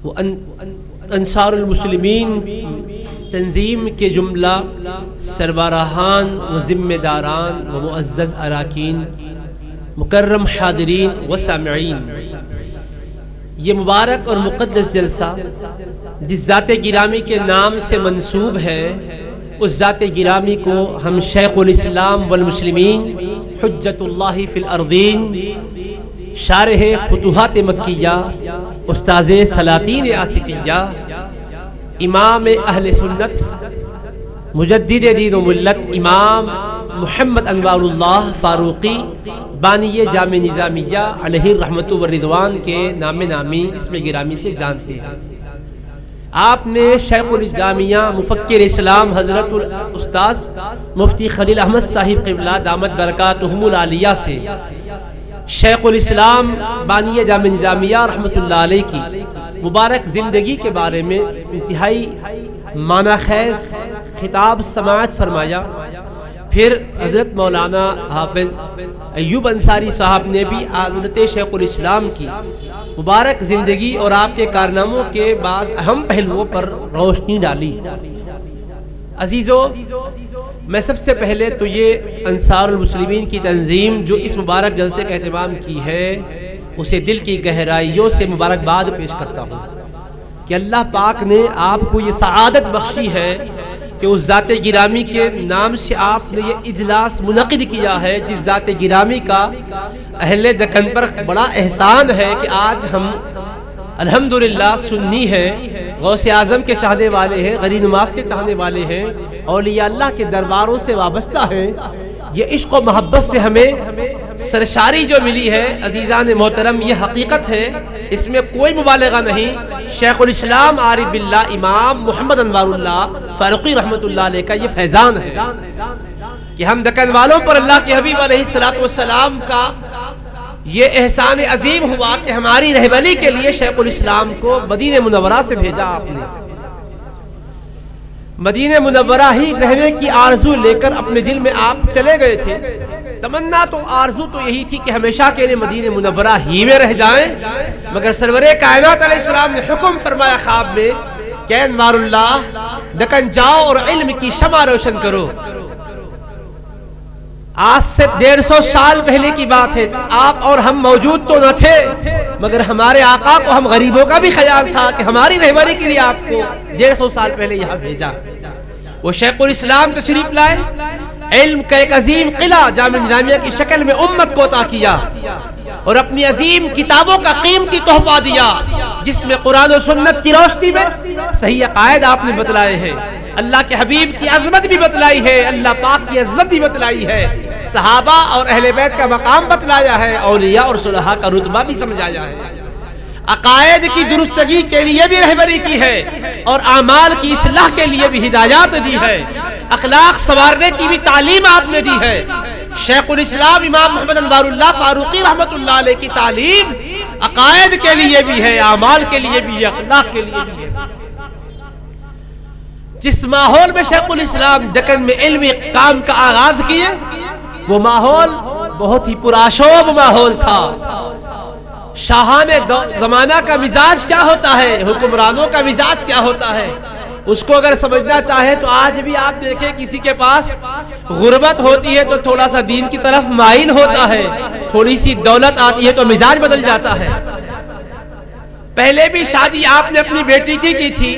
وہ انصار المسلمین تنظیم کے جملہ سربراہان و ذمہ داران و معزز اراکین، مکرم حاضرین و سامعین، یہ مبارک اور مقدس جلسہ جس ذات گرامی کے نام سے منسوب ہے، اس ذات گرامی کو ہم شیخ الاسلام والمسلمین حجت اللہ فی الارضین، شارح فتوحات مکیہ، استاذ سلاطین آصفیہ، امام اہل سنت، مجدد دین و ملت، امام محمد انوار اللہ فاروقی بانی جامع نظامیہ علیہ الرحمت والرضوان کے نام نامی اسم گرامی سے جانتے ہیں۔ آپ نے شیخ الجامعہ مفکر اسلام حضرت الاستاذ مفتی خلیل احمد صاحب قبلہ دامت برکاتہم العالیہ سے شیخ الاسلام بانی جامع نظامیہ رحمت اللہ علیہ کی مبارک زندگی کے بارے میں انتہائی معنی خیز خطاب سماعت فرمایا۔ پھر حضرت مولانا حافظ ایوب انصاری صاحب نے بھی حضرت شیخ الاسلام کی مبارک زندگی اور آپ کے کارناموں کے بعض اہم پہلوؤں پر روشنی ڈالی۔ عزیزو، میں سب سے پہلے تو یہ انصار المسلمین کی تنظیم جو اس مبارک جلسے کا اہتمام کی ہے، اسے دل کی گہرائیوں سے مبارکباد پیش کرتا ہوں کہ اللہ پاک نے آپ کو یہ سعادت بخشی ہے کہ اس ذات گرامی کے نام سے آپ نے یہ اجلاس منعقد کیا ہے، جس ذات گرامی کا اہل دکن پر بڑا احسان ہے کہ آج ہم الحمدللہ سنی ہیں، غوث اعظم کے چاہنے والے ہیں، غری نماز کے چاہنے والے ہیں، اولیاء اللہ کے درباروں سے وابستہ ہیں۔ یہ عشق و محبت سے ہمیں سرشاری جو ملی ہے عزیزان محترم، یہ حقیقت ہے، اس میں کوئی مبالغہ نہیں۔ شیخ الاسلام عارف باللہ امام محمد انوار اللہ فاروقی رحمت اللہ علیہ کا یہ فیضان ہے کہ ہم دکن والوں پر اللہ کے حبیب علیہ السلام کا یہ احسان عظیم ہوا کہ ہماری رہبری کے لیے شیخ الاسلام کو مدینہ منورہ سے بھیجا۔ آپ نے مدینہ منورہ ہی رہنے کی آرزو لے کر اپنے دل میں آپ چلے گئے تھے۔ تمنا تو آرزو تو یہی تھی کہ ہمیشہ کے لیے مدینہ منورہ ہی میں رہ جائیں، مگر سرور کائنات علیہ السلام نے حکم فرمایا خواب میں کہ انوار اللہ دکن جاؤ اور علم کی شمع روشن کرو۔ آج سے 150 سال پہلے کی بات ہے، آپ اور ہم موجود تو نہ تھے، مگر ہمارے آقا کو ہم غریبوں کا بھی خیال تھا کہ ہماری رہبری کے لیے آپ کو 150 سال پہلے یہاں بھیجا۔ وہ شیخ الاسلام تشریف لائے، علم کا ایک عظیم قلعہ جامع نظامیہ کی شکل میں امت کو عطا کیا اور اپنی عظیم کتابوں کا قیمتی تحفہ دیا، جس میں قرآن و سنت کی روشنی میں صحیح عقائد آپ نے بتلائے ہیں، اللہ کے حبیب کی عظمت بھی بتلائی ہے، اللہ پاک کی عظمت بھی بتلائی ہے، صحابہ اور اہل بیت کا مقام بتلایا ہے، اولیاء اور صلحاء کا رتبہ بھی سمجھایا ہے، عقائد کی درستگی کے لیے بھی رہبری کی ہے اور اعمال کی اصلاح کے لیے بھی ہدایات دی ہے، اخلاق سنوارنے کی بھی تعلیم آپ نے دی ہے۔ شیخ الاسلام امام محمد انوار اللہ فاروقی رحمت اللہ علیہ کی تعلیم عقائد کے لیے بھی ہے، اعمال کے لیے بھی ہے، اخلاق کے لیے بھی ہے۔ جس ماحول میں شیخ الاسلام دکن میں علمی کام کا آغاز کیے، وہ ماحول بہت ہی پرآشوب ماحول تھا۔ شاہان زمانہ کا مزاج کیا ہوتا ہے، حکمرانوں کا مزاج کیا ہوتا ہے، اس کو اگر سمجھنا چاہے تو آج بھی آپ دیکھیں کسی کے پاس غربت ہوتی ہے تو تھوڑا سا دین کی طرف مائل ہوتا ہے، تھوڑی سی دولت آتی ہے تو مزاج بدل جاتا ہے۔ پہلے بھی شادی آپ نے اپنی بیٹی کی تھی،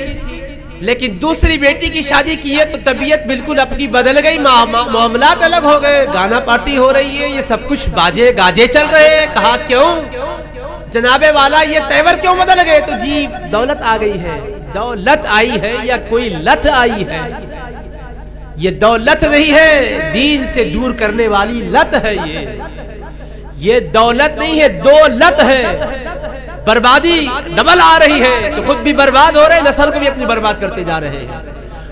لیکن دوسری بیٹی کی شادی کی ہے تو طبیعت بالکل اپنی بدل گئی، معاملات الگ ہو گئے، گانا پارٹی ہو رہی ہے، یہ سب کچھ باجے گاجے چل رہے ہیں۔ کہا کیوں جناب والا یہ تیور کیوں بدل گئے؟ تو جی دولت آ گئی ہے۔ دولت آئی ہے یا کوئی لت آئی ہے؟ یہ دولت نہیں ہے، دین سے دور کرنے والی لت ہے۔ یہ دولت نہیں ہے، دولت ہے۔ بربادی ڈبل آ رہی ہے، تو خود بھی برباد ہو رہے، نسل کو بھی اپنی برباد کرتے جا رہے ہیں۔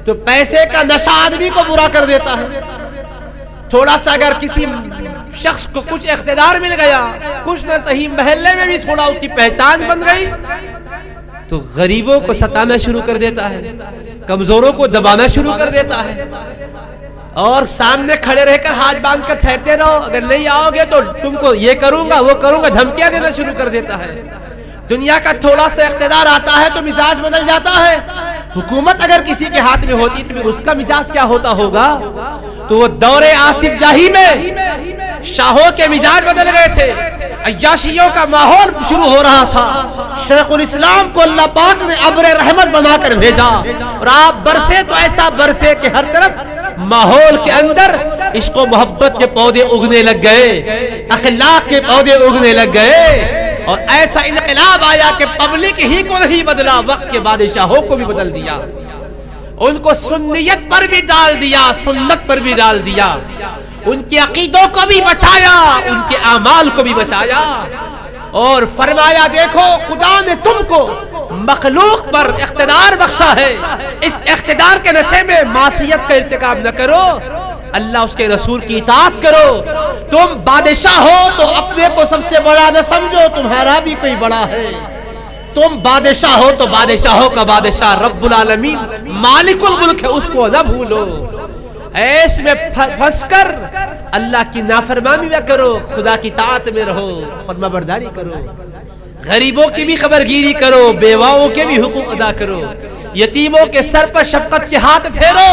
تو پیسے کا نشہ آدمی کو برا کر دیتا ہے۔ تھوڑا سا اگر کسی شخص کو کچھ اقتدار مل گیا، کچھ نہ صحیح محلے میں بھی تھوڑا اس کی پہچان بن گئی، تو غریبوں کو ستانا شروع کر دیتا ہے، کمزوروں کو دبانا شروع کر دیتا ہے، اور سامنے کھڑے رہ کر ہاتھ باندھ کر ٹھہرتے رہو، اگر نہیں آؤ گے تو تم کو یہ کروں گا وہ کروں گا، دھمکیاں دینا شروع کر دیتا ہے۔ دنیا کا تھوڑا سا اقتدار آتا ہے تو مزاج بدل جاتا ہے. حکومت اگر کسی کے ہاتھ میں ہوتی تو پھر اس کا مزاج کیا ہوتا ہوگا؟ تو وہ دور آصف جاہی میں شاہوں کے مزاج بدل گئے تھے، عیاشیوں کا ماحول شروع ہو رہا تھا. شیخ الاسلام کو اللہ پاک نے ابر رحمت بنا کر بھیجا اور آپ برسے تو ایسا برسے کہ ہر طرف ماحول کے اندر عشق و محبت کے پودے اگنے لگ گئے، اخلاق کے پودے اگنے لگ گئے، اور ایسا انقلاب آیا کہ پبلک ہی کو نہیں بدلا، وقت کے بادشاہوں کو بھی بدل دیا. ان کو سنیت پر بھی ڈال دیا، سنت پر بھی ڈال دیا، ان کے عقیدوں کو بھی بچایا، ان کے اعمال کو بھی بچایا، اور فرمایا دیکھو خدا نے تم کو مخلوق پر اقتدار بخشا ہے، اس اقتدار کے نشے میں معصیت کا ارتکاب نہ کرو، اللہ اس کے رسول کی اطاعت کرو. تم بادشاہ ہو تو اپنے کو سب سے بڑا نہ سمجھو، تمہارا بھی کوئی بڑا ہے. تم بادشاہ ہو تو بادشاہوں کا بادشاہ رب العالمین مالک الملک ہے، اس کو نہ بھولو. ایس میں پھنس کر اللہ کی نافرمانی نہ کرو، خدا کی اطاعت میں رہو، فرما برداری کرو، غریبوں کی بھی خبرگیری کرو، بیواؤں کے بھی حقوق ادا کرو، یتیموں کے سر پر شفقت کے ہاتھ پھیرو،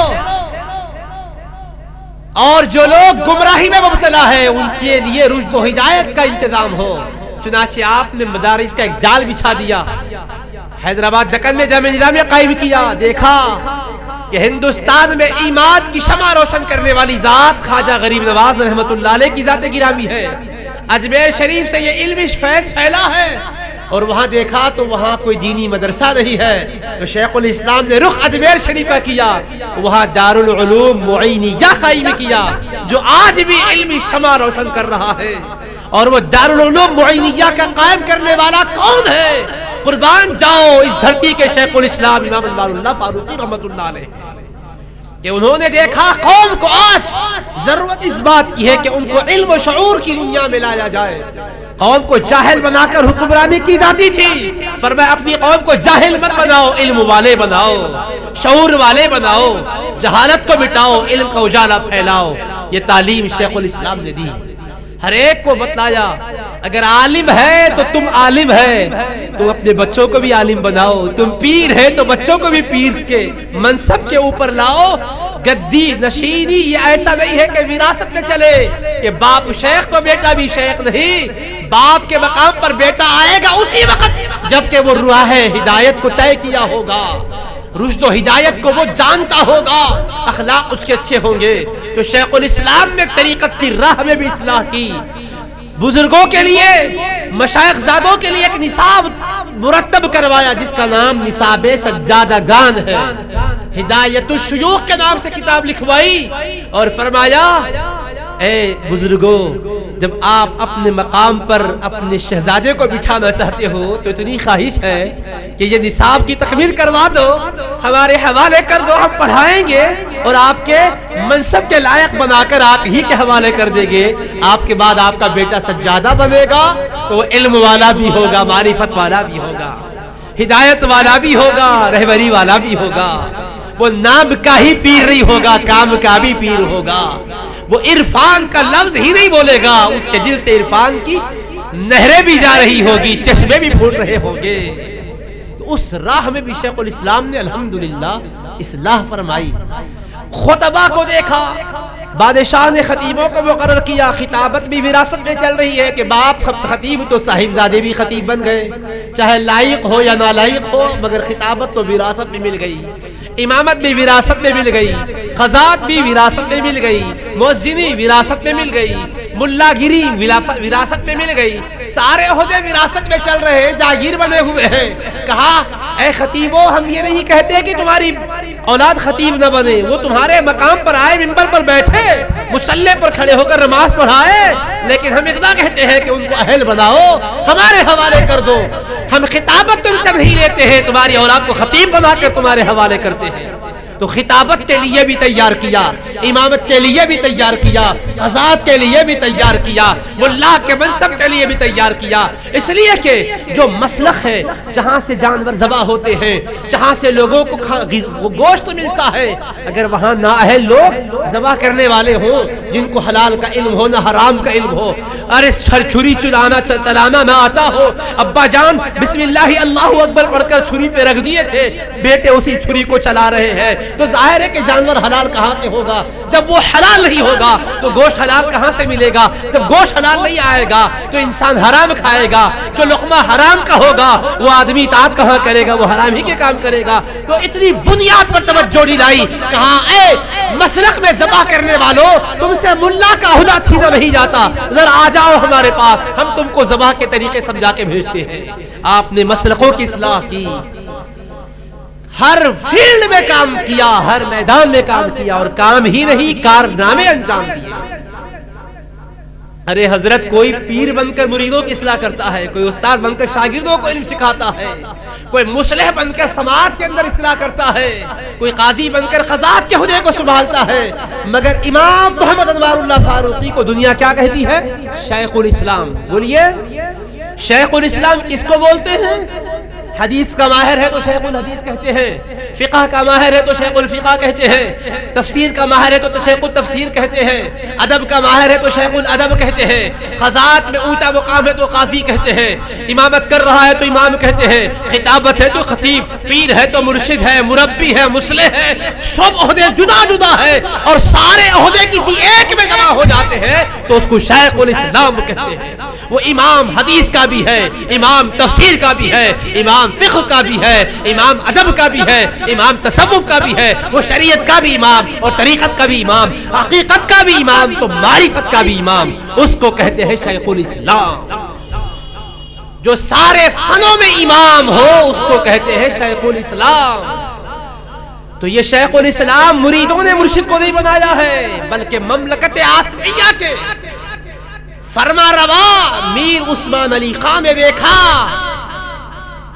اور جو لوگ گمراہی میں مبتلا ہے ان کے لیے رشد و ہدایت کا انتظام ہو. چنانچہ آپ نے مدارس کا ایک جال بچھا دیا، حیدرآباد دکن میں جامعہ نظامیہ قائم کیا. دیکھا کہ ہندوستان میں ایمان کی شمع روشن کرنے والی ذات خواجہ غریب نواز رحمت اللہ علیہ کی ذات گرامی ہے. اجمیر شریف سے یہ علمی فیض پھیلا ہے، اور وہاں دیکھا تو وہاں کوئی دینی مدرسہ نہیں ہے. تو شیخ الاسلام نے رخ اجمیر شریف کا کیا، وہاں دارالعلوم معینیہ قائم کیا جو آج بھی علمی شمع روشن کر رہا ہے. اور وہ دارالعلوم معینیہ کا قائم کرنے والا کون ہے؟ قربان جاؤ اس دھرتی کے شیخ الاسلام امام انوار اللہ فاروقی رحمت اللہ علیہ، کہ انہوں نے دیکھا قوم کو آج ضرورت اس بات کی ہے کہ ان کو علم و شعور کی دنیا میں لایا جائے. قوم کو جاہل بنا کر حکمرانی کی جاتی تھی، فرمایا اپنی قوم کو جاہل مت بناؤ، علم والے بناؤ، شعور والے بناؤ، جہالت کو مٹاؤ، علم کا اجالا پھیلاؤ. یہ تعلیم شیخ الاسلام نے دی. ہر ایک کو بتلایا اگر عالم ہے تو تم عالم ہے، تم اپنے بچوں کو بھی عالم بناؤ. تم پیر ہے تو بچوں کو بھی پیر کے منصب کے اوپر لاؤ. گدی نشینی یہ ایسا نہیں ہے کہ وراثت میں چلے کہ باپ شیخ تو بیٹا بھی شیخ نہیں. باپ کے مقام پر بیٹا آئے گا اسی وقت جبکہ وہ راہ ہدایت کو طے کیا ہوگا، رشد و ہدایت کو وہ جانتا ہوگا، اخلاق اس کے اچھے ہوں گے. تو شیخ الاسلام نے طریقت کی راہ میں بھی اصلاح کی. بزرگوں کے لیے، مشائخ زادوں کے لیے ایک نصاب مرتب کروایا جس کا نام نصاب سجادہ گان ہے. ہدایت الشیوخ کے نام سے کتاب لکھوائی اور فرمایا اے بزرگوں، جب آپ اپنے مقام پر اپنے شہزادے کو بٹھانا چاہتے ہو تو اتنی خواہش ہے کہ یہ نصاب کی تکمیل کروا دو، ہمارے حوالے کر دو، ہم پڑھائیں گے اور آپ کے منصب کے لائق بنا کر آپ ہی کے حوالے کر دیں گے. آپ کے بعد آپ کا بیٹا سجادہ بنے گا تو وہ علم والا بھی ہوگا، معرفت والا بھی ہوگا، ہدایت والا بھی ہوگا، رہبری والا بھی ہوگا. وہ نام کا ہی پیر نہیں ہوگا، کام کا بھی پیر ہوگا. وہ عرفان کا لفظ ہی نہیں بولے گا، اس کے دل سے عرفان کی نہریں بھی جا رہی ہوگی، چشمے بھی پھوٹ رہے ہوں گے. تو اس راہ میں بھی شیخ الاسلام نے الحمدللہ اصلاح فرمائی. خطبہ کو دیکھا، بادشاہ نے خطیبوں کو مقرر کیا. خطابت بھی وراثت میں چل رہی ہے کہ باپ خطیب تو صاحبزادے بھی خطیب بن گئے، چاہے لائق ہو یا نالائق ہو، مگر خطابت تو وراثت میں مل گئی. امامت بھی وراثت میں مل گئی، قضات بھی وراثت میں مل گئی، مؤذنی وراثت میں مل گئی، ملا گیری وراثت میں مل گئی. سارے عہدے وراثت میں چل رہے ہیں، جاگیر بنے ہوئے ہیں. کہا اے خطیبوں، ہم یہ نہیں کہتے کہ تمہاری اولاد خطیب نہ بنے، وہ تمہارے مقام پر آئے، منبر پر بیٹھے، مصلی پر کھڑے ہو کر نماز پڑھائے، لیکن ہم اتنا کہتے ہیں کہ ان کو اہل بناؤ، ہمارے حوالے کر دو. ہم خطابت تم سے نہیں لیتے ہیں، تمہاری اولاد کو خطیب بنا کر تمہارے حوالے کرتے ہیں. تو خطابت کے لیے بھی تیار کیا، امامت کے لیے بھی تیار کیا، قضات کے لیے بھی تیار کیا، ملا کے منصب کے لیے بھی تیار کیا، اس لیے کہ جو مسلخ ہے جہاں سے جانور ذبح ہوتے ہیں، جہاں سے لوگوں کو گوشت ملتا ہے، اگر وہاں نااہل لوگ ذبح کرنے والے ہوں، جن کو حلال کا علم ہو نہ حرام کا علم ہو، ارے چھری چلانا نہ آتا ہو، ابا جان بسم اللہ اللہ اکبر پڑھ کر چھری پہ رکھ دیے تھے، بیٹے اسی چھری کو چلا رہے ہیں، تو ظاہر ہے کہ جانور حلال کہاں سے ہوگا؟ جب وہ حلال نہیں ہوگا تو گوشت حلال کہاں سے ملے گا؟ جب گوشت حلال نہیں آئے گا تو انسان حرام کھائے گا، جو لقمہ حرام کا ہوگا وہ آدمی اطاعت کہاں کرے گا؟ وہ حرام ہی کے کام کرے گا۔ تو اتنی بنیاد پر توجہ دلائی، کہاں اے مسلک میں ذبح کرنے والوں، تم سے ملا کا عہدہ چھینا نہیں جاتا، ذرا آ جاؤ ہمارے پاس، ہم تم کو ذبح کے طریقے سمجھا کے بھیجتے ہیں۔ آپ نے مسلکوں کی اصلاح کی، ہر فیلڈ میں کام کیا، ہر میدان میں کام کیا، اور کام ہی نہیں کارنامے انجام دیے۔ ارے حضرت کوئی پیر بن کر مریدوں کی اصلاح کرتا ہے، کوئی استاد بن کر شاگردوں کو علم سکھاتا ہے، کوئی مصلح بن کر سماج کے اندر اصلاح کرتا ہے، کوئی قاضی بن کر قضات کے عہدے کو سنبھالتا ہے، مگر امام محمد انوار اللہ فاروقی کو دنیا کیا کہتی ہے؟ شیخ الاسلام۔ بولیے، شیخ الاسلام کس کو بولتے ہیں؟ حدیث کا ماہر ہے تو شیخ الحدیث کہتے ہیں، فقہ کا ماہر ہے تو شیخ الفقہ کہتے ہیں، تفسیر کا ماہر ہے تو شیخ التفسیر کہتے ہیں، ادب کا ماہر ہے تو شیخ الادب کہتے ہیں، قضات میں اونچا مقام ہے تو قاضی کہتے ہیں، امامت کر رہا ہے تو امام کہتے ہیں، خطابت ہے تو خطیب، پیر ہے تو مرشد ہے، مربی ہے، مصلح ہے، سب عہدے جدا جدا ہے، اور سارے عہدے کسی ایک میں جمع ہو جاتے ہیں تو اس کو شیخ الاسلام کہتے ہیں۔ وہ امام حدیث کا بھی ہے، امام تفسیر کا بھی ہے، امام فقہ کا بھی ہے، امام ادب کا بھی ہے، امام تصوف کا بھی ہے، وہ شریعت کا بھی امام اور طریقت کا بھی امام، حقیقت کا بھی امام تو معرفت کا بھی امام، اس کو کہتے ہیں شیخ الاسلام۔ جو سارے فنوں میں امام ہو اس کو کہتے ہیں شیخ الاسلام۔ تو یہ شیخ الاسلام مریدوں نے مرشد کو نہیں بنایا ہے، بلکہ مملکت آسمیہ کے فرما روا میر عثمان علی خان نے دیکھا،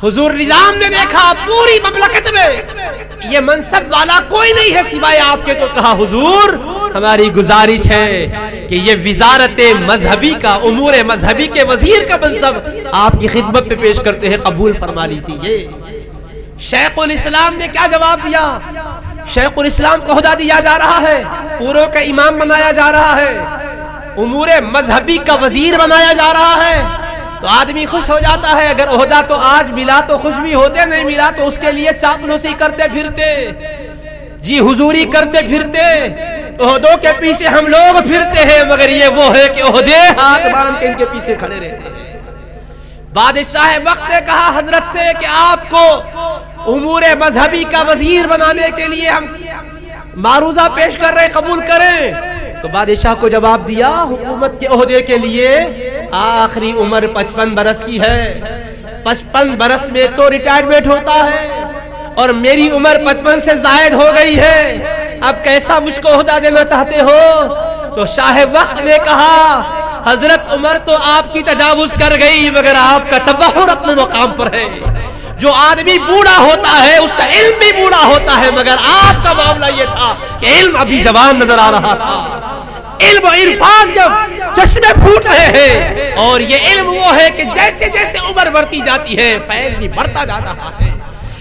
حضور نظام نے دیکھا، پوری مملکت میں یہ منصب والا کوئی نہیں ہے سوائے آپ کے، تو کہا حضور ہماری گزارش ہے کہ یہ وزارت مذہبی کا، امور مذہبی کے وزیر کا منصب آپ کی خدمت میں پیش کرتے ہیں، قبول فرما لیجیے۔ شیخ الاسلام نے کیا جواب دیا؟ شیخ الاسلام کو عہدہ دیا جا رہا ہے، پوروں کا امام بنایا جا رہا ہے، امور مذہبی کا وزیر بنایا جا رہا ہے، تو آدمی خوش ہو جاتا ہے۔ اگر عہدہ تو آج ملا تو خوش بھی ہوتے، نہیں ملا تو اس کے لیے چاپلوسی کرتے پھرتے، جی حضوری کرتے پھرتے، عہدوں کے پیچھے ہم لوگ پھرتے ہیں، مگر یہ وہ ہے کہ عہدے ہاتھ باندھ کے ان کے پیچھے کھڑے رہتے ہیں۔ بادشاہ وقت نے کہا حضرت سے کہ آپ کو امور مذہبی کا وزیر بنانے کے لیے ہم معروضہ پیش کر رہے، قبول کریں؟ تو بادشاہ کو جواب دیا، حکومت کے عہدے کے لیے آخری عمر 55 برس کی ہے، 55 برس میں تو ریٹائرمنٹ ہوتا ہے، اور میری عمر 55 سے زائد ہو گئی ہے، اب کیسا مجھ کو عہدہ دینا چاہتے ہو؟ تو شاہ وقت نے کہا حضرت عمر تو آپ کی تجاوز کر گئی، مگر آپ کا تبحر اپنے مقام پر ہے۔ جو آدمی بوڑھا ہوتا ہے اس کا علم بھی بوڑھا ہوتا ہے، مگر آپ کا معاملہ یہ تھا کہ علم ابھی جوان نظر آ رہا تھا، علم و عرفان کے چشمے پھوٹ رہے ہیں، اور یہ علم وہ ہے کہ جیسے جیسے عمر بڑھتی جاتی ہے فیض بھی بڑھتا جا رہا ہے۔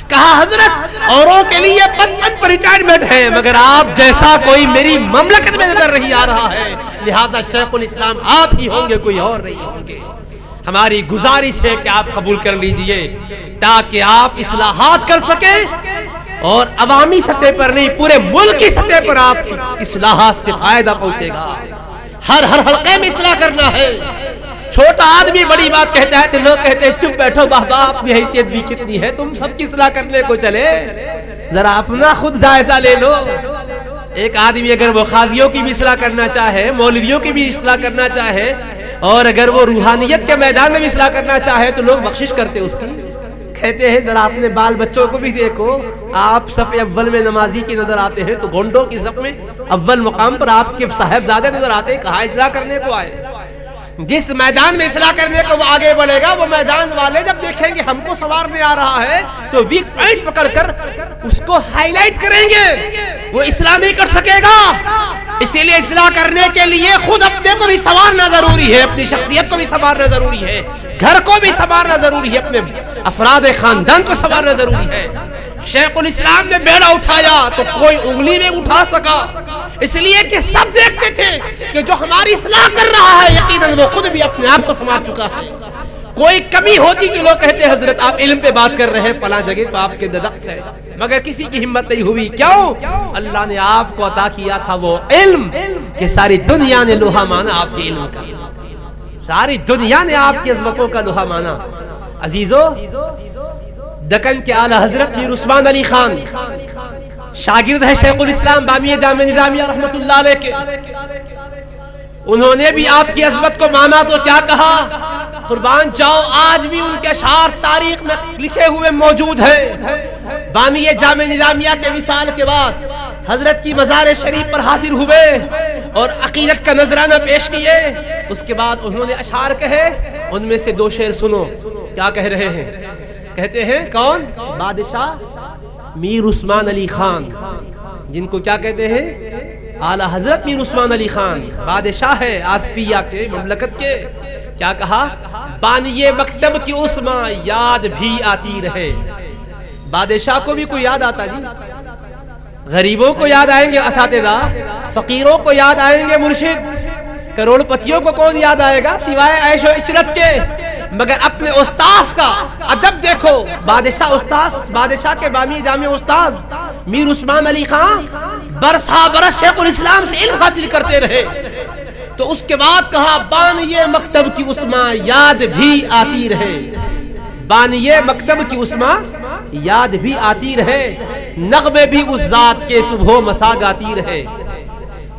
کہا حضرت اوروں کے لیے 55 پر ریٹائرمنٹ ہے، مگر آپ جیسا کوئی میری مملکت میں نظر نہیں آ رہا ہے، لہذا شیخ الاسلام آپ ہی ہوں گے، کوئی اور نہیں ہوں گے۔ ہماری گزارش ہے کہ آپ قبول کر لیجئے تاکہ آپ اصلاحات کر سکیں، اور عوامی سطح پر نہیں پورے ملک کی سطح پر آپ کی اصلاحات سے فائدہ پہنچے گا۔ ہر حلقے میں اصلاح کرنا ہے۔ چھوٹا آدمی بڑی بات کہتا ہے تو لوگ کہتے ہیں چپ بیٹھو بابا، اپنی حیثیت بھی کتنی ہے، تم سب کی اصلاح کرنے کو چلے، ذرا اپنا خود جائزہ لے لو۔ ایک آدمی اگر وہ قاضیوں کی بھی اصلاح کرنا چاہے، مولویوں کی بھی اصلاح کرنا چاہے، اور اگر وہ روحانیت کے میدان میں بھی اصلاح کرنا چاہے تو لوگ بخشش کرتے اس کی، کہتے ہیں ذرا اپنے بال بچوں کو بھی دیکھو، آپ صف اول میں نمازی کی نظر آتے ہیں تو گونڈوں کی صف میں اول مقام پر آپ کے صاحبزادے نظر آتے ہیں، کہاں اصلاح کرنے کو آئے؟ جس میدان میں اصلاح کرنے کو وہ آگے بڑھے گا، وہ میدان والے جب دیکھیں گے ہم کو سنوارنے آ رہا ہے تو ویک پوائنٹ پکڑ کر اس کو ہائی لائٹ کریں گے، وہ اصلاح نہیں کر سکے گا۔ اسی لیے اصلاح کرنے کے لیے خود اپنے کو بھی سنوارنا ضروری ہے، اپنی شخصیت کو بھی سنوارنا ضروری ہے، گھر کو بھی سنوارنا ضروری ہے، اپنے افراد خاندان کو سنوارنا ضروری ہے۔ شیخ الاسلام نے بیڑا اٹھایا تو کوئی انگلی میں اٹھا سکا، اس لیے کہ سب دیکھتے تھے کہ جو ہماری اصلاح کر رہا ہے یقیناً وہ خود بھی اپنے آپ کو سنوار چکا ہے۔ کوئی کمی ہوتی کہ لوگ کہتے ہیں حضرت آپ علم پہ بات کر رہے ہیں فلاں جگہ تو آپ کے درخت ہے، مگر کسی کی ہمت نہیں ہوئی۔ کیوں؟ اللہ نے آپ کو عطا کیا تھا وہ علم کہ ساری دنیا نے لوہا مانا آپ کے علم کا، ساری دنیا نے آپ کے عظمتوں کا لوہا مانا۔ عزیزو، دکن کے اعلی حضرت میر عثمان علی خان شاگرد ہے شیخ الاسلام بامیہ جامعہ نظامیہ رحمت اللہ علیہ کے، انہوں نے بھی آپ کی عظمت کو مانا تو کیا کہا؟ قربان جاؤ، آج بھی ان کے اشعار تاریخ میں لکھے ہوئے موجود ہیں۔ بامیہ جامعہ نظامیہ کے وصال کے بعد حضرت کی مزار شریف پر حاضر ہوئے اور عقیدت کا نذرانہ پیش کیے، اس کے بعد انہوں نے اشعار کہے، ان میں سے دو شعر سنو کیا کہہ رہے ہیں۔ کہتے ہیں کون؟ بادشاہ میر عثمان علی خان، جن کو کیا کہتے ہیں؟ اعلی حضرت میر عثمان علی خان، بادشاہ ہے آصفیہ کے مملکت کے۔ کیا کہا؟ بانی مکتب کی عثما یاد بھی آتی رہے۔ بادشاہ کو بھی کوئی یاد آتا جی؟ غریبوں کو یاد آئیں گے اساتذہ، فقیروں کو یاد آئیں گے مرشد، کروڑ پتیوں کو کون یاد آئے گا سوائے عیش و عشرت کے؟ مگر اپنے استاذ کا ادب دیکھو، بادشاہ استاذ، بادشاہ کے بامیہ جامع استاذ میر عثمان علی خان برسا برس شیخ الاسلام سے علم حاصل کرتے رہے، تو اس کے بعد کہا بانیے مکتب کی عثما یاد بھی آتی رہے، بانیے مکتب کی عثما یاد بھی آتی رہے، نغمے بھی اس ذات کے صبح و مسا گاتی رہے۔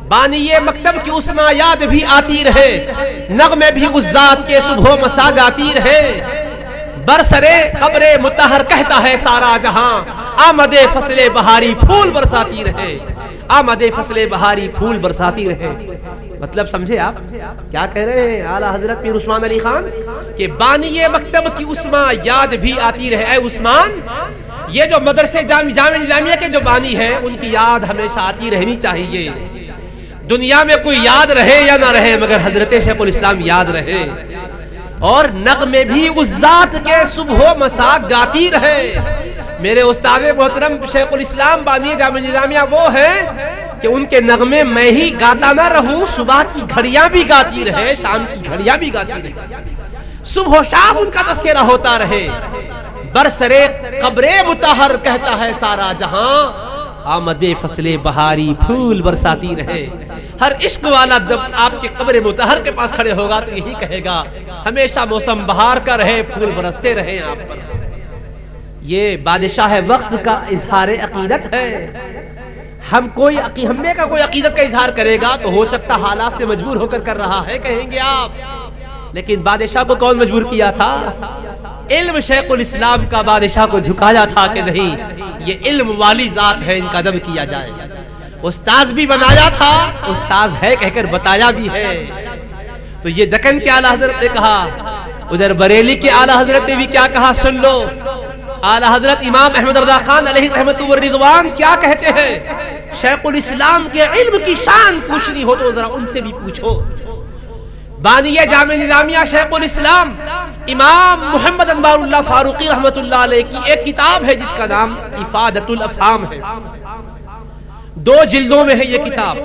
بانیے مکتب کی عثما یاد بھی آتی رہے، نغمے بھی اس ذات کے صبح و مسا گاتی رہے، برسرے قبر مطہر کہتا ہے سارا جہاں، آمد فصل بہاری پھول برساتی رہے، آمد فصل بہاری پھول برساتی رہے۔ مطلب سمجھے آپ کیا کہہ رہے ہیں اعلی حضرت میر عثمان علی خان؟ کہ بانی مکتب کی عثما یاد بھی آتی رہے۔ اے عثمان، یہ جو مدرسے جامعہ نظامیہ کے جو بانی ہیں ان کی یاد ہمیشہ آتی رہنی چاہیے، دنیا میں کوئی یاد رہے یا نہ رہے مگر حضرت شیخ الاسلام یاد رہے، اور نغمے بھی اس ذات کے صبح و مسا گاتی رہے۔ میرے استاد محترم شیخ الاسلام بامیہ جامعہ نظامیہ وہ ہیں کہ ان کے نغمے میں ہی گاتا نہ رہوں، صبح کی گھڑیاں بھی گاتی رہے، شام کی گھڑیاں بھی گاتی رہے، صبح و شام ان کا تذکرہ ہوتا رہے، برسرے قبر مطہر کہتا ہے سارا جہاں، آمد فصل بہاری پھول برساتی رہے۔ ہر عشق والا جب آپ کے قبر مطہر کے پاس کھڑے ہوگا تو یہی کہے گا ہمیشہ موسم بہار کا رہے، پھول برستے رہے آپ پر۔ یہ بادشاہ وقت کا اظہار عقیدت ہے۔ ہم میں کا کوئی عقیدت کا اظہار کرے گا تو ہو سکتا حالات سے مجبور ہو کر رہا ہے کہیں گے آپ، لیکن بادشاہ کو کون مجبور کیا تھا؟ علم شیخ الاسلام کا بادشاہ کو جھکایا تھا کہ نہیں یہ علم والی ذات ہے، ان کا ادب کیا جائے۔ استاذ بھی بنایا تھا، استاذ ہے کہہ کر بتایا بھی ہے۔ تو یہ دکن کے اعلی حضرت نے کہا، ادھر بریلی کے اعلی حضرت نے بھی کیا کہا سن لو۔ اعلی حضرت امام احمد رضا خان علیہ رحمت و رضوان کیا کہتے ہیں؟ شیخ الاسلام کے علم کی شان پوچھنی ہو تو ذرا ان سے بھی پوچھو۔ بانیہ جامعہ نظامیہ شیخ الاسلام امام محمد انوار اللہ فاروقی رحمت اللہ علیہ کی ایک کتاب ہے جس کا نام افادۃ الافہام ہے، 2 جلدوں میں ہے یہ کتاب۔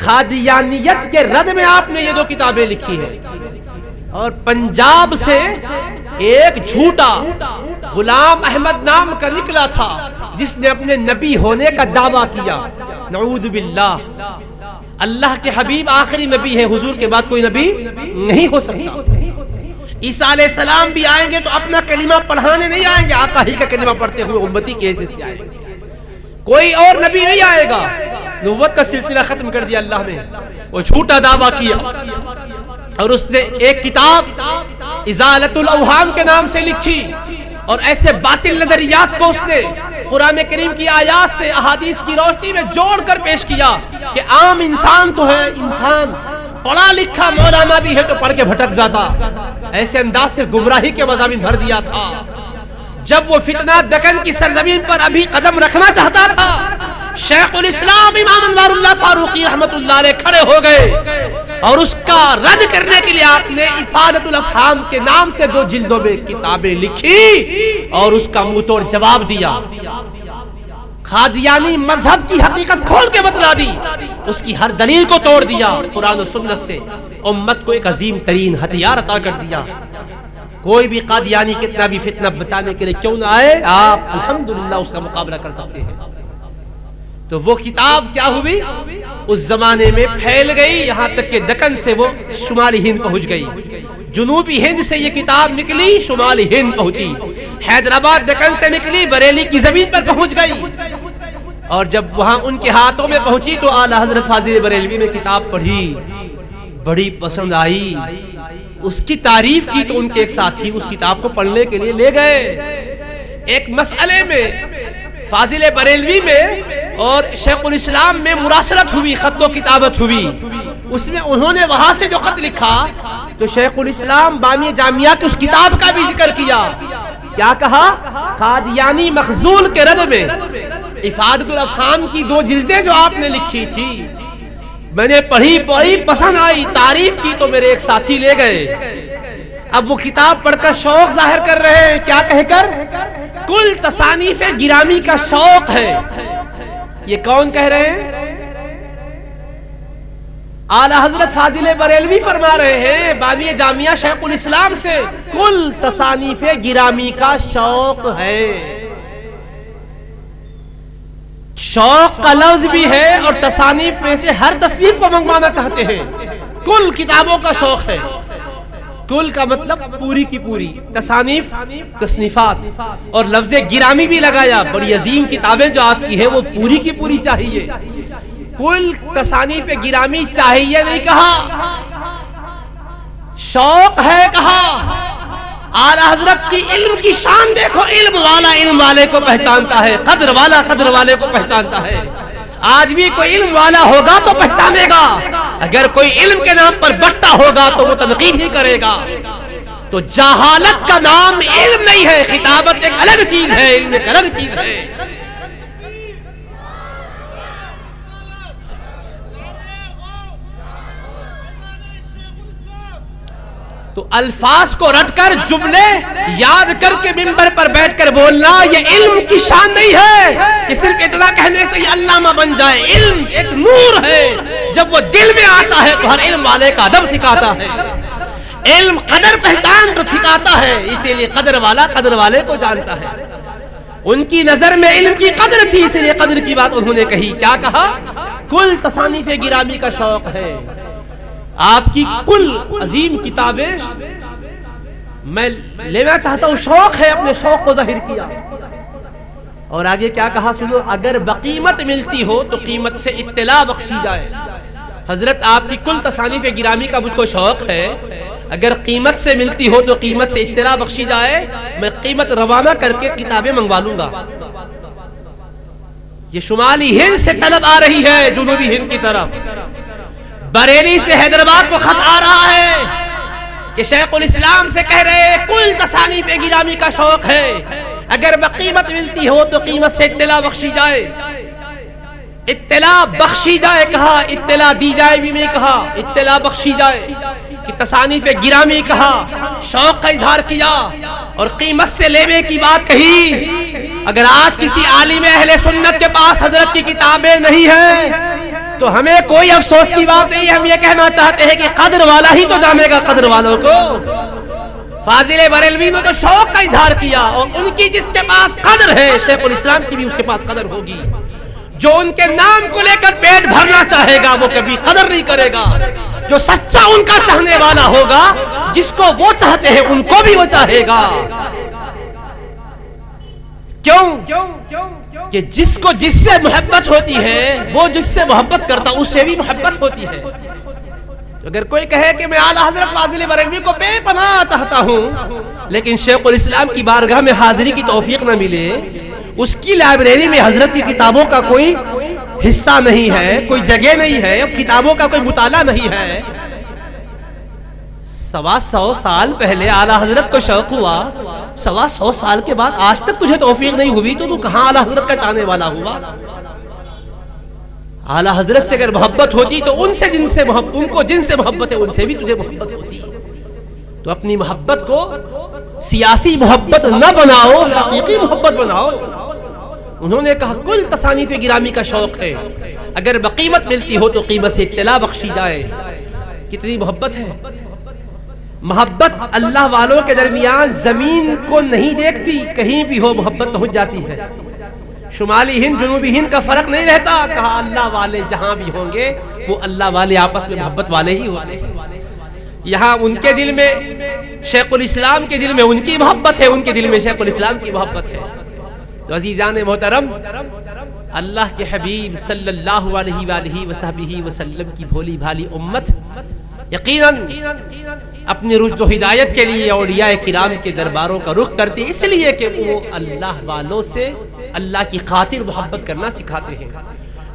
قادیانیت کے رد میں آپ نے یہ 2 کتابیں لکھی ہے، اور پنجاب سے ایک جھوٹا غلام احمد نام کا نکلا تھا جس نے اپنے نبی ہونے کا دعویٰ کیا، نعوذ باللہ۔ اللہ کے حبیب آخری نبی ہے، حضور کے بعد کوئی نبی نہیں ہو سکتا۔ عیسیٰ علیہ السلام بھی آئیں گے تو اپنا کلمہ پڑھانے نہیں آئیں گے، آقا ہی کا کلمہ پڑھتے ہوئے امتی کے حیثیت سے آئیں گے، کوئی اور نبی نہیں آئے گا۔ نبوت کا سلسلہ ختم کر دیا اللہ نے، وہ جھوٹا دعویٰ کیا، اور اس نے ایک کتاب ازالۃ الاوہام کے نام سے لکھی، اور ایسے باطل نظریات کو اس نے قرآن کریم کی آیات سے احادیث کی روشنی میں جوڑ کر پیش کیا کہ عام انسان تو ہے انسان، پڑھا لکھا مولانا بھی ہے تو پڑھ کے بھٹک جاتا، ایسے انداز سے گمراہی کے مضامین بھر دیا تھا۔ جب وہ فتنہ دکن کی سرزمین پر ابھی قدم رکھنا چاہتا تھا، شیخ الاسلام امام انوار اللہ فاروقی رحمت اللہ علیہ کھڑے ہو گئے اور اس کا رد کرنے کے لیے آپ نے افادۃ الافہام کے نام سے 2 جلدوں میں کتابیں لکھی اور اس کا منہ توڑ جواب دیا، قادیانی مذہب کی حقیقت کھول کے بتلا دی، اس کی ہر دلیل کو توڑ دیا، قرآن و سنت سے امت کو ایک عظیم ترین ہتھیار عطا کر دیا۔ کوئی بھی قادیانی کتنا بھی فتنہ بچانے کے لیے کیوں نہ آئے، آپ الحمدللہ اس کا مقابلہ کر سکتے ہیں۔ تو وہ کتاب کیا ہوئی، اس زمانے میں پھیل گئی، یہاں تک کہ دکن سے وہ شمالی ہند پہنچ گئی، جنوبی ہند سے یہ کتاب نکلی شمالی ہند پہنچی، حیدرآباد دکن سے نکلی بریلی کی زمین پر پہنچ گئی، اور جب وہاں ان کے ہاتھوں میں پہنچی تو اعلیٰ حضرت فاضل بریلوی نے کتاب پڑھی، بڑی پسند آئی، اس کی تعریف کی تو ان کے ایک ساتھی اس کتاب کو پڑھنے کے لیے لے گئے۔ ایک مسئلے میں فاضل بریلوی میں اور شیخ الاسلام میں مراسلت ہوئی، خط و کتابت ہوئی، اس میں انہوں نے وہاں سے جو خط لکھا تو شیخ الاسلام بامی جامعہ کی اس کتاب کا بھی ذکر کیا، کیا کہا، قادیانی مخزول کے رد میں افادۃ الافہام کی 2 جلدیں جو آپ نے لکھی تھی میں نے پڑھی پسند آئی، تعریف کی تو میرے ایک ساتھی لے گئے۔ اب وہ کتاب پڑھ کر شوق ظاہر کر رہے ہیں، کیا کہہ کر، کل تصانیف گرامی کا شوق ہے۔ یہ کون کہہ رہے ہیں، اعلیٰ حضرت فاضل بریلوی فرما رہے ہیں بامی جامعہ شیخ الاسلام سے، کل تصانیف گرامی کا شوق ہے۔ شوق کا لفظ بھی ہے اور تصانیف میں سے ہر تصنیف کو منگوانا چاہتے ہیں، کل کتابوں کا شوق ہے۔ کل کا مطلب پوری کی پوری، تصانیف تصنیفات، اور لفظ گرامی بھی لگایا، بڑی عظیم کتابیں جو آپ کی ہیں وہ پوری کی پوری چاہیے، کل تصانیف گرامی چاہیے نہیں کہا، شوق ہے کہا۔ اعلیٰ حضرت کی علم کی شان دیکھو، علم والا علم والے کو پہچانتا ہے، قدر والا قدر والے کو پہچانتا ہے۔ آج بھی کوئی علم والا ہوگا تو پہچانے گا، اگر کوئی علم کے نام پر بٹتا ہوگا تو وہ تنقید ہی کرے گا۔ تو جہالت کا نام علم نہیں ہے، خطابت ایک الگ چیز ہے، علم ایک الگ چیز ہے۔ تو الفاظ کو رٹ کر جملے یاد کر کے ممبر پر بیٹھ کر بولنا یہ علم کی شان نہیں ہے کہ صرف اتنا کہنے سے یہ علامہ بن جائے۔ علم ایک نور ہے، جب وہ دل میں آتا ہے تو ہر علم والے کا ادب سکھاتا ہے، علم قدر پہچان کو سکھاتا ہے، اسی لیے قدر والا قدر والے کو جانتا ہے۔ ان کی نظر میں علم کی قدر تھی، اسی لیے قدر کی بات انہوں نے کہی، کیا کہا، کل تصانیف گرامی کا شوق ہے۔ آپ کی کل عظیم کتابیں میں لینا چاہتا ہوں، شوق ہے، اپنے شوق کو ظاہر کیا۔ اور آگے کیا کہا سنو، اگر بقیمت ملتی ہو تو قیمت سے اطلاع بخشی جائے۔ حضرت آپ کی کل تصانیف گرامی کا مجھ کو شوق ہے، اگر قیمت سے ملتی ہو تو قیمت سے اطلاع بخشی جائے، میں قیمت روانہ کر کے کتابیں منگوا لوں گا۔ یہ شمالی ہند سے طلب آ رہی ہے جنوبی ہند کی طرف، بریلی سے حیدرآباد کو خط آ رہا ہے کہ شیخ الاسلام سے کہہ رہے ہیں کل تصانیف گرامی کا شوق ہے، اگر بقیمت ملتی ہو تو قیمت سے اطلاع بخشی جائے۔ اطلاع بخشی جائے کہا، اطلاع دی جائے بھی نہیں کہا، اطلاع بخشی جائے کہ تصانیف گرامی کہا، شوق کا اظہار کیا اور قیمت سے لینے کی بات کہی۔ اگر آج کسی عالم اہل سنت کے پاس حضرت کی کتابیں نہیں ہیں تو ہمیں کوئی افسوس کی بات نہیں، ہم یہ کہنا چاہتے ہیں کہ قدر والا ہی تو جانے گا قدر والوں کو۔ فاضل بریلوی نے تو شوق کا اظہار کیا، اور ان کی جس کے پاس قدر ہے شیخ الاسلام کی بھی اس کے پاس قدر ہوگی۔ جو ان کے نام کو لے کر پیٹ بھرنا چاہے گا وہ کبھی قدر نہیں کرے گا، جو سچا ان کا چاہنے والا ہوگا، جس کو وہ چاہتے ہیں ان کو بھی وہ چاہے گا۔ کیوں کہ جس کو جس سے محبت ہوتی ہے وہ جس سے محبت کرتا اس سے بھی محبت ہوتی ہے۔ اگر کوئی کہے کہ میں اعلیٰ حضرت فاضل بریلوی کو بے پناہ چاہتا ہوں لیکن شیخ الاسلام کی بارگاہ میں حاضری کی توفیق نہ ملے، اس کی لائبریری میں حضرت کی کتابوں کا کوئی حصہ نہیں ہے، کوئی جگہ نہیں ہے، کتابوں کا کوئی مطالعہ نہیں ہے، 125 سال پہلے اعلیٰ حضرت کو شوق ہوا، 125 سال کے بعد آج تک تجھے توفیق نہیں ہوئی تو کہاں اعلیٰ حضرت کا چاہنے والا ہوا؟ اعلیٰ حضرت سے اگر محبت ہوتی تو ان کو جن سے محبت ہے ان سے بھی تجھے محبت ہوتی. تو اپنی محبت کو سیاسی محبت نہ بناؤ، حقیقی محبت بناؤ. انہوں نے کہا کل تصانیف گرامی کا شوق ہے، اگر بقیمت ملتی ہو تو قیمت سے اطلاع بخشی جائے. کتنی محبت ہے. محبت اللہ والوں کے درمیان زمین کو نہیں دیکھتی، کہیں بھی ہو محبت پہنچ جاتی ہے. شمالی ہند جنوبی ہند کا فرق نہیں رہتا. کہا اللہ والے جہاں بھی ہوں گے وہ اللہ والے آپس میں محبت والے ہی ہوتے ہیں. یہاں ان کے دل میں شیخ الاسلام کے دل میں ان کی محبت ہے، ان کے دل میں شیخ الاسلام کی محبت ہے. تو عزیزان محترم، اللہ کے حبیب صلی اللہ علیہ وآلہ وصحبہ وسلم کی بھولی بھالی امت یقیناً اپنی رشد و ہدایت کے لیے اولیاء کرام کے درباروں کا رخ کرتی، اس لیے کہ وہ اللہ والوں سے اللہ کی خاطر محبت کرنا سکھاتے ہیں.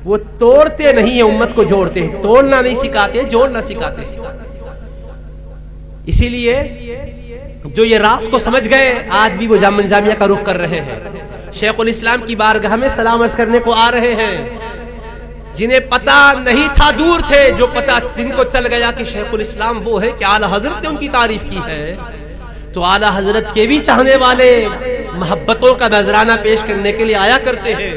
وہ توڑتے نہیں ہیں، امت کو جوڑتے ہیں. توڑنا نہیں سکھاتے، جوڑنا سکھاتے ہیں. اسی لیے جو یہ راز کو سمجھ گئے آج بھی وہ جامعہ نظامیہ کا رخ کر رہے ہیں. شیخ الاسلام کی بارگاہ میں سلام عرض کرنے کو آ رہے ہیں. جنہیں پتا نہیں تھا دور تھے، جو پتا جن کو چل گیا کہ شیخ الاسلام وہ ہے کہ اعلیٰ حضرت نے ان کی تعریف کی ہے، تو اعلیٰ حضرت کے بھی چاہنے والے محبتوں کا نذرانہ پیش کرنے کے لیے آیا کرتے ہیں.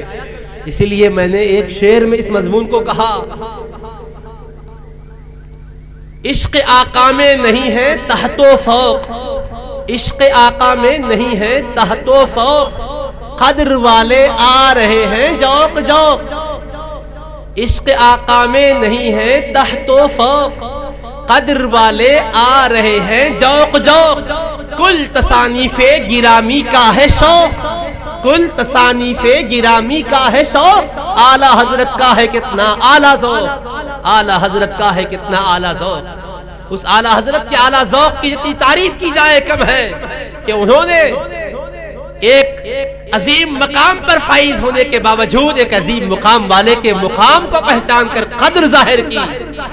اسی لیے میں نے ایک شعر میں اس مضمون کو کہا، عشق آقا میں نہیں ہے تحت و فوق، عشق آقا میں نہیں ہے تحت و فوق، قدر والے آ رہے ہیں جوق جوق. عشق آقا میں نہیں ہے تحت و فوق، قدر والے آ رہے ہیں جوق جوق. کل تصانیف گرامی کا ہے شوق، کل تصانیف گرامی کا ہے شوق. اعلیٰ حضرت کا ہے کتنا اعلیٰ ذوق، اعلیٰ حضرت کا ہے کتنا اعلیٰ ذوق. اس اعلیٰ حضرت کے اعلیٰ ذوق کی جتنی تعریف کی جائے کم ہے کہ انہوں نے ایک عظیم مقام پر فائز ہونے کے باوجود ایک عظیم مقام والے کے مقام کو پہچان کر قدر ظاہر کی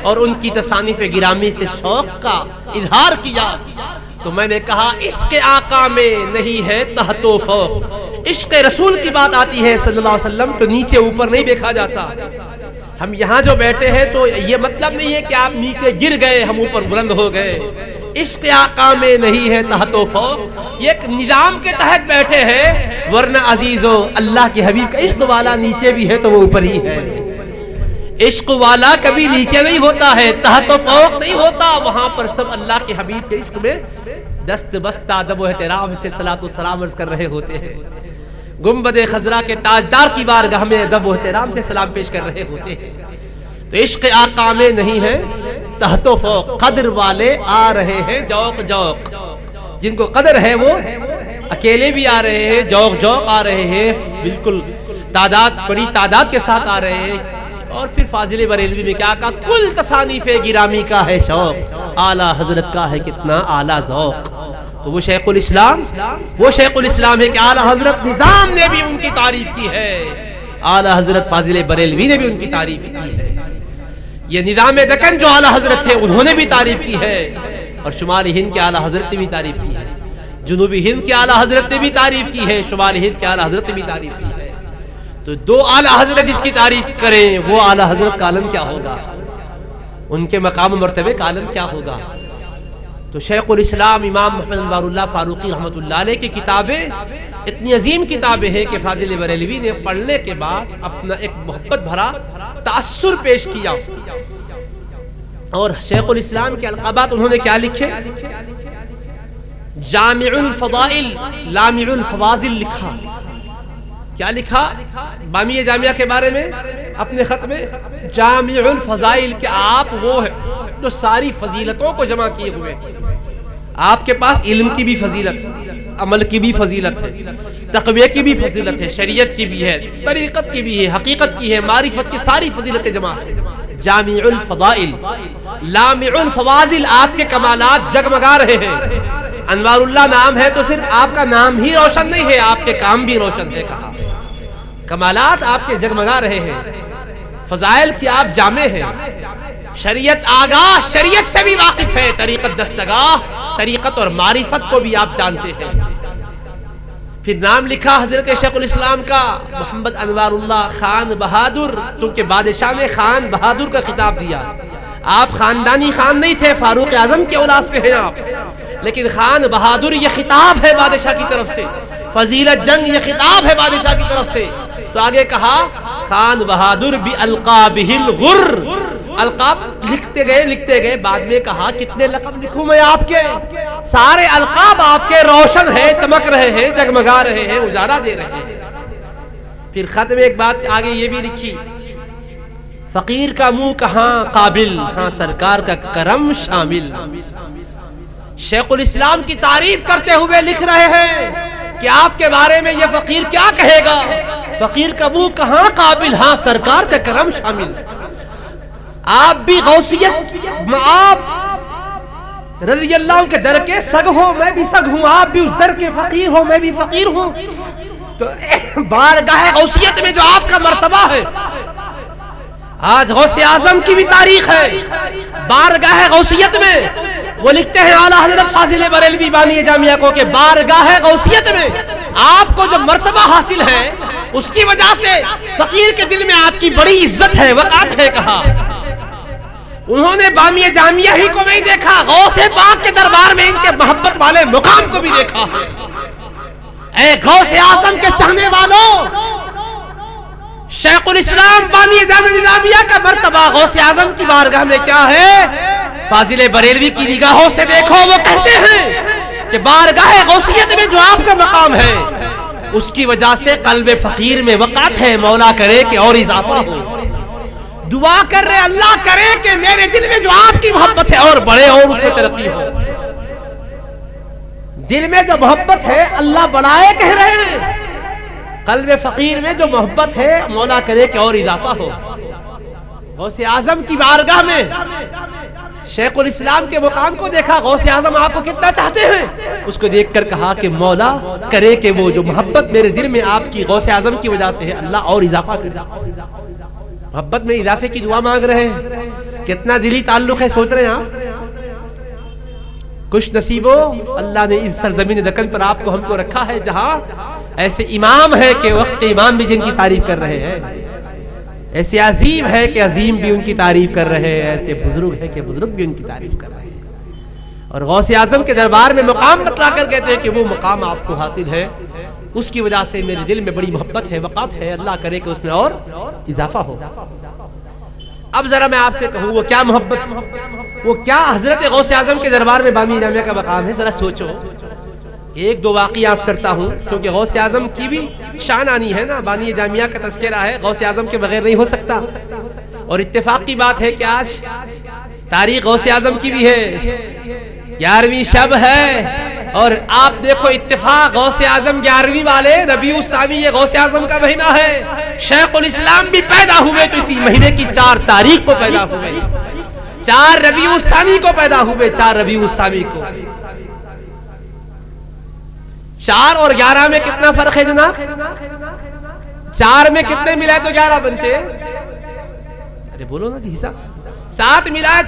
اور ان کی تصانیف گرامی سے شوق کا اظہار کیا. تو میں نے کہا عشق آقا میں نہیں ہے تحت و فوق. عشق رسول کی بات آتی ہے صلی اللہ علیہ وسلم تو نیچے اوپر نہیں دیکھا جاتا. ہم یہاں جو بیٹھے ہیں تو یہ مطلب نہیں ہے کہ آپ نیچے گر گئے ہم اوپر بلند ہو گئے. عشق آقا میں نہیں ہے تحت و فوق، یہ ایک نظام کے تحت بیٹھے ہیں. ورنہ عزیزو اللہ کے حبیب کا عشق والا نیچے بھی ہے تو وہ اوپر ہی ہے. عشق والا کبھی نیچے نہیں ہوتا ہے، تحت و فوق نہیں ہوتا. وہاں پر سب اللہ کے حبیب کے عشق میں دست بستہ ادب و احترام سے صلاۃ و سلام عرض کر رہے ہوتے ہیں. گنبد خضرا کے تاجدار کی بارگاہ میں ادب و احترام سے سلام پیش کر رہے ہوتے ہیں. تو عشق آقا میں نہیں ہے تحت و فوق، قدر والے آ رہے ہیں جوق جوق. جن کو قدر ہے وہ اکیلے بھی آ رہے ہیں، جوق جوق آ رہے ہیں، بالکل بڑی تعداد کے ساتھ آ رہے ہیں. اور پھر فاضل بریلوی میں کیا کہا، کل تصانیف گرامی کا ہے شوق، اعلیٰ حضرت کا ہے کتنا اعلیٰ ذوق. تو وہ شیخ الاسلام ہے کہ اعلیٰ حضرت نظام نے بھی ان کی تعریف کی ہے، اعلیٰ حضرت فاضل بریلوی نے بھی ان کی تعریف کی ہے. یہ نظام دکن جو اعلیٰ حضرت تھے انہوں نے بھی تعریف کی ہے، اور شمالی ہند کے اعلیٰ حضرت نے بھی تعریف کی ہے، جنوبی ہند کے اعلیٰ حضرت نے بھی تعریف کی ہے، شمالی ہند کے اعلیٰ حضرت نے بھی تعریف کی ہے. تو دو اعلیٰ حضرت جس کی تعریف کریں وہ اعلیٰ حضرت کا عالم کیا ہوگا، ان کے مقام و مرتبے کا عالم کیا ہوگا. تو شیخ الاسلام امام محمد انوار اللہ فاروقی رحمۃ اللہ علیہ کی کتابیں اتنی عظیم کتابیں ہیں کہ فاضل بریلوی نے پڑھنے کے بعد اپنا ایک محبت بھرا تاثر پیش کیا. اور شیخ الاسلام کے القابات انہوں نے کیا لکھے، جامع الفضائل لامع الفواضل لکھا. کیا لکھا بامیہ جامعہ کے بارے میں اپنے خط میں، جامع الفضائل، کہ آپ وہ ہے جو ساری فضیلتوں کو جمع کیے ہوئے. آپ کے پاس علم کی بھی فضیلت، عمل کی بھی فضیلت ہے، تقوی کی بھی فضیلت ہے، شریعت کی بھی ہے، طریقت کی بھی ہے، حقیقت کی ہے، معرفت کی ساری فضیلتیں جمع ہے. جامع الفضائل لامع الفواضل، آپ کے کمالات جگمگا رہے ہیں. انوار اللہ نام ہے تو صرف آپ کا نام ہی روشن نہیں ہے، آپ کے کام بھی روشن ہے. کہا کمالات آپ کے جگمگا رہے ہیں، فضائل کی آپ جامع ہیں. شریعت آگاہ، شریعت سے بھی واقف ہے، طریقت دستگاہ، طریقت اور معرفت کو بھی آپ جانتے ہیں۔ پھر نام لکھا حضرت شیخ الاسلام کا محمد انوار اللہ خان بہادر، کیونکہ بادشاہ نے خان بہادر کا خطاب دیا۔ آپ خاندانی خان نہیں تھے، فاروق اعظم کے اولاد سے ہیں آپ، لیکن خان بہادر یہ خطاب ہے بادشاہ کی طرف سے، فضیلت جنگ یہ خطاب ہے بادشاہ کی طرف سے۔ تو آگے کہا خان بہادر بالقابہ الغر، القاب لکھتے گئے، بعد میں کہا کتنے لقب لکھوں میں آپ کے، سارے القاب آپ کے روشن ہیں، چمک رہے ہیں، جگمگا رہے ہیں، اجالا دے رہے ہیں۔ پھر خط میں ایک بات آگے یہ بھی لکھی، فقیر کا منہ کہاں قابل، ہاں سرکار کا کرم شامل۔ شیخ الاسلام کی تعریف کرتے ہوئے لکھ رہے ہیں کہ آپ کے بارے میں یہ فقیر کیا کہے گا، فقیر کا منہ کہاں قابل، ہاں سرکار کا کرم شامل۔ آپ بھی غوثیت، آپ رضی اللہ عنہ کے در کے سگ ہو، میں بھی سگ ہوں، آپ بھی اس در کے فقیر ہو، میں بھی فقیر ہوں۔ تو بارگاہ غوثیت میں جو آپ کا مرتبہ ہے، آج غوث اعظم کی بھی تاریخ ہے بارگاہ غوثیت میں، وہ لکھتے ہیں اعلیٰ حضرت فاضل بریلوی بانی جامعہ کو کہ بارگاہ غوثیت میں آپ کو جو مرتبہ حاصل ہے، اس کی وجہ سے فقیر کے دل میں آپ کی بڑی عزت ہے، وقعت ہے۔ کہا انہوں نے بامیہ جامعہ ہی کو نہیں دیکھا، غوث پاک کے دربار میں ان کے محبت والے مقام کو بھی دیکھا ہے۔ اے غوث اعظم کے چاہنے والوں، شیخ الاسلام بامیہ جامعہ کا مرتبہ غوث اعظم کی بارگاہ میں کیا ہے؟ فاضل بریلوی کی نگاہوں سے دیکھو، وہ کہتے ہیں کہ بارگاہ غوثیت میں جو آپ کا مقام ہے، اس کی وجہ سے قلب فقیر میں وقعت ہے، مولا کرے کہ اور اضافہ ہو۔ دعا کر رہے اللہ کرے کہ میرے دل میں جو آپ کی محبت ہے اور بڑھے اور اس میں ترقی ہو۔ دل میں جو محبت ہے اللہ بڑھائے کہہ رہے ہیں، قلب فقیر میں جو محبت ہے مولا کرے کہ اور اضافہ ہو۔ غوث اعظم کی بارگاہ میں شیخ الاسلام کے مقام کو دیکھا، غوث اعظم آپ کو کتنا چاہتے ہیں، اس کو دیکھ کر کہا کہ مولا کرے کہ وہ جو محبت میرے دل میں آپ کی غوث اعظم کی وجہ سے ہے، اللہ اور اضافہ کرے۔ محبت میں اضافے کی دعا مانگ رہے ہیں، کتنا دلی تعلق ہے، سوچ رہے ہیں آپ؟ خوش نصیبو، اللہ نے اس سرزمین دکن پر آپ کو ہم کو رکھا ہے جہاں ایسے امام ہے کہ وقت کے امام بھی جن کی تعریف کر رہے ہیں، ایسے عظیم ہے کہ عظیم بھی ان کی تعریف کر رہے ہیں، ایسے بزرگ ہے کہ بزرگ بھی ان کی تعریف کر رہے ہیں، اور غوث اعظم کے دربار میں مقام بتلا کر کہتے ہیں کہ وہ مقام آپ کو حاصل ہے، اس کی وجہ سے میرے دل میں بڑی محبت ہے، وقعت ہے، اللہ کرے کہ اس میں اور اضافہ ہو۔ اب ذرا میں آپ سے کہوں وہ کیا محبت، وہ کیا حضرت غوث اعظم کے دربار میں بامیہ جامعہ کا مقام ہے، ذرا سوچو۔ ایک دو واقعہ عرض کرتا ہوں کیونکہ غوث اعظم کی بھی شان آنی ہے نا، بامیہ جامعہ کا تذکرہ ہے، غوث اعظم کے بغیر نہیں ہو سکتا، اور اتفاق کی بات ہے کہ آج تاریخ غوث اعظم کی بھی ہے، 11ویں شب ہے، اور آپ دیکھو اتفاق غوث اعظم 11ویں والے ربیع الثانی، یہ غوث اعظم کا مہینہ ہے، شیخ الاسلام بھی پیدا ہوئے تو اسی مہینے کی 4 تاریخ کو پیدا ہوئے، 4 ربیع الثانی کو پیدا ہوئے، 4 ربیع الثانی کو۔ 4 اور 11 میں کتنا فرق ہے جناب؟ 4 میں کتنے ملائے تو 11 بنتے؟ ارے بولو نا جی، حساب 7 ملائے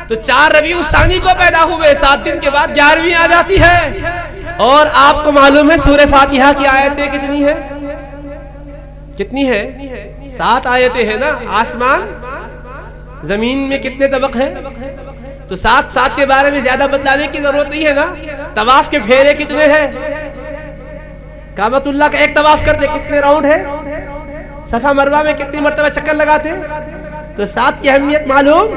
تو 4 ربیع الثانی کو پیدا ہوئے، 7 دن کے بعد 11ویں آ جاتی ہے، اور آپ کو معلوم ہے سورہ فاتحہ کی آیتیں کتنی ہے؟ کتنی ہے؟ 7 آیتیں ہیں نا۔ آسمان زمین میں کتنے طبق ہیں؟ تو 7 کے بارے میں زیادہ بتلانے کی ضرورت نہیں ہے نا۔ طواف کے پھیرے کتنے ہیں؟ کعبۃ اللہ کا ایک طواف کرتے کتنے راؤنڈ ہے؟ صفا مروہ میں کتنی مرتبہ چکر لگاتے؟ تو 7 کی اہمیت معلوم،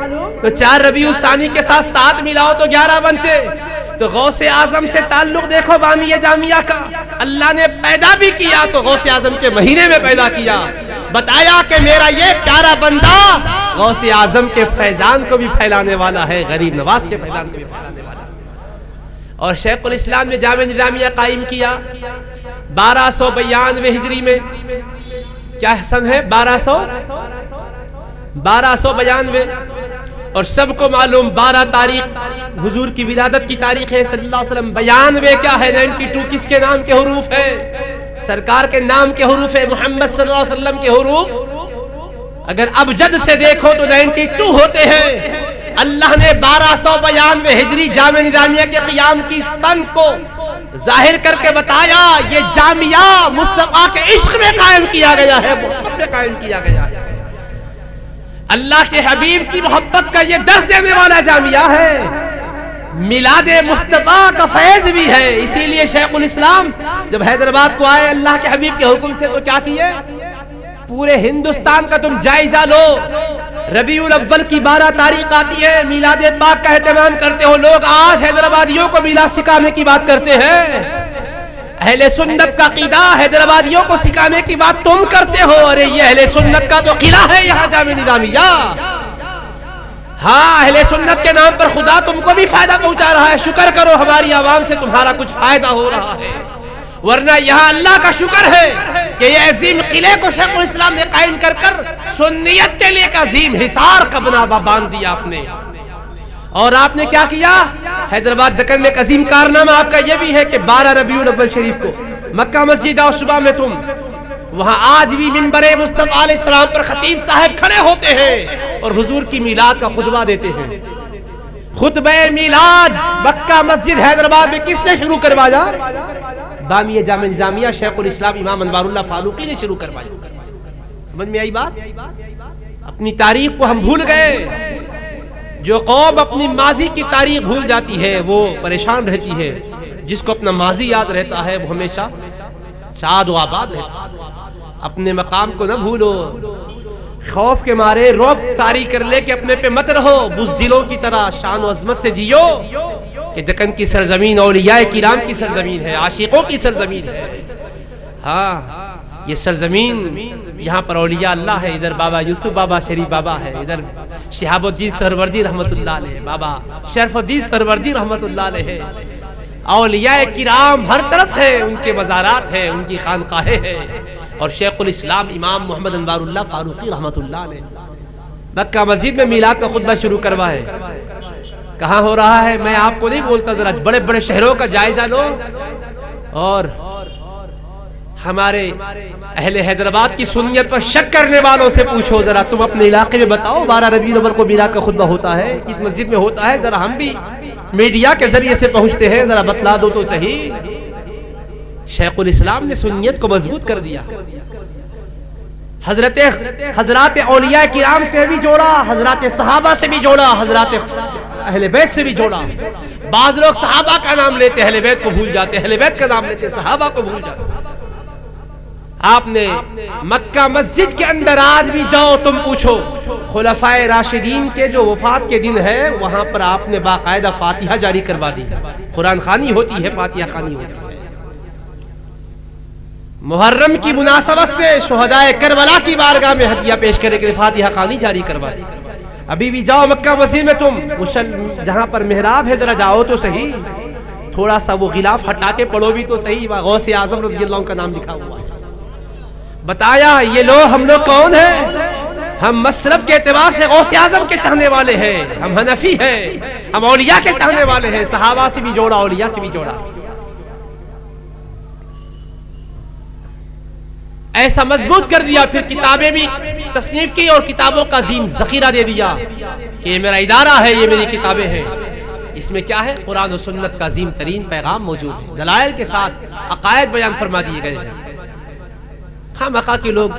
تو 4 ربیع الثانی کے ساتھ 7 ملاؤ تو 11 بنتے۔ تو غوث اعظم سے تعلق دیکھو بامیہ جامعہ کا، اللہ نے پیدا بھی کیا تو غوث اعظم کے مہینے میں پیدا کیا، بتایا کہ میرا یہ پیارا بندہ غوث اعظم کے فیضان کو بھی پھیلانے والا ہے، غریب نواز کے فیضان کو بھی پھیلانے والا ہے۔ اور شیخ الاسلام نے جامعہ نظامیہ قائم کیا 1292 ہجری میں، کیا سن ہے؟ 1292، اور سب کو معلوم 12 تاریخ حضور کی ولادت کی تاریخ ہے صلی اللہ علیہ وسلم۔ 92 کیا ہے؟ 92 کس کے نام کے حروف ہے؟ سرکار کے نام کے حروف ہے، محمد صلی اللہ علیہ وسلم کے حروف اگر ابجد سے دیکھو تو 92 ہوتے ہیں۔ اللہ نے 1292 ہجری جامعہ نظامیہ کے قیام کی سن کو ظاہر کر کے بتایا، یہ جامعہ مصطفیٰ کے عشق میں قائم کیا گیا ہے، محبت میں قائم کیا گیا ہے۔ اللہ کے حبیب کی محبت کا یہ درس دینے والا جامعہ ہے، میلاد مصطفیٰ کا فیض بھی ہے۔ اسی لیے شیخ الاسلام جب حیدرآباد کو آئے اللہ کے حبیب کے حکم سے تو کیا کیے؟ پورے ہندوستان کا تم جائزہ لو، ربیع الاول کی 12 تاریخ آتی ہے، میلاد پاک کا اہتمام کرتے ہو لوگ، آج حیدرآبادیوں کو میلاد سکھانے کی بات کرتے ہیں۔ اہل سنت کا عقیدہ حیدرآبادیوں کو سکھانے کی بات تم کرتے ہو، ارے یہ اہل سنت کا تو قلعہ ہے یہاں جامعہ نظامیہ۔ ہاں اہل سنت کے نام پر خدا تم کو بھی فائدہ پہنچا رہا ہے، شکر کرو ہماری عوام سے تمہارا کچھ فائدہ ہو رہا ہے، ورنہ یہاں اللہ کا شکر ہے کہ یہ عظیم قلعے کو شیخ الاسلام نے قائم کر سنیت کے لیے ایک عظیم حصار کا بنا باندھ دیا آپ نے۔ اور آپ نے کیا کیا؟ حیدرآباد دکن میں ایک عظیم کارنامہ آپ کا یہ بھی ہے کہ 12 ربیع الاول شریف کو مکہ مسجد اور صبح میں تم وہاں آج بھی منبر مصطفیٰ علیہ السلام پر خطیب صاحب کھڑے ہوتے ہیں اور حضور کی میلاد کا خطبہ دیتے ہیں۔ خطبہ میلاد مکہ مسجد حیدرآباد میں کس نے شروع کروایا؟ بامیہ جامعہ نظامیہ شیخ الاسلام امام انوار اللہ فاروقی نے شروع کروایا۔ سمجھ میں آئی بات؟ اپنی تاریخ کو ہم بھول گئے۔ جو قوم اپنی ماضی کی تاریخ بھول جاتی ہے وہ پریشان رہتی ہے، جس کو اپنا ماضی یاد رہتا ہے وہ ہمیشہ شاد و آباد رہتا ہے۔ اپنے مقام کو نہ بھولو، خوف کے مارے رعب طاری کر لے کے اپنے پہ مت رہو، بزدلوں کی طرح شان و عظمت سے جیو کہ دکن کی سرزمین اولیاء کرام کی سرزمین ہے، عاشقوں کی سرزمین ہے۔ ہاں یہ سرزمین یہاں پر اولیاء اللہ ہے، ادھر بابا یوسف بابا شریف بابا ہے، ادھر شہاب الدین سہروردی رحمت اللہ علیہ، بابا شرف الدین سہروردی رحمت اللہ علیہ، اولیاء کرام ہر طرف ہے، ان کے مزارات ہیں، ان کی خانقاہیں ہیں۔ اور شیخ الاسلام امام محمد انوار اللہ فاروقی رحمت اللہ علیہ مکہ مسجد میں میلاد کا خطبہ شروع کروایا ہے۔ کہاں ہو رہا ہے میں آپ کو نہیں بولتا، ذرا بڑے بڑے شہروں کا جائزہ لو اور ہمارے اہل حیدرآباد کی سنیت پر شک کرنے والوں سے پوچھو، ذرا تم اپنے علاقے میں بتاؤ 12 ربیع الاول کو میلاد کا خطبہ ہوتا ہے، کس مسجد میں ہوتا ہے؟ ذرا ہم بھی میڈیا کے ذریعے سے پہنچتے ہیں، ذرا بتلا دو تو صحیح۔ شیخ الاسلام نے سنیت کو مضبوط کر دیا، حضرات اولیاء کرام سے بھی جوڑا، حضرات صحابہ سے بھی جوڑا، حضرات اہل بیت سے بھی جوڑا۔ بعض لوگ صحابہ کا نام لیتے اہل بیت کو بھول جاتے، اہل بیت کا نام لیتے صحابہ کو بھول جاتے۔ آپ نے مکہ مسجد کے اندر آج بھی جاؤ تم پوچھو، خلفائے راشدین کے جو وفات کے دن ہے وہاں پر آپ نے باقاعدہ فاتحہ جاری کروا دی، قرآن خوانی ہوتی ہے، فاتحہ خوانی ہوتی ہے۔ محرم کی مناسبت سے شہدائے کربلا کی بارگاہ میں ہدیہ پیش کرنے کے لیے فاتحہ خوانی جاری کروا دی۔ ابھی بھی جاؤ مکہ مسجد میں تم، جہاں پر محراب ہے ذرا جاؤ تو صحیح، تھوڑا سا وہ غلاف ہٹا کے پڑھو بھی تو صحیح، غوث اعظم رضی اللہ عنہ کا نام لکھا ہوا ہے۔ بتایا یہ لوگ ہم لوگ کون ہیں؟ ہم مشرب کے اعتبار سے غوث اعظم کے چاہنے والے ہیں، ہم حنفی ہیں، ہم اولیاء کے چاہنے والے ہیں، صحابہ سے بھی جوڑا، اولیاء سے بھی جوڑا۔ ایسا مضبوط کر دیا، پھر کتابیں بھی تصنیف کی اور کتابوں کا عظیم ذخیرہ دے دیا کہ یہ میرا ادارہ ہے، یہ میری کتابیں ہیں۔ اس میں کیا ہے؟ قرآن و سنت کا عظیم ترین پیغام موجود ہے، دلائل کے ساتھ عقائد بیان فرما دیے گئے ہیں۔ خواہ کے لوگ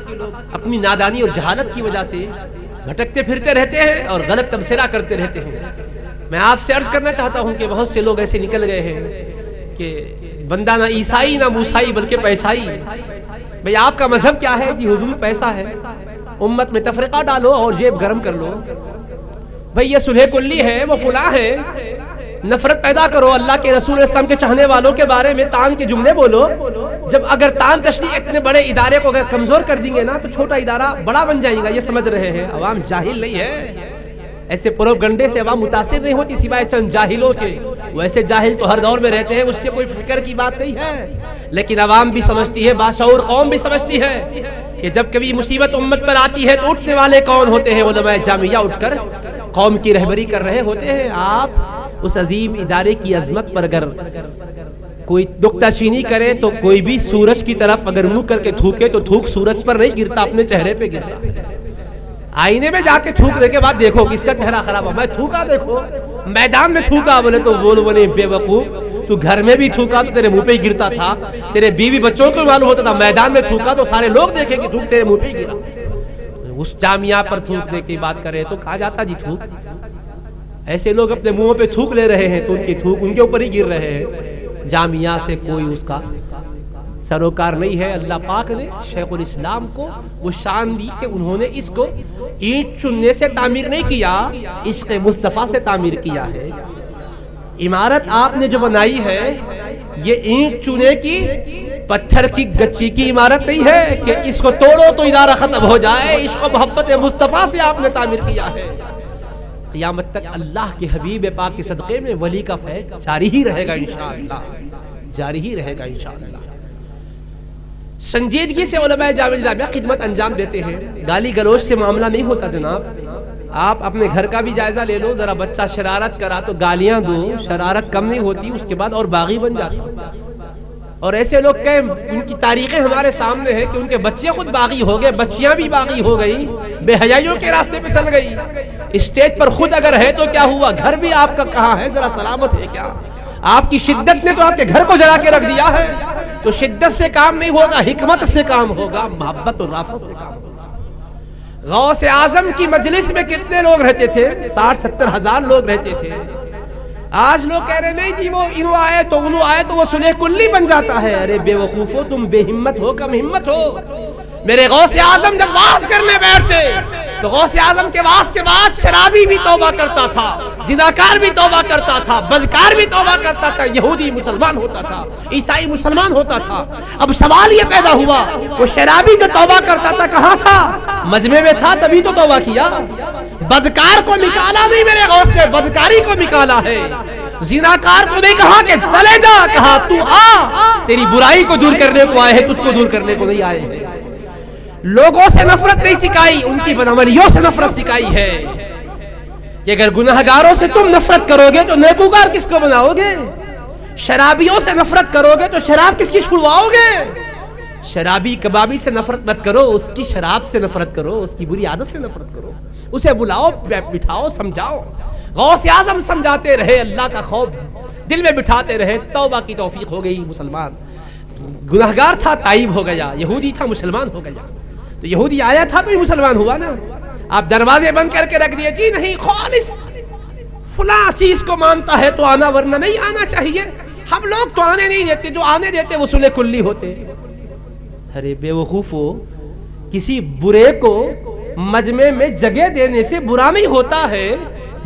اپنی نادانی اور جہالت کی وجہ سے بھٹکتے پھرتے رہتے ہیں اور غلط تبصرہ کرتے رہتے ہیں۔ میں آپ سے عرض کرنا چاہتا ہوں کہ بہت سے لوگ ایسے نکل گئے ہیں کہ بندہ نہ عیسائی نہ موسائی بلکہ پیسائی۔ بھئی آپ کا مذہب کیا ہے؟ جی حضور پیسہ ہے، امت میں تفرقہ ڈالو اور جیب گرم کر لو۔ بھئی یہ صلح کلی ہے، وہ فلاں ہے، نفرت پیدا کرو، اللہ کے رسول اسلام کے چاہنے والوں کے بارے میں تان کے جملے بولو۔ جب اگر تان تشریح اتنے بڑے ادارے کو اگر کمزور کر دیں گے نا تو چھوٹا ادارہ بڑا بن جائے گا، یہ سمجھ رہے ہیں۔ عوام جاہل نہیں ہے، ایسے پروپیگنڈے سے عوام متاثر نہیں ہوتی سوائے چند جاہلوں کے، ویسے جاہل تو ہر دور میں رہتے ہیں، اس سے کوئی فکر کی بات نہیں ہے۔ لیکن عوام بھی سمجھتی ہے، باشعور قوم بھی سمجھتی ہے کہ جب کبھی مصیبت امت پر آتی ہے تو اٹھنے والے کون ہوتے ہیں؟ علماء جامعہ اٹھ کر قوم کی رہبری کر رہے ہوتے ہیں۔ آپ اس عظیم ادارے کی عظمت پر اگر کوئی نکتہ چینی کرے تو کوئی بھی سورج کی طرف اگر منہ کر کے تھوکے تو تھوک سورج پر نہیں گرتا، اپنے چہرے پہ گرتا۔ آئینے میں جا کے تھوکنے کے بعد دیکھو کس کا چہرہ خراب ہوا. میں تھوکا دیکھو, میدان میں تھوکا. بولے تو بولے بے وقوف, تو گھر میں بھی تھوکا تو تیرے منہ پہ ہی گرتا تھا, تیرے بیوی بچوں کو معلوم ہوتا تھا. میدان میں تھوکا تو سارے لوگ دیکھیں کہ تھوک تیرے منہ پہ ہی گرا. اس جامعہ پر تھوکنے کی بات کرے تو کہا جاتا جی تھوک. ایسے لوگ اپنے منہ پہ تھوک لے رہے ہیں تو ان کی تھوک ان کے اوپر ہی گر رہے ہیں. جامعہ سے کوئی اس کا سروکار نہیں ہے. اللہ پاک نے شیخ الاسلام کو وہ شان دی کہ انہوں نے اس کو اینٹ چننے سے تعمیر نہیں کیا, عشق مصطفیٰ سے تعمیر کیا ہے. عمارت آپ نے جو بنائی ہے یہ اینٹ چونے کی پتھر کی گچی کی عمارت نہیں ہے کہ اس کو توڑو تو ادارہ ختم ہو جائے. عشق و محبت مصطفیٰ سے آپ نے تعمیر کیا ہے. قیامت تک اللہ کے حبیب پاک کے صدقے میں ولی کا فیض جاری ہی رہے گا انشاءاللہ, جاری ہی رہے گا انشاءاللہ. سنجیدگی سے علماء جامعہ خدمت انجام دیتے ہیں. گالی گلوچ سے معاملہ نہیں ہوتا جناب. آپ اپنے گھر کا بھی جائزہ لے لو, ذرا بچہ شرارت کرا تو گالیاں دو, شرارت کم نہیں ہوتی, اس کے بعد اور باغی بن جاتا. اور ایسے لوگ کہ ان کی تاریخیں ہمارے سامنے ہیں کہ ان کے بچے خود باغی ہو گئے, بچیاں بھی باغی ہو گئی, بے حیائیوں کے راستے پہ چل گئی. اسٹیج پر خود اگر ہے تو کیا ہوا, گھر بھی آپ کا کہاں ہے, ذرا سلامت ہے کیا؟ آپ کی شدت نے تو آپ کے گھر کو جلا کے رکھ دیا ہے. تو شدت سے کام نہیں ہوگا, حکمت سے کام ہوگا, محبت اور رافت سے کام ہوگا. غوث اعظم کی مجلس میں کتنے لوگ رہتے تھے؟ 60-70 ہزار لوگ رہتے تھے. آج لوگ کہہ رہے نہیں جی وہ انہوں آئے تو انہوں آئے تو وہ سلح کلی بن جاتا ہے. ارے بے وقوفو, تم بے ہمت ہو کم ہمت ہو. میرے غوث اعظم جب واز کرنے بیٹھتے تو غوث اعظم کے واز کے بعد شرابی بھی توبہ کرتا تھا, زناکار بھی توبہ کرتا تھا, بدکار بھی توبہ کرتا تھا, یہودی مسلمان ہوتا تھا, عیسائی مسلمان ہوتا تھا. اب سوال یہ پیدا ہوا, وہ شرابی جو توبہ کرتا تھا کہاں تھا؟ مجمع میں تھا, تبھی تو توبہ کیا. بدکار کو نکالا نہیں میرے غوث نے, بدکاری کو نکالا ہے. زناکار کو نہیں کہا کہ چلے جا, کہا تو آ, تیری برائی کو دور کرنے کو آئے ہیں, تجھ کو دور کرنے کو نہیں آئے ہیں. لوگوں سے نفرت نہیں سکھائی, ان کی بدعملیوں سے نفرت سکھائی ہے کہ اگر گناہگاروں سے تم نفرت کرو گے تو نیکوکار کس کو بناؤ گے؟ شرابیوں سے نفرت کرو گے تو شراب کس کی چھڑواؤ گے؟ شرابی کبابی سے نفرت مت کرو, اس کی شراب سے نفرت کرو, اس کی بری عادت سے نفرت کرو, اسے بلاؤ, بٹھاؤ, سمجھاؤ. غوث اعظم سمجھاتے رہے, اللہ کا خوف دل میں بٹھاتے رہے, توبہ کی توفیق ہو گئی. مسلمان گناہگار تھا, تائب ہو گیا. یہودی تھا, مسلمان ہو گیا. تو یہودی آیا تھا تو ہی مسلمان ہوا نا. آپ دروازے بند کر کے رکھ دیے, جی نہیں خالص فلاں چیز کو مانتا ہے تو آنا, ورنہ نہیں آنا چاہیے. ہم لوگ تو آنے نہیں دیتے, جو آنے دیتے وہ صلح کلی ہوتے. ارے بے وقوفو, کسی برے کو مجمع میں جگہ دینے سے برا نہیں ہوتا ہے.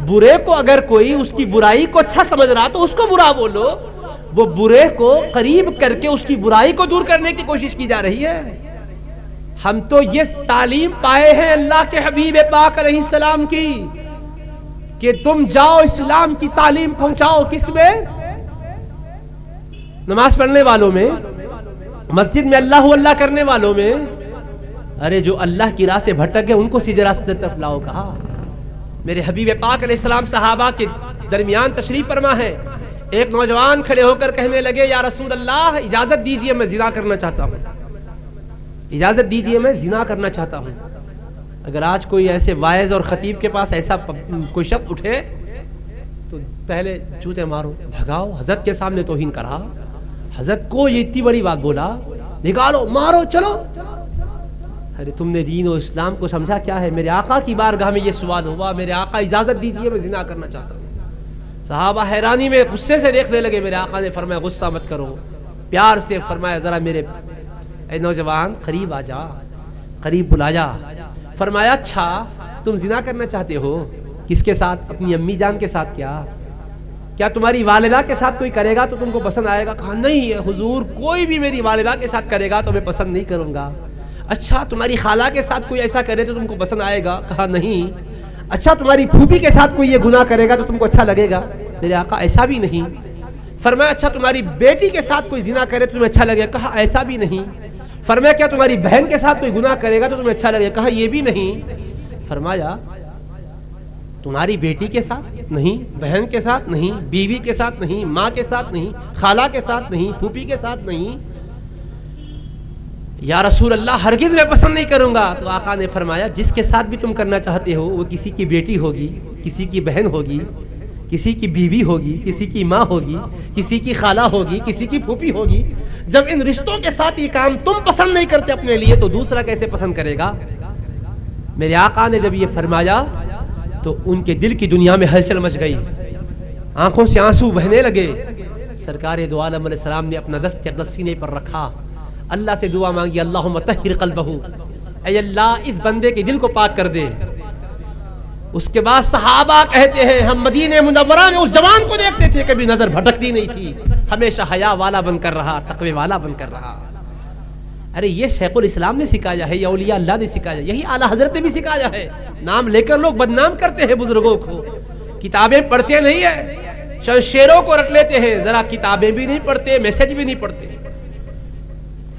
برے کو اگر کوئی اس کی برائی کو اچھا سمجھ رہا تو اس کو برا بولو. وہ برے کو قریب کر کے اس کی برائی کو دور کرنے کی کوشش کی جا رہی ہے. ہم تو یہ تعلیم پائے ہیں اللہ کے حبیب پاک علیہ السلام کی کہ تم جاؤ اسلام کی تعلیم پہنچاؤ. کس میں؟ نماز پڑھنے والوں میں, مسجد میں اللہ اللہ کرنے والوں میں. ارے جو اللہ کی راہ سے بھٹک گئے ان کو سیدھے راستے طرف لاؤ کہا. میرے حبیب پاک علیہ السلام صحابہ کے درمیان تشریف فرما ہے. ایک نوجوان کھڑے ہو کر کہنے لگے, یا رسول اللہ اجازت دیجئے, میں زنا کرنا چاہتا ہوں, اجازت دیجئے میں زنا کرنا چاہتا ہوں. اگر آج کوئی ایسے واعظ اور خطیب کے پاس ایسا کوئی شخص اٹھے تو پہلے جوتے مارو, بھگاؤ. حضرت کے سامنے توہین کرا, حضرت کو یہ اتنی بڑی بات بولا, نکالو, مارو, چلو. ارے تم نے دین و اسلام کو سمجھا کیا ہے؟ میرے آقا کی بارگاہ میں یہ سوال ہوا, میرے آقا اجازت دیجئے میں زنا کرنا چاہتا ہوں. صحابہ حیرانی میں غصے سے دیکھنے لگے. میرے آقا نے فرمایا غصہ مت کرو, پیار سے فرمایا ذرا میرے اے نوجوان قریب آ جا, قریب بلا جا. فرمایا اچھا تم زنا کرنا چاہتے ہو, کس کے ساتھ؟ اپنی امی جان کے ساتھ. کیا تمہاری والدہ کے ساتھ کوئی کرے گا تو تم کو پسند آئے گا؟ کہا نہیں حضور, کوئی بھی میری والدہ کے ساتھ کرے گا تو میں پسند نہیں کروں گا. اچھا تمہاری خالہ کے ساتھ کوئی ایسا کرے تو تم کو پسند آئے گا؟ کہا نہیں. اچھا تمہاری پھوپھی کے ساتھ کوئی یہ گناہ کرے گا تو تم کو اچھا لگے گا؟ میرے آقا ایسا بھی نہیں. فرمایا اچھا تمہاری بیٹی کے ساتھ کوئی زنا کرے تو تمہیں اچھا لگے گا؟ کہا ایسا بھی نہیں. فرمایا کیا تمہاری بہن کے ساتھ کوئی گناہ کرے گا تو تمہیں اچھا لگے گا؟ کہا یہ بھی نہیں. فرمایا تمہاری بیٹی کے ساتھ نہیں, بہن کے ساتھ نہیں, بیوی کے ساتھ نہیں, ماں کے ساتھ نہیں, خالہ کے ساتھ نہیں, پھوپھی کے ساتھ نہیں, یا رسول اللہ ہرگز میں پسند نہیں کروں گا. تو آقا نے فرمایا جس کے ساتھ بھی تم کرنا چاہتے ہو وہ کسی کی بیٹی ہوگی, کسی کی بہن ہوگی, کسی کی بیوی ہوگی, کسی کی ماں ہوگی, کسی کی خالہ ہوگی, کسی کی پھوپھی ہوگی. جب ان رشتوں کے ساتھ یہ کام تم پسند نہیں کرتے اپنے لیے تو دوسرا کیسے پسند کرے گا؟ میرے آقا نے جب یہ فرمایا تو ان کے دل کی دنیا میں ہلچل مچ گئی, آنکھوں سے آنسو بہنے لگے. سرکار دو عالم علیہ السلام نے اپنا دست اقدس سینے پر رکھا, اللہ سے دعا مانگی, اللہم طہر قلبہ, اے اللہ اس بندے کے دل کو پاک کر دے. اس کے بعد صحابہ کہتے ہیں ہم مدینہ منورہ میں اس جوان کو دیکھتے تھے کبھی نظر بھٹکتی نہیں تھی, ہمیشہ حیا والا بن کر رہا, تقوی والا بن کر رہا. ارے یہ شیخ الاسلام نے سکھایا ہے, یہ اولیاء اللہ نے سکھایا, یہی اعلیٰ حضرت نے بھی سکھایا ہے. نام لے کر لوگ بدنام کرتے ہیں بزرگوں کو, کتابیں پڑھتے نہیں ہیں, شعروں کو رٹ لیتے ہیں, ذرا کتابیں بھی نہیں پڑھتے, میسج بھی نہیں پڑھتے.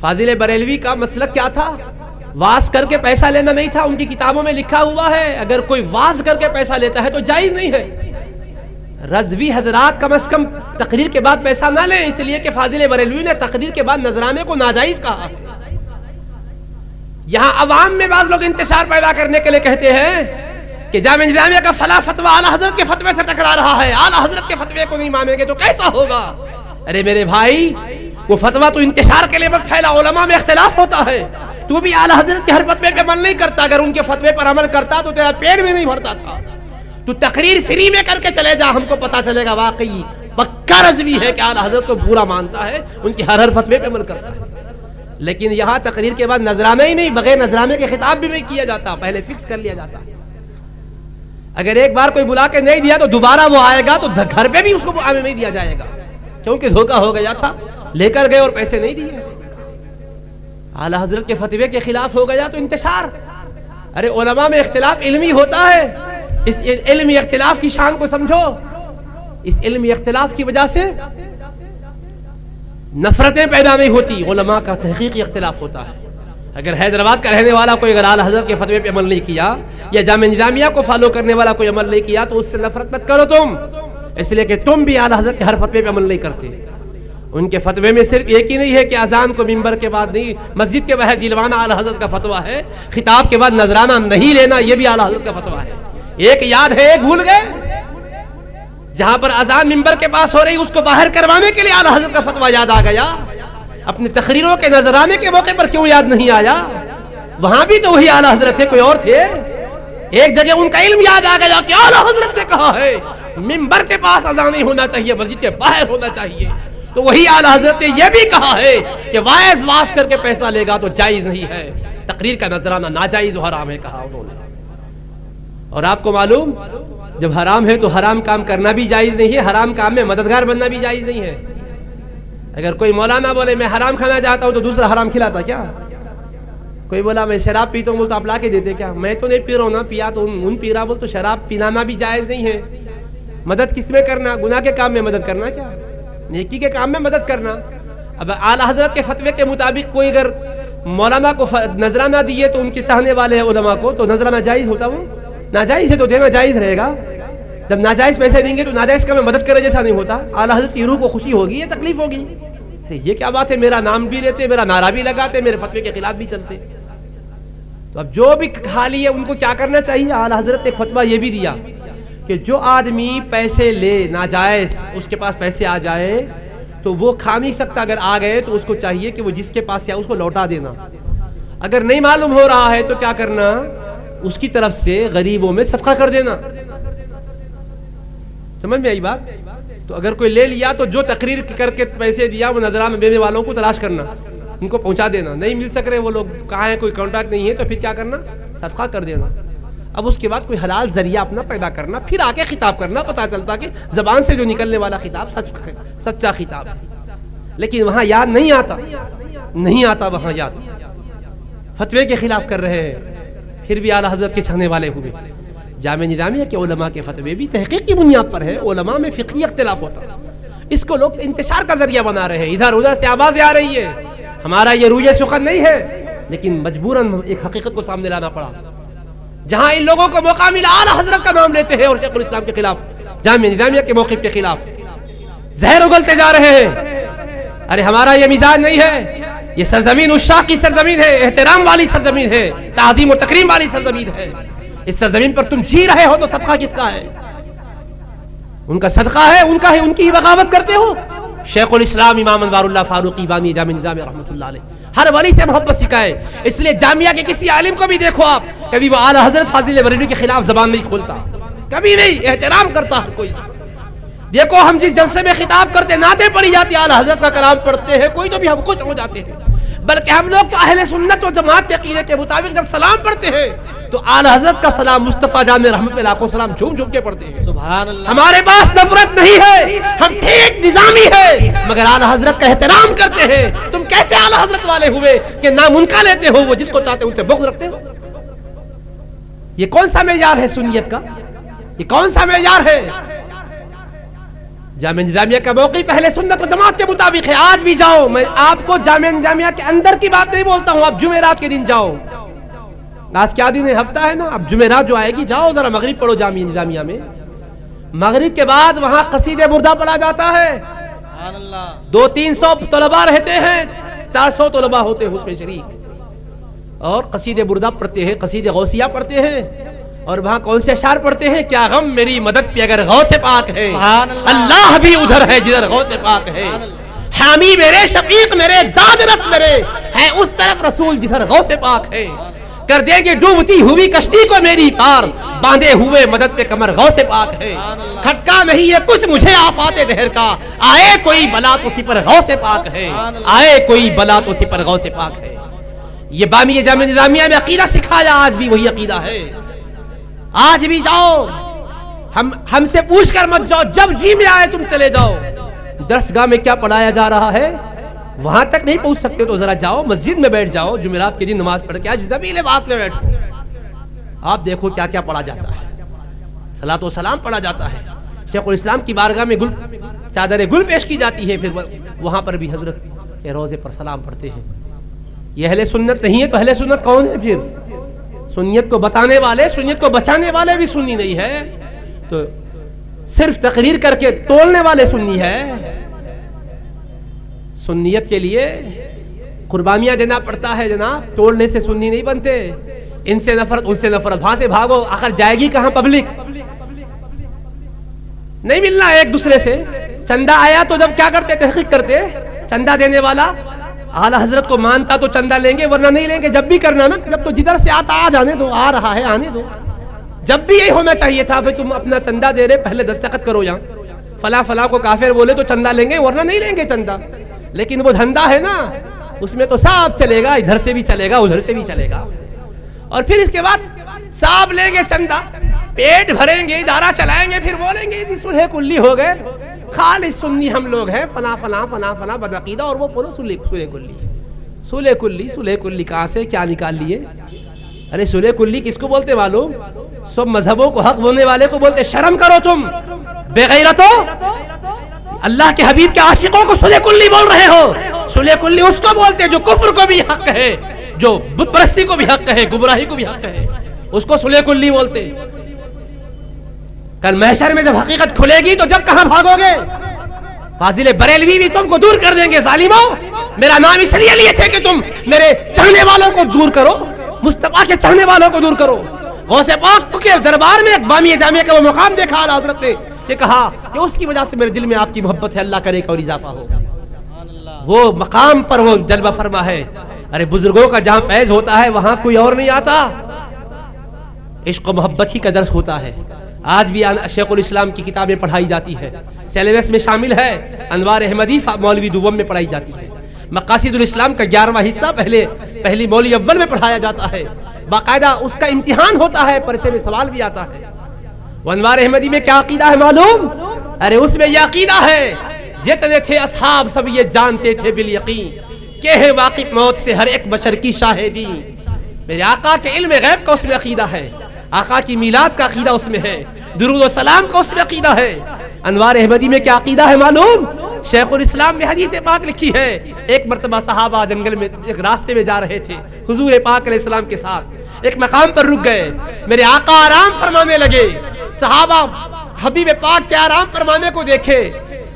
فاضل بریلوی کا مسلک کیا تھا؟ واز کر کے پیسہ لینا نہیں تھا. ان کی کتابوں میں لکھا ہوا ہے اگر کوئی واز کر کے پیسہ لیتا ہے تو جائز نہیں ہے. رضوی حضرات کم از کم تقریر کے بعد پیسہ نہ لیں, اس لیے کہ فاضل بریلوی نے تقریر کے بعد نذرانے کو ناجائز کہا. یہاں عوام میں بعض لوگ انتشار پیدا کرنے کے لیے کہتے ہیں کہ جامعہ اسلامیہ کا فلاں فتویٰ اعلیٰ حضرت کے فتوے سے ٹکرا رہا ہے, اعلیٰ حضرت کے فتوے کو نہیں مانیں گے تو کیسا ہوگا؟ ارے میرے بھائی, وہ فتویٰ تو انتشار کے لیے مت پھیلا, علماء میں اختلاف ہوتا ہے. تو بھی اعلیٰ حضرت کے ہر فتوے پہ عمل نہیں کرتا, اگر ان کے فتوے پر عمل کرتا تو تیرا پیٹ میں نہیں بھرتا تھا. تو تقریر فری میں کر کے چلے جا, ہم کو پتا چلے گا واقعی پکا رضوی ہے کہ اعلیٰ حضرت کو پورا مانتا ہے, ان کے ہر فتوے پہ عمل کرتا ہے. لیکن یہاں تقریر کے بعد نذرانہ ہی نہیں, بغیر نذرانے کے خطاب بھی نہیں کیا جاتا, پہلے فکس کر لیا جاتا. اگر ایک بار کوئی بلا کے نہیں دیا تو دوبارہ وہ آئے گا تو گھر پہ بھی اس کو آنے نہیں دیا جائے گا, کیونکہ دھوکہ ہو گیا تھا, لے کر گئے اور پیسے نہیں دیے. اعلیٰ حضرت کے فتوے کے خلاف ہو گیا تو انتشار. ارے علماء میں اختلاف علمی ہوتا ہے, اس علمی اختلاف کی شان کو سمجھو. اس علمی اختلاف کی وجہ سے نفرتیں پیدا نہیں ہوتی, علماء کا تحقیقی اختلاف ہوتا ہے. اگر حیدرآباد کا رہنے والا کوئی اگر اعلیٰ حضرت کے فتوے پہ عمل نہیں کیا یا جامعہ نظامیہ کو فالو کرنے والا کوئی عمل نہیں کیا تو اس سے نفرت مت کرو تم, اس لیے کہ تم بھی اعلیٰ حضرت کے ہر فتوے پہ عمل نہیں کرتے. ان کے فتوے میں صرف ایک ہی نہیں ہے کہ اذان کو منبر کے بعد نہیں, مسجد کے باہر دلوانا اعلیٰ حضرت کا فتویٰ ہے, خطاب کے بعد نذرانہ نہیں لینا یہ بھی اعلیٰ حضرت کا فتویٰ ہے. ایک یاد ہے, ایک بھول گئے, جہاں پر اذان منبر کے پاس ہو رہی اس کو باہر کروانے کے لیے اعلیٰ حضرت کا فتویٰ یاد آ گیا. اپنی تقریروں کے نذرانے کے موقع پر کیوں یاد نہیں آیا؟ وہاں بھی تو وہی اعلیٰ حضرت تھے, کوئی اور تھے. ایک جگہ ان کا علم یاد آ گیا کہ اعلیٰ حضرت نے کہا ہے منبر کے پاس اذان نہیں ہونا چاہیے, مسجد کے باہر ہونا چاہیے. تو وہی اعلیٰ حضرت نے یہ بھی کہا ہے کہ واز کر کے پیسہ لے گا تو جائز نہیں ہے, تقریر کا نذرانہ ناجائز و حرام ہے کہا انہوں نے. اور آپ کو معلوم جب حرام ہے تو حرام کام کرنا بھی جائز نہیں ہے, حرام کام میں مددگار بننا بھی جائز نہیں ہے. اگر کوئی مولانا بولے میں حرام کھانا چاہتا ہوں تو دوسرا حرام کھلاتا کیا؟ کوئی بولا میں شراب پیتا ہوں بول تو آپ لا کے دیتے کیا؟ میں تو نہیں پی رہا ہوں نا, پیا تو ان پی رہا بول تو شراب پلانا بھی جائز نہیں ہے. مدد کس میں کرنا؟ گناہ کے کام میں مدد کرنا, کیا نیکی کے کام میں مدد کرنا. اب اعلیٰ حضرت کے فتوے کے مطابق کوئی اگر مولانا کو نذرانہ دیے تو ان کے چاہنے والے ہیں علماء کو, تو نذرانہ جائز ہوتا؟ وہ ناجائز ہے تو دینا جائز رہے گا. جب ناجائز پیسے دیں گے تو ناجائز کا میں مدد کرے جیسا نہیں ہوتا. اعلیٰ حضرت کی روح کو خوشی ہوگی یا تکلیف ہوگی؟ یہ کیا بات ہے, میرا نام بھی لیتے, میرا نعرہ بھی لگاتے, میرے فتوے کے خلاف بھی چلتے. تو اب جو بھی کھا لیے ان کو کیا کرنا چاہیے؟ اعلیٰ حضرت نے ایک فتویٰ یہ بھی دیا کہ جو آدمی پیسے لے ناجائز, اس کے پاس پیسے آ جائیں تو وہ کھا نہیں سکتا, اگر آ گئے تو اس کو چاہیے کہ وہ جس کے پاس آیا اس کو لوٹا دینا. اگر نہیں معلوم ہو رہا ہے تو کیا کرنا؟ اس کی طرف سے غریبوں میں صدقہ کر دینا. سمجھ میں آئی بات؟ تو اگر کوئی لے لیا تو جو تقریر کر کے پیسے دیا وہ نذرانہ دینے والوں کو تلاش کرنا, ان کو پہنچا دینا. نہیں مل سک رہے وہ لوگ, کہاں ہیں, کوئی کانٹیکٹ نہیں ہے, تو پھر کیا کرنا؟ صدقہ کر دینا. اب اس کے بعد کوئی حلال ذریعہ اپنا پیدا کرنا, پھر آ کے خطاب کرنا, پتہ چلتا کہ زبان سے جو نکلنے والا خطاب سچا خطاب ہے. لیکن وہاں یاد نہیں آتا وہاں یاد. فتوے کے خلاف کر رہے ہیں, پھر بھی اعلیٰ حضرت کے چاہنے والے ہوئے. جامعہ نظامیہ کے علماء کے فتوے بھی تحقیق کی بنیاد پر ہے, علماء میں فقہی اختلاف ہوتا ہے. اس کو لوگ انتشار کا ذریعہ بنا رہے ہیں, ادھر ادھر سے آوازیں آ رہی ہے. ہمارا یہ رویہ سخن نہیں ہے, لیکن مجبوراً ایک حقیقت کو سامنے لانا پڑا. جہاں ان لوگوں کو موقع ملا اعلیٰ حضرت کا نام لیتے ہیں اور شیخ الاسلام کے خلاف, جامعہ نظامیہ کے موقف کے خلاف زہر اگلتے جا رہے ہیں. ارے ہمارا یہ مزاج نہیں ہے, یہ سرزمین عشاق کی سرزمین ہے، احترام والی سرزمین ہے، تعظیم و تکریم والی سرزمین ہے. اس سرزمین پر تم جی رہے ہو تو صدقہ کس کا ہے؟ ان کا صدقہ ہے، ان کا ہے، ان کی بغاوت کرتے ہو. شیخ الاسلام امام انوار اللہ فاروقی بامی جامع نظامیہ رحمۃ اللہ علیہ ہر ولی سے محبت سکھائے. اس لیے جامعہ کے کسی عالم کو بھی دیکھو آپ، کبھی وہ اعلیٰ حضرت فاضل بریلوی کے خلاف زبان نہیں کھولتا، کبھی نہیں، احترام کرتا ہر کوئی. دیکھو ہم جس جلسے میں خطاب کرتے، نعتیں پڑھی جاتی، اعلیٰ حضرت کا کلام پڑھتے ہیں، کوئی تو بھی ہم خوش ہو جاتے ہیں. بلکہ ہم لوگ تو اہل سنت و جماعت کے عقیدے کے مطابق جب سلام پڑھتے ہیں تو اعلیٰ حضرت کا سلام مصطفیٰ جامع رحمت اللہ کو سلام جھوم جھوم کے پڑھتے ہیں. سبحان اللہ. ہمارے پاس نفرت نہیں ہے، ہم ٹھیک نظامی ہے، مگر اعلیٰ حضرت کا احترام کرتے ہیں. تم کیسے اعلیٰ حضرت والے ہوئے کہ نام ان کا لیتے ہو، وہ جس کو چاہتے ہیں ان سے بغض رکھتے ہو؟ یہ کون سا معیار ہے سنیت کا؟ یہ کون سا معیار ہے؟ جامعہ نظامیہ کا موقف اہل سنت و جماعت کے مطابق ہے. آج بھی جاؤ، میں آپ کو جامعہ نظامیہ کے اندر کی بات نہیں بولتا ہوں، آپ جمعرات کے دن جاؤ. آج کیا دن ہے؟ ہفتہ ہے نا. اب جمعرات جو آئے گی جاؤ ذرا مغرب پڑھو جامعہ نظامیہ میں. مغرب کے بعد وہاں قصید بردہ پڑھا جاتا ہے. سبحان اللہ. 200-300 طلباء رہتے ہیں، 400 طلباء ہوتے ہیں اس میں شریک، اور قصید بردہ پڑھتے ہیں، قصید غوثیہ پڑھتے ہیں. اور وہاں کون سے اشعار پڑھتے ہیں؟ کیا غم میری مدد پہ اگر غوث پاک ہے، اللہ بھی ادھر ہے جدھر غوث پاک ہے. حامی میرے، شفیق میرے، داد رس میرے ہے اس طرف رسول جدھر غوث پاک ہے. کر دیں گے ڈوبتی ہوئی کشتی کو میری پار، باندھے ہوئے مدد پہ کمر غوث پاک ہے. کھٹکا نہیں ہے کچھ مجھے آفات دہر کا، آئے کوئی بلا تو سپر غوث پاک ہے، آئے کوئی بلا تو سپر غوث پاک ہے. یہ بامی جامعہ نظامیہ میں عقیدہ سکھایا، آج بھی وہی عقیدہ ہے. آج بھی جاؤ، ہم سے پوچھ کر مت جاؤ، جب جی میں آئے تم چلے جاؤ. درسگاہ میں کیا پڑھایا جا رہا ہے وہاں تک نہیں پہنچ سکتے تو ذرا جاؤ مسجد میں بیٹھ جاؤ، جمعرات کے دن نماز پڑھ کے آج نبی لباس میں بیٹھو، آپ دیکھو کیا کیا پڑھا جاتا ہے. صلاۃ و سلام پڑھا جاتا ہے. شیخ الاسلام کی بارگاہ میں چادر گل پیش کی جاتی ہے، پھر وہاں پر بھی حضرت کے روضے پر سلام پڑھتے ہیں. یہ اہل سنت نہیں ہے تو اہل سنت کون ہے پھر؟ سنیت کو بتانے والے، سنیت کو بچانے والے بھی سنی نہیں ہے، تو صرف تقریر کر کے تولنے والے سنی ہے. سنیت کے لیے قربانیاں دینا پڑتا ہے جناب، توڑنے سے سنی نہیں بنتے. ان سے نفرت، ان سے نفرت، وہاں سے بھاگو، آخر جائے گی کہاں پبلک؟ نہیں ملنا ایک دوسرے سے. چندہ آیا تو جب کیا کرتے؟ تحقیق کرتے. چندہ دینے والا اعلیٰ حضرت کو مانتا تو چندہ لیں گے، ورنہ نہیں لیں گے. جب بھی کرنا نا، جب تو جدھر سے آتا آ جانے دو، آ رہا ہے آنے دو. جب بھی یہی ہونا چاہیے تھا، بھائی تم اپنا چندہ دے رہے پہلے دستخط کرو، یہاں فلاں فلاں کو کافر بولے تو چندہ لیں گے، ورنہ نہیں لیں گے چندہ. لیکن وہ دھندا ہے نا، اس میں تو صاحب چلے گا، ادھر سے بھی چلے گا ادھر سے بھی چلے گا. اور پھر اس کے بعد صاحب لیں گے چندہ، پیٹ بھریں گے، ادارہ چلائیں گے، پھر بولیں گے یہ سلح کلی ہو گئے، خالص سنی ہم لوگ ہیں، فلاں فلاں فلاں فلاں بدعقیدہ، اور وہ بولو سلح کلی. سلح کلی کہاں سے کیا نکال لیے؟ ارے سلح کلی کس کو بولتے معلوم؟ سب مذہبوں کو حق بولنے والے کو بولتے. شرم کرو تم بے غیرتو، اللہ کے حبیب کے عاشقوں کو سلح کلی بول رہے ہو. سلح کلی اس کو بولتے جو کفر کو بھی حق ہے، جو بت پرستی کو بھی حق ہے، گمراہی کو بھی حق ہے، اس کو سلح کلی بولتے. کل محشر میں جب حقیقت کھلے گی تو جب کہاں بھاگو گے؟ فاضل بریلوی بھی تم کو دور کر دیں گے. ظالموں، میرا نام اس لیے لیے تھے کہ تم میرے چاہنے والوں کو دور کرو، مصطفیٰ کے چاہنے والوں کو دور کرو. غوث پاک کے دربار میں بامی جامعہ کا وہ مقام دیکھا اعلیٰ حضرت نے، یہ کہا کہ اس کی وجہ سے میرے دل میں آپ کی محبت ہے، اللہ کرے کہ اور اضافہ ہو. وہ مقام پر وہ جلوہ فرما ہے. ارے بزرگوں کا جہاں فیض ہوتا ہے وہاں کوئی اور نہیں آتا. عشق و محبت ہی کا درس ہوتا ہے. آج بھی شیخ الاسلام کی کتابیں پڑھائی جاتی ہے، سیلیبس میں شامل ہے. انوار احمدی مولوی دوم میں پڑھائی جاتی ہے. مقاصد الاسلام کا 11واں حصہ پہلی مولوی اول میں پڑھایا جاتا ہے. باقاعدہ اس کا امتحان ہوتا ہے، پرچے میں سوال بھی آتا ہے. انوار احمدی میں کیا عقیدہ ہے معلوم؟ ارے اس میں یہ عقیدہ ہے، جتنے تھے اصحاب سب یہ جانتے تھے بالیقین کہ ہے واقف موت سے ہر ایک بشر کی شاہدی. میرے آقا کے علم غیب کا اس میں عقیدہ ہے، آقا کی میلاد کا عقیدہ اس میں ہے، درود و سلام کا اس میں عقیدہ ہے. انوار احمدی میں کیا عقیدہ ہے معلوم؟ شیخ الاسلام نے حدیث پاک لکھی ہے. ایک مرتبہ صحابہ جنگل میں ایک راستے میں جا رہے تھے حضور پاک علیہ السلام کے ساتھ، ایک مقام پر رک گئے. میرے آقا آرام فرمانے لگے. صحابہ حبیب پاک کے آرام فرمانے کو دیکھے،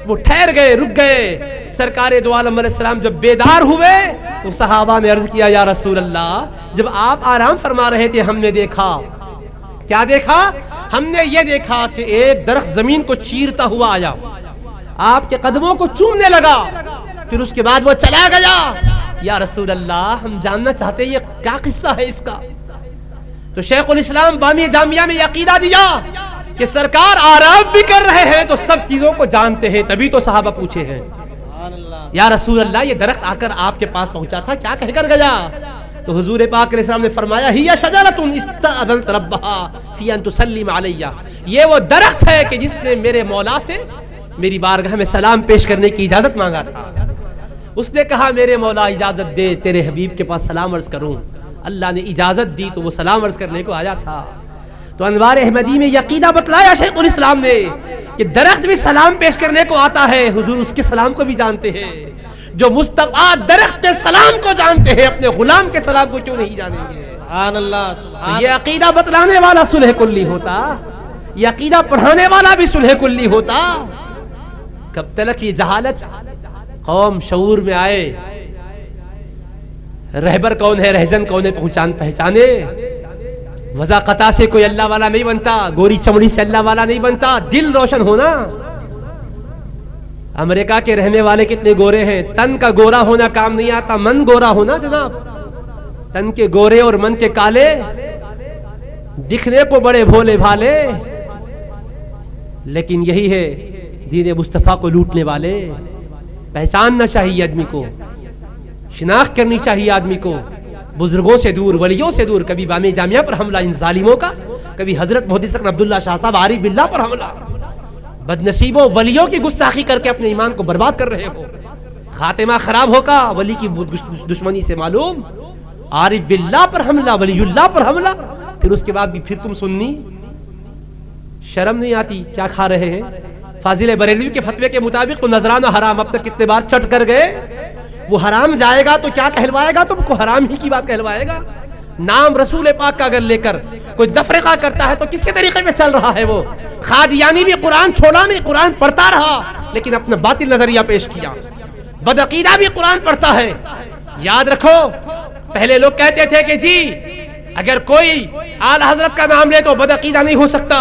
وہ ٹھہر گئے، رک گئے. سرکار دو عالم علیہ السلام جب بیدار ہوئے تو صحابہ نے عرض کیا یا رسول اللہ جب آپ آرام فرما رہے تھے ہم نے دیکھا، کیا دیکھا؟ ہم نے یہ دیکھا کہ ایک درخت زمین کو چیرتا ہوا آیا، آپ کے قدموں کو چومنے لگا، پھر اس کے بعد وہ چلا گیا۔ یا رسول اللہ ہم جاننا چاہتے ہیں یہ کیا قصہ ہے اس کا؟ تو شیخ الاسلام بامی جامعہ میں عقیدہ دیا کہ سرکار آرام بھی کر رہے ہیں تو سب چیزوں کو جانتے ہیں، تبھی تو صحابہ پوچھے ہیں یا رسول اللہ یہ درخت آ کر آپ کے پاس پہنچا تھا، کیا کہہ کر گیا؟ تو حضور پاک علیہ السلام نے فرمایا ہی شجرۃ استأذنت ربها فی ان تسلم علی، یہ وہ درخت ہے کہ جس نے میرے مولا سے میری بارگاہ میں سلام پیش کرنے کی اجازت مانگا تھا۔ اس نے کہا میرے مولا اجازت دے تیرے حبیب کے پاس سلام عرض کروں، اللہ نے اجازت دی تو وہ سلام عرض کرنے کو آیا تھا۔ تو انوار احمدی میں عقیدہ بتلایا شیخ الاسلام نے کہ درخت بھی سلام پیش کرنے کو آتا ہے، حضور اس کے سلام کو بھی جانتے ہیں۔ جو مصطفیٰ درخت کے سلام کو جانتے ہیں اپنے غلام کے سلام کو کیوں نہیں جانیں گے؟ سبحان اللہ سبحان یہ عقیدہ بتلانے والا صلح کلی ہوتا، یہ عقیدہ پڑھانے والا بھی صلح کلی ہوتا۔ کب تلک یہ جہالت قوم شعور میں آئے، رہبر کون ہے رہزن کون ہے پہچانے، وضاقتہ سے کوئی اللہ والا نہیں بنتا، گوری چمڑی سے اللہ والا نہیں بنتا، دل روشن ہونا۔ امریکہ کے رہنے والے کتنے گورے ہیں، تن کا گورا ہونا کام نہیں آتا، من گورا ہونا جناب۔ تن کے گورے اور من کے کالے دکھنے کو بڑے بھولے بھالے، لیکن یہی ہے دین مصطفیٰ کو لوٹنے والے۔ پہچاننا چاہیے آدمی کو، شناخت کرنی چاہیے آدمی کو، بزرگوں سے دور، ولیوں سے دور۔ کبھی بامی جامعہ پر حملہ ان ظالموں کا، کبھی حضرت محدث عبداللہ شاہ صاحب عارف باللہ پر حملہ، بدنصیبوں ولیوں کی گستاخی کر کے اپنے ایمان کو برباد کر رہے ہو، خاتمہ خراب ہوگا ولی کی دشمنی سے معلوم۔ عارف باللہ پر حملہ، ولی اللہ پر حملہ، پھر اس کے بعد بھی پھر تم سنی، شرم نہیں آتی؟ کیا کھا رہے ہیں؟ فاضل بریلوی کے فتوے کے مطابق تو نذرانہ حرام اب تک کتنے بار چٹ کر گئے، وہ حرام جائے گا تو کیا کہلوائے گا؟ تم کو حرام ہی کی بات کہلوائے گا۔ نام رسول پاک کا اگر لے کر کوئی تفریقہ کرتا ہے تو کس کے طریقے میں چل رہا ہے وہ؟ قادیانی بھی قرآن چھوڑا نہیں، قرآن پڑھتا رہا لیکن اپنا باطل نظریہ پیش کیا۔ بدعقیدہ بھی قرآن پڑھتا ہے۔ یاد رکھو پہلے لوگ کہتے تھے کہ جی اگر کوئی اعلی حضرت کا نام لے تو بدعقیدہ نہیں ہو سکتا،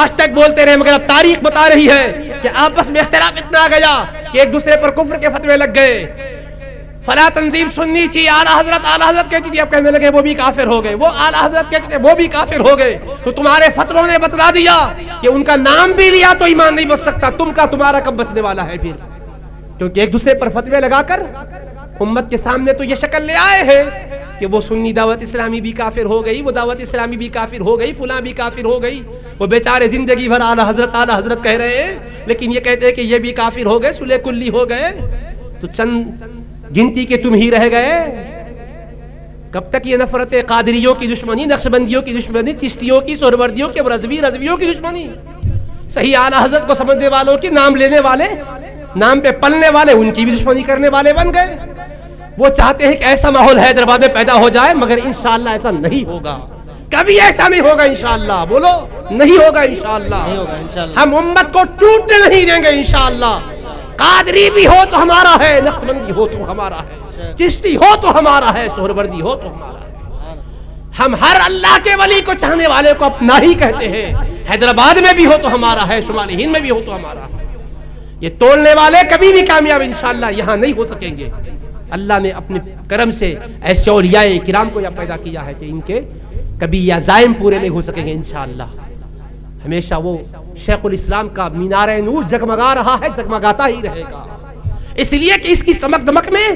آج تک بولتے رہے، مگر اب تاریخ بتا رہی ہے کہ آپس میں اختلاف اتنا آ گیا کہ ایک دوسرے پر کفر کے فتوے لگ گئے۔ فلاں تنظیم سننی تھی، اعلی حضرت کہتی تھی، اب کہنے لگے وہ بھی کافر ہو گئے، وہ اعلی حضرت کہتے تھے وہ بھی کافر ہو گئے۔ تو تمہارے فتووں نے بتلا دیا کہ ان کا نام بھی لیا تو ایمان نہیں بچ سکتا، تمہارا کب بچنے والا ہے پھر؟ کیونکہ ایک دوسرے پر فتوے لگا کر امت کے سامنے تو یہ شکل لے آئے ہیں کہ وہ سنی دعوت اسلامی بھی کافر ہو گئی، وہ دعوت اسلامی بھی کافر ہو گئی، فلاں بھی کافر ہو گئی۔ وہ بیچارے زندگی بھر اعلی حضرت کہہ رہے ہیں لیکن یہ کہتے ہیں کہ یہ بھی کافر ہو گئے، صلح کلی ہو گئے، تو چند گنتی کے تم ہی رہ گئے۔ کب تک یہ نفرت قادریوں کی دشمنی، نقشبندیوں کی دشمنی، چشتیوں کی، سہروردیوں کی، رضویوں کی دشمنی؟ صحیح اعلی حضرت کو سمجھنے والوں کی، نام لینے والے، نام پہ پلنے والے، ان کی بھی دشمنی کرنے والے بن گئے۔ وہ چاہتے ہیں کہ ایسا ماحول حیدرآباد میں پیدا ہو جائے، مگر انشاءاللہ ایسا نہیں ہوگا، کبھی ایسا نہیں ہوگا انشاءاللہ۔ بولو نہیں ہوگا انشاءاللہ۔ ہم امت کو ٹوٹنے نہیں دیں گے انشاءاللہ۔ قادری بھی ہو تو ہمارا ہے، نقشبندی ہو تو ہمارا ہے، چشتی ہو تو ہمارا ہے، سہروردی ہو تو ہمارا ہے۔ ہم ہر اللہ کے ولی کو چاہنے والے کو اپنا ہی کہتے ہیں، حیدرآباد میں بھی ہو تو ہمارا ہے، شمالی ہند میں بھی ہو تو ہمارا ہے۔ یہ تولنے والے کبھی بھی کامیاب انشاءاللہ یہاں نہیں ہو سکیں گے۔ اللہ نے اپنے کرم سے ایسے اولیاء کرام کو یہاں پیدا کیا ہے کہ ان کے کبھی یہ عزائم پورے نہیں ہو سکیں گے انشاءاللہ۔ ہمیشہ وہ شیخ الاسلام کا مینار نور جگمگا رہا ہے، جگمگاتا ہی رہے گا، اس لیے کہ اس کی چمک دمک میں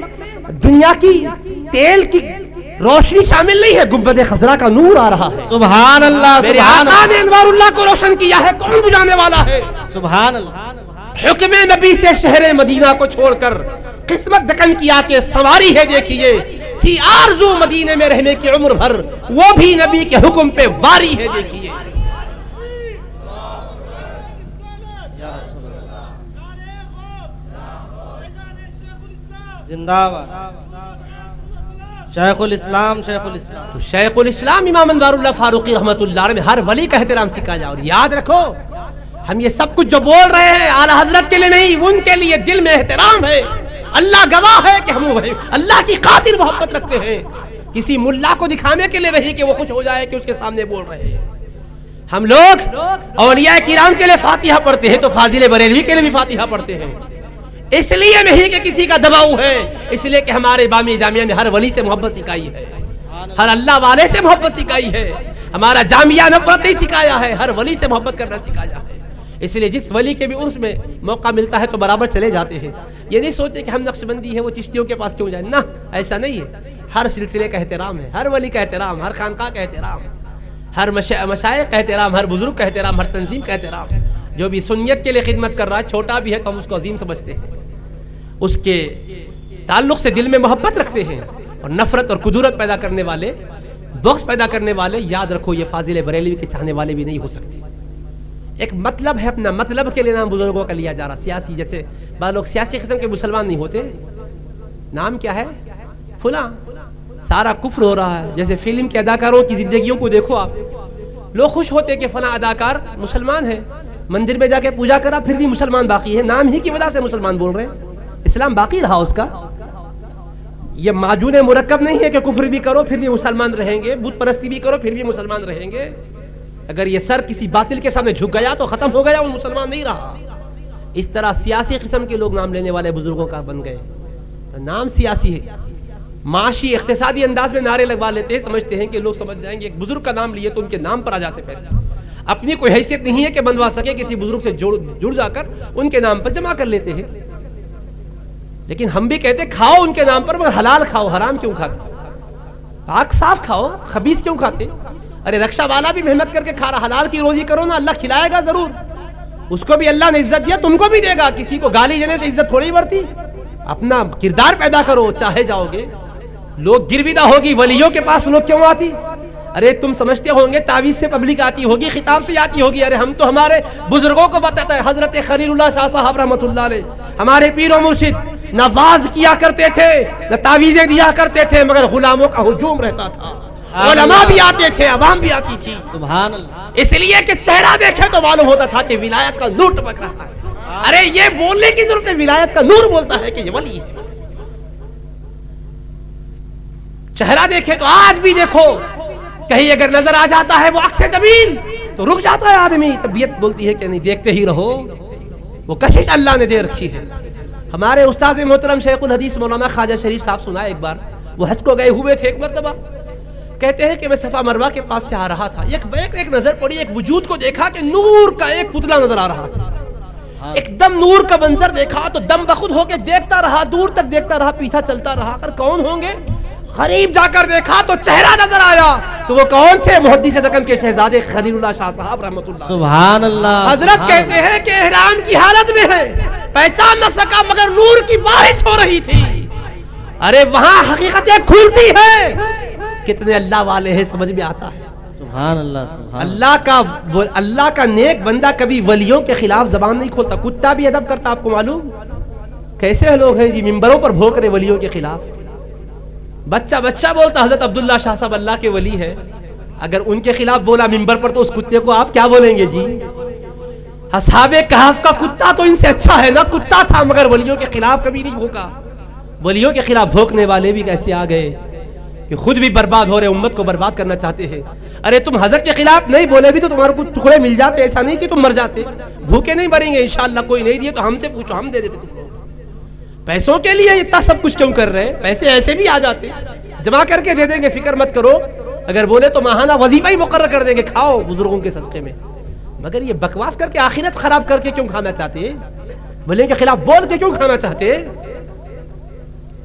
دنیا کی تیل کی روشنی شامل نہیں ہے، گنبد خضرا کا نور آ رہا ہے۔ سبحان اللہ، میرے آقا نے انوار اللہ کو روشن کیا ہے، کون بجھانے والا ہے؟ سبحان اللہ۔ حکم نبی سے شہر مدینہ کو چھوڑ کر قسمت دکن کی آ کے سواری ہے، دیکھیے تھی آرزو مدینے میں رہنے کی عمر بھر، وہ بھی نبی کے حکم پہ واری ہے، دیکھیے۔ زندہ باد شیخ الاسلام، شیخ الاسلام۔ تو شیخ الاسلام امام انوار اللہ فاروقی رحمۃ اللہ علیہ میں ہر ولی کا احترام سکھا جائے۔ اور یاد رکھو ہم یہ سب کچھ جو بول رہے ہیں اعلی حضرت کے لیے نہیں، ان کے لیے دل میں احترام ہے اللہ گواہ ہے کہ ہم اللہ کی خاطر محبت رکھتے ہیں، کسی ملا کو دکھانے کے لیے نہیں کہ وہ خوش ہو جائے کہ اس کے سامنے بول رہے ہیں۔ ہم لوگ اولیاء کرام کے لیے فاتحہ پڑھتے ہیں تو فاضل بریلوی کے لیے بھی فاتحہ پڑھتے ہیں، اس لیے نہیں کہ کسی کا دباؤ ہے، اس لیے کہ ہمارے بامی جامعہ نے ہر ولی سے محبت سکھائی ہے، ہر اللہ والے سے محبت سکھائی ہے، ہمارا جامعہ نفرت نہیں سکھایا ہے، ہر ولی سے محبت کرنا سکھایا ہے۔ اس لیے جس ولی کے بھی عرس میں موقع ملتا ہے تو برابر چلے جاتے ہیں، یہ نہیں سوچتے کہ ہم نقشبندی ہیں وہ چشتیوں کے پاس کیوں جائیں، نہ ایسا نہیں ہے۔ ہر سلسلے کا احترام ہے، ہر ولی کا احترام، ہر خانقاہ کا احترام، ہر مشائخ کا احترام، ہر بزرگ کا احترام، ہر تنظیم کا احترام۔ جو بھی سنیت کے لیے خدمت کر رہا ہے چھوٹا بھی ہے تو ہم اس کو عظیم سمجھتے ہیں، اس کے تعلق سے دل میں محبت رکھتے ہیں، اور نفرت اور کدورت پیدا کرنے والے، بغض پیدا کرنے والے، یاد رکھو یہ فاضل بریلوی کے چاہنے والے بھی نہیں ہو سکتے۔ ایک مطلب ہے، اپنا مطلب کے لیے نام بزرگوں کا لیا جا رہا، سیاسی، جیسے بعض لوگ سیاسی قسم کے مسلمان نہیں ہوتے، نام کیا ہے فلاں، سارا کفر ہو رہا ہے۔ جیسے فلم کے اداکاروں کی زندگیوں کو دیکھو آپ، لوگ خوش ہوتے کہ فلاں اداکار مسلمان ہے، مندر میں جا کے پوجا کرا پھر بھی مسلمان باقی ہے، نام ہی کی وجہ سے مسلمان بول رہے ہیں، اسلام باقی رہا اس کا۔ یہ معجون مرکب نہیں ہے کہ کفر بھی کرو پھر بھی مسلمان رہیں گے، بت پرستی بھی کرو پھر بھی مسلمان رہیں گے۔ اگر یہ سر کسی باطل کے سامنے جھک گیا تو ختم ہو گیا، وہ مسلمان نہیں رہا۔ اس طرح سیاسی قسم کے لوگ نام لینے والے بزرگوں کا بن گئے، تو نام سیاسی ہے، معاشی اقتصادی انداز میں نعرے لگوا لیتے ہیں، سمجھتے ہیں کہ لوگ سمجھ جائیں گے ایک بزرگ کا نام لیے تو ان کے نام پر آ جاتے پیسے، اپنی کوئی حیثیت نہیں ہے کہ بنوا سکے، کسی بزرگ سے جڑ جا کر ان کے نام پر جمع کر لیتے ہیں۔ لیکن ہم بھی کہتے کھاؤ ان کے نام پر، مگر حلال کھاؤ، حرام کیوں کھاتے؟ پاک صاف کھاؤ، خبیث کیوں کھاتے؟ ارے رکشہ والا بھی محنت کر کے کھا رہا، حلال کی روزی کرو نا، اللہ کھلائے گا ضرور، اس کو بھی اللہ نے عزت دیا، تم کو بھی دے گا۔ کسی کو گالی دینے سے عزت تھوڑی بڑھتی، اپنا کردار پیدا کرو، چاہے جاؤ گے۔ لوگ گرویدہ ہوگی ولیوں کے پاس لوگ کیوں آتی؟ ارے تم سمجھتے ہوں گے تعویذ سے پبلک آتی ہوگی، خطاب سے آتی ہوگی، ارے ہم تو ہمارے بزرگوں کو بتاتا ہے، حضرت خلیل اللہ شاہ صاحب رحمۃ اللہ علیہ، ہمارے پیر و مرشد نہ واز کیا کرتے تھے نہ تعویذیں دیا کرتے تھے، مگر غلاموں کا ہجوم رہتا تھا، علماء بھی آتے تھے، عوام بھی آتی تھی، سبحان اللہ۔ اس لیے کہ چہرہ دیکھے تو معلوم ہوتا تھا کہ ولایت کا نور ٹپک رہا ہے۔ ارے یہ بولنے کی ضرورت ہے، ولایت کا نور بولتا ہے کہ یہ ولی ہے۔ چہرہ دیکھے تو آج بھی دیکھو، کہیں اگر نظر آ جاتا ہے وہ عکس زمین تو رک جاتا ہے آدمی، طبیعت بولتی ہے کہ نہیں دیکھتے ہی رہو، وہ کشش اللہ نے دے رکھی ہے۔ ہمارے استاد محترم شیخ الحدیث مولانا خواجہ شریف صاحب سنائے، ایک بار وہ حج کو گئے ہوئے تھے، ایک مرتبہ کہتے ہیں کہ میں صفا مروہ کے پاس سے آ رہا تھا، ایک نظر پڑی، ایک وجود کو دیکھا کہ نور کا ایک پتلا نظر آ رہا تھا، ایک دم نور کا منظر دیکھا تو دم بخود ہو کے دیکھتا رہا، دور تک دیکھتا رہا، پیچھا چلتا رہا، اگر کون ہوں گے؟ قریب جا کر دیکھا تو چہرہ نظر آیا، تو وہ کون تھے؟ محدث دکن کے شہزادے خلیل اللہ شاہ صاحب رحمۃ اللہ۔ سبحان اللہ۔ حضرت کہتے ہیں کہ احرام کی حالت میں ہے، پہچان نہ سکا مگر نور کی بارش ہو رہی تھی۔ ارے وہاں حقیقتیں کھلتی ہے، کتنے اللہ والے ہیں سمجھ میں آتا ہے۔ سبحان اللہ، سبحان اللہ کا نیک بندہ کبھی ولیوں کے خلاف زبان نہیں کھولتا، کتا بھی ادب کرتا، آپ کو معلوم کیسے لوگ ہیں جی ممبروں پر بھونک رہے ولیوں کے خلاف، بچہ بولتا حضرت عبداللہ شاہ صاحب اللہ کے ولی ہے، اگر ان کے خلاف بولا ممبر پر تو اس کتے کو آپ کیا بولیں گے جی؟ اصحاب کہف کا کتا تو ان سے اچھا ہے نا، کتا تھا مگر ولیوں کے خلاف کبھی نہیں بھوکا۔ ولیوں کے خلاف بھوکنے والے بھی کیسے آ گئے کہ خود بھی برباد ہو رہے، امت کو برباد کرنا چاہتے ہیں۔ ارے تم حضرت کے خلاف نہیں بولے بھی تو تمہارے کو ٹکڑے مل جاتے، ایسا نہیں کہ تم مر جاتے، بھوکے نہیں مریں گے انشاءاللہ، کوئی نہیں دیے تو ہم سے پوچھو، ہم دے دیتے تم لوگ۔ پیسوں کے لیے اتنا سب کچھ کیوں کر رہے ہیں؟ پیسے ایسے بھی آ جاتے، جمع کر کے دے دیں گے، فکر مت کرو، اگر بولے تو ماہانہ وظیفہ ہی مقرر کر دیں گے، کھاؤ بزرگوں کے صدقے میں، مگر یہ بکواس کر کے آخرت خراب کر کے کیوں کھانا چاہتے ہیں؟ ولیوں کے خلاف بول کے کیوں کھانا چاہتے ہیں؟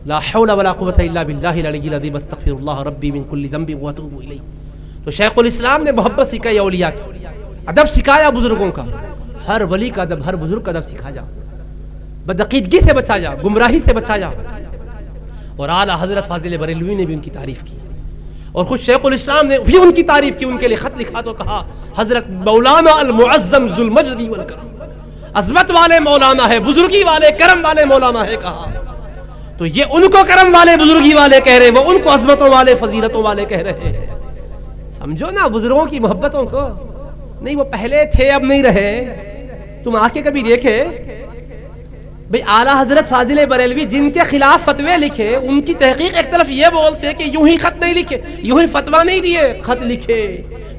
لا حول ولا قوة الا باللہ العلی العظیم، استغفر اللہ ربی من کل ذنب واتوب الیہ۔ تو شیخ الاسلام نے محبت سکھائی اولیاء کی، ادب سکھایا بزرگوں کا، ہر ولی کا ادب، ہر بزرگ کا ادب سکھایا، بدعقیدگی سے بچایا، گمراہی سے بچایا، اور اعلیٰ حضرت فاضل بریلوی نے بھی ان کی تعریف کی، اور خود شیخ الاسلام نے بھی ان کی تعریف کی، ان کے لیے خط لکھا تو کہا حضرت مولانا المعظم ذو المجد والکرم، عظمت والے مولانا ہے، بزرگی والے کرم والے مولانا ہے کہا۔ تو یہ ان کو کرم والے بزرگی والے کہہ رہے، وہ ان کو عظمتوں والے فضیلتوں والے کہہ رہے ہیں۔ سمجھو نا بزرگوں کی محبتوں کو، نہیں وہ پہلے تھے اب نہیں رہے۔ تم آ کے کبھی دیکھے بھئی اعلیٰ حضرت فاضل بریلوی جن کے خلاف فتوے لکھے ان کی تحقیق ایک طرف یہ بولتے کہ یوں ہی خط نہیں لکھے، یوں ہی فتویٰ نہیں دیے، خط لکھے،